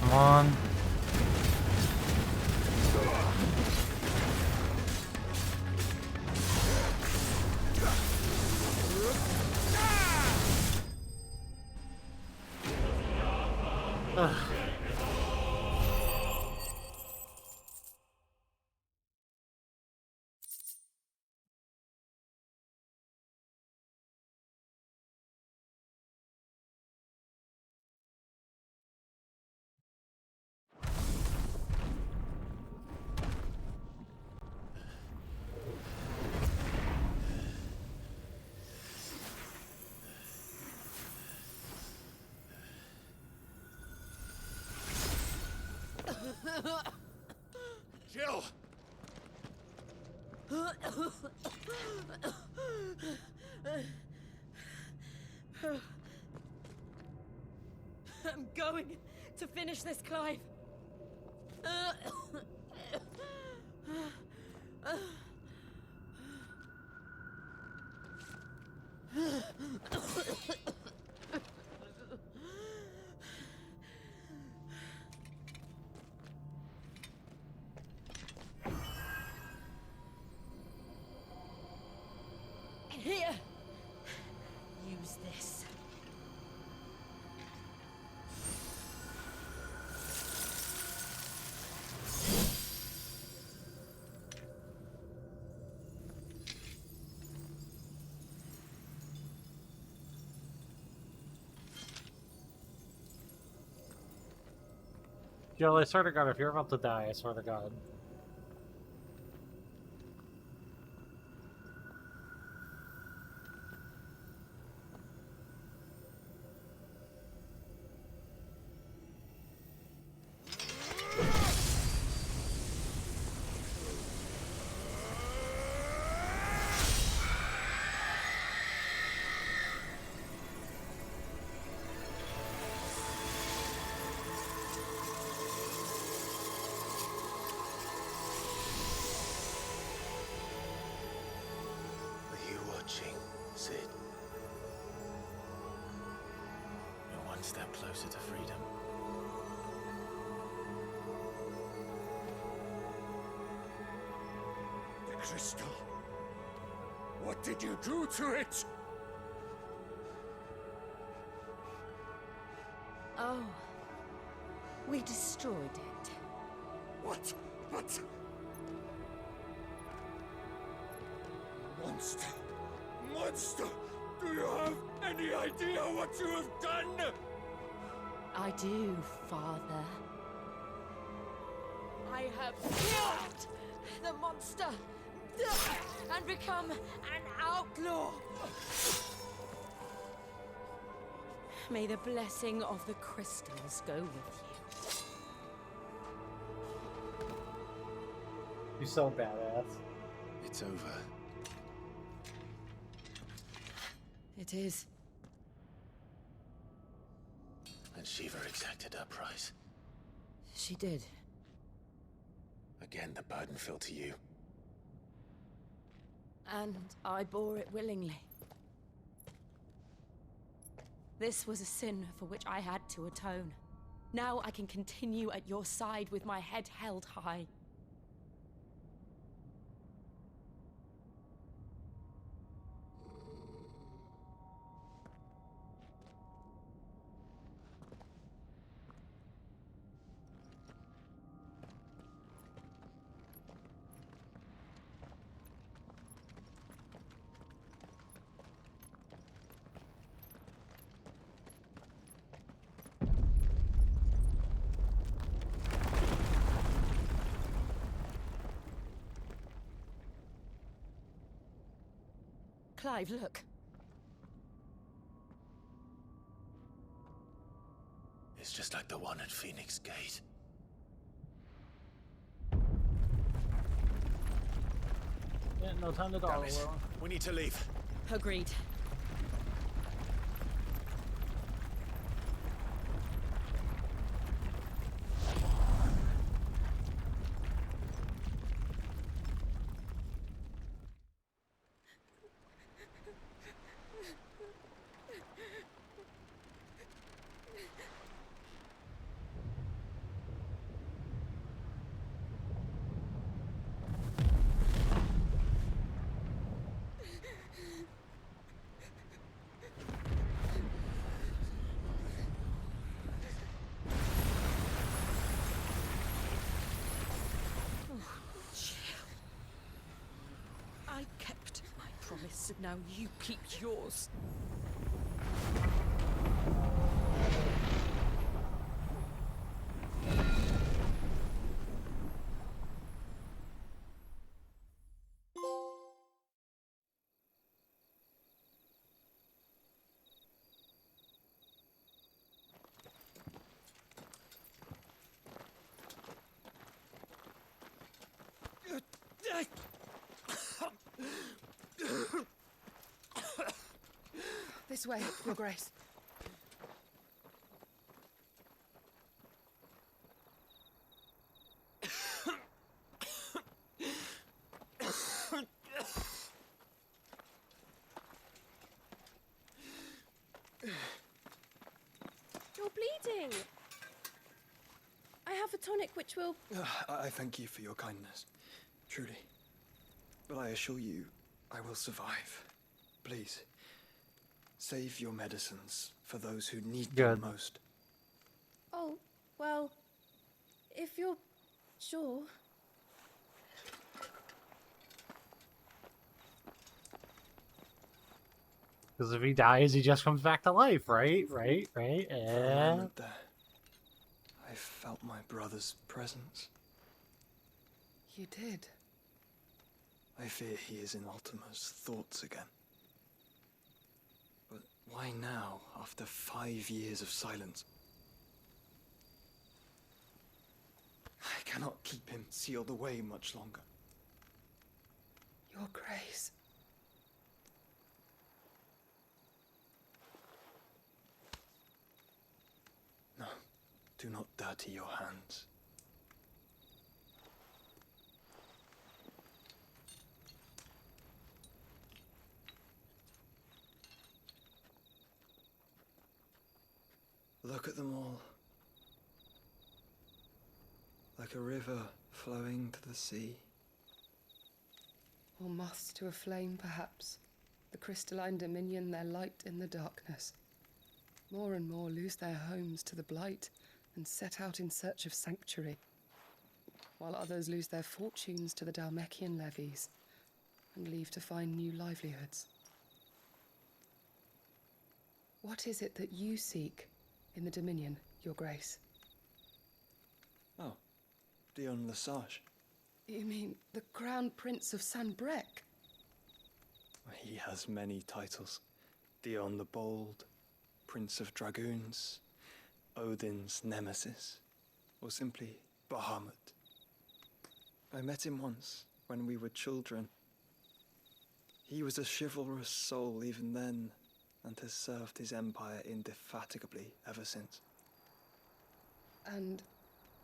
Come on. Ugh. Jill! I'm going to finish this, Clive. Here! Use this. Jill, I swear to God, if you're about to die, I swear to God. Are you watching, Sid? You're one step closer to freedom. The crystal. What did you do to it? Oh. We destroyed it. What? What? Monster! Monster! Do you have any idea what you have done? I do, Father. I have killed the monster and become an outlaw. May the blessing of the crystals go with you. You're so badass. It's over. It is. And Shiva exacted her price. She did. Again, the burden fell to you. And I bore it willingly. This was a sin for which I had to atone. Now I can continue at your side with my head held high. Clive, look. It's just like the one at Phoenix Gate. Yeah, no time to dawdle. We need to leave. Agreed. I kept my promise, and now you keep yours. This way, Your Grace. tonic which will... I thank you for your kindness, truly. But I assure you, I will survive. Please, save your medicines for those who need them most. Oh, well, if you're sure. Because if he dies, he just comes back to life, right? Right? For a moment there, I felt my brother's presence. You did? I fear he is in Ultima's thoughts again. But why now, after 5 years of silence? I cannot keep him sealed away much longer. Your Grace. No, do not dirty your hands. Look at them all. Like a river flowing to the sea. Or moths to a flame, perhaps. The crystalline dominion, their light in the darkness. More and more lose their homes to the blight and set out in search of sanctuary, while others lose their fortunes to the Dhalmekian levies and leave to find new livelihoods. What is it that you seek in the Dominion, Your Grace? Oh, Dion Lesage. You mean the Crown Prince of Sanbreque? He has many titles. Dion the Bold, Prince of Dragoons, Odin's Nemesis, or simply Bahamut. I met him once, when we were children. He was a chivalrous soul even then, and has served his empire indefatigably ever since. And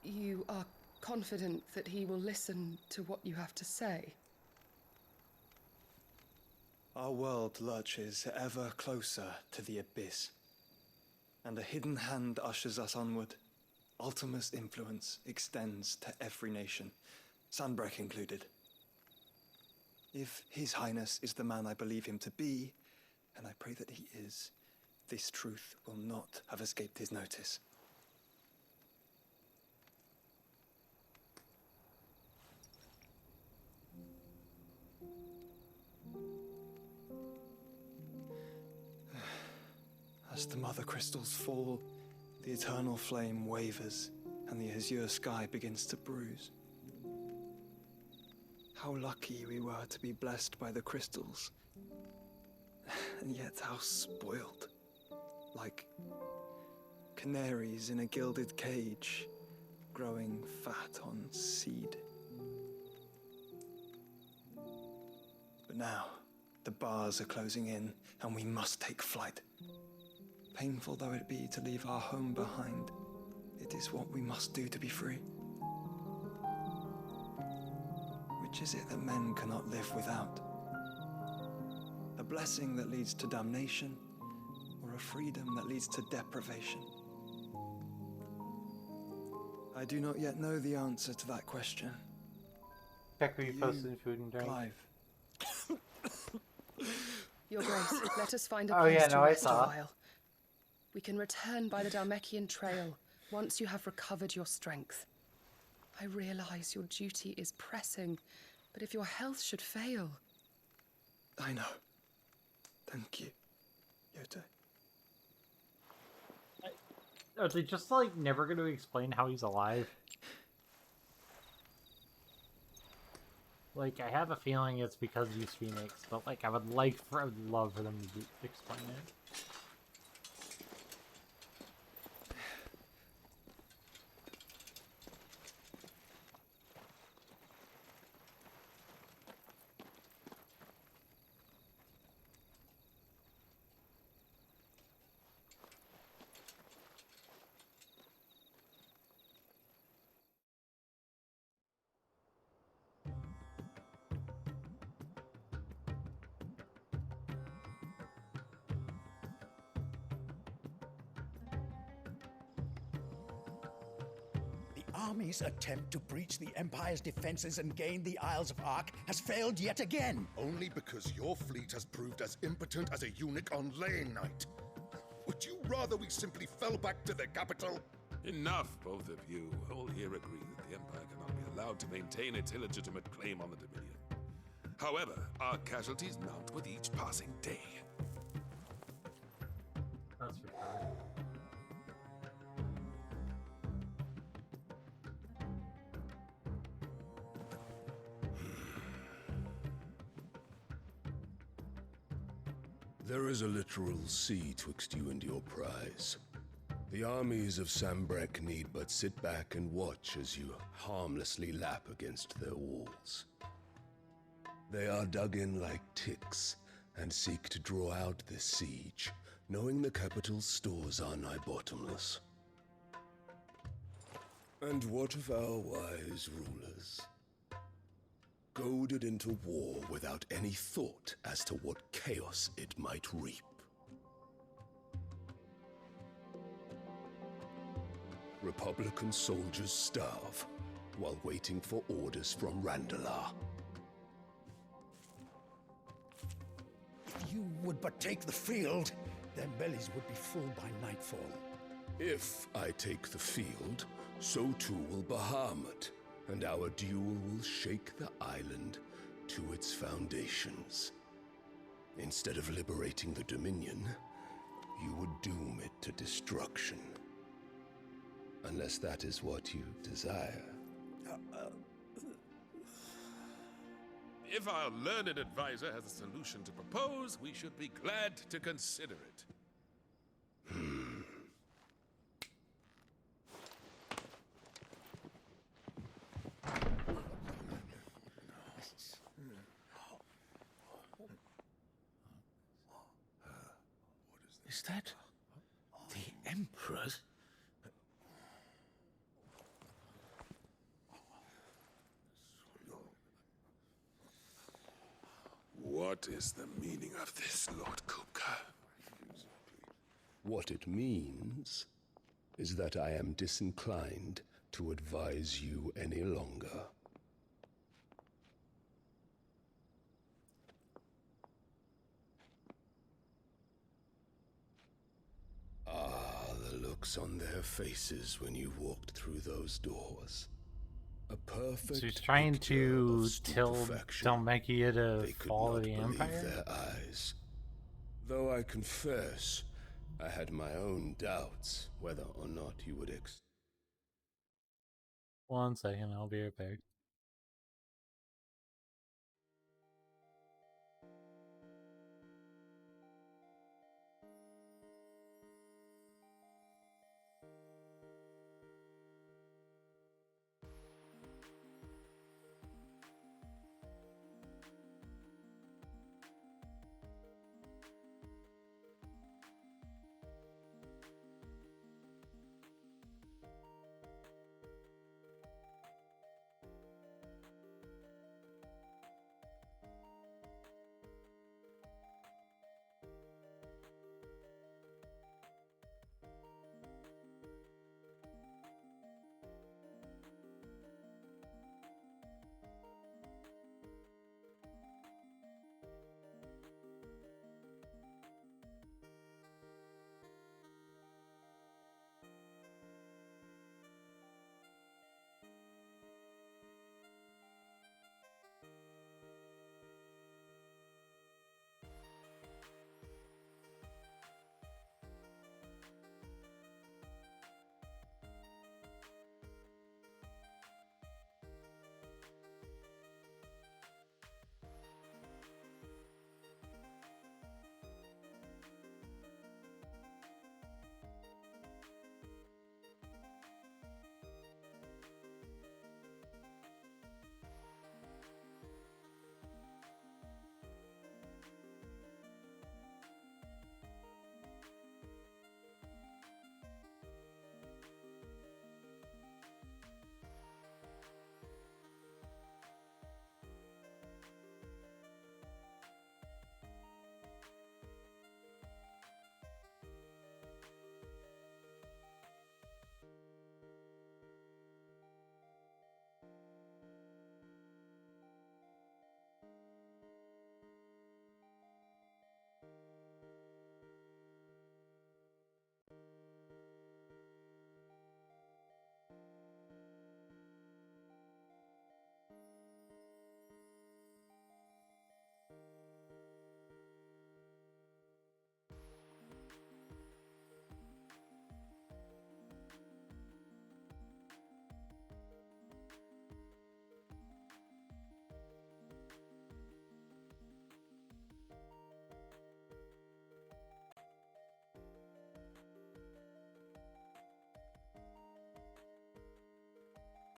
you are confident that he will listen to what you have to say? Our world lurches ever closer to the abyss, and a hidden hand ushers us onward. Ultima's influence extends to every nation, Sanbreque included. If His Highness is the man I believe him to be, and I pray that he is, this truth will not have escaped his notice. As the mother crystals fall, the eternal flame wavers, and the azure sky begins to bruise. How lucky we were to be blessed by the crystals, and yet how spoiled. Like canaries in a gilded cage, growing fat on seed. But now, the bars are closing in, and we must take flight. Painful though it be to leave our home behind, it is what we must do to be free. Which is it that men cannot live without? A blessing that leads to damnation, or a freedom that leads to deprivation? I do not yet know the answer to that question. Check where you posted food and drink. Clive. Your Grace, let us find a Oh, place yeah, to no, I rest a saw. while. We can return by the Dhalmekian trail once you have recovered your strength. I realize your duty is pressing, but if your health should fail... I know. Thank you, Yote. Are they just, like, never going to explain how he's alive? Like, I have a feeling it's because he's Phoenix, but, like, I would love for them to explain it. army's attempt to breach the Empire's defenses and gain the Isles of Ark has failed yet again. Only because your fleet has proved as impotent as a eunuch on laying night. Would you rather we simply fell back to the capital? Enough, both of you. All here agree that the Empire cannot be allowed to maintain its illegitimate claim on the Dominion. However, our casualties mount with each passing day. That's for sure. There is a literal sea twixt you and your prize. The armies of Sambrek need but sit back and watch as you harmlessly lap against their walls. They are dug in like ticks and seek to draw out this siege, knowing the capital's stores are nigh bottomless. And what of our wise rulers? Goaded into war without any thought as to what chaos it might reap. Republican soldiers starve while waiting for orders from Randalar. If you would but take the field, their bellies would be full by nightfall. If I take the field, so too will Bahamut, and our duel will shake the island to its foundations. Instead of liberating the Dominion, you would doom it to destruction. Unless that is what you desire. If our learned advisor has a solution to propose, we should be glad to consider it. Is that the Emperor's? What is the meaning of this, Lord Kupka? What it means is that I am disinclined to advise you any longer. The looks on their faces when you walked through those doors. A perfect. So he's trying to tell Mekia to follow the Empire? Their eyes. Though I confess, I had my own doubts whether or not you would 1 second, I'll be right back.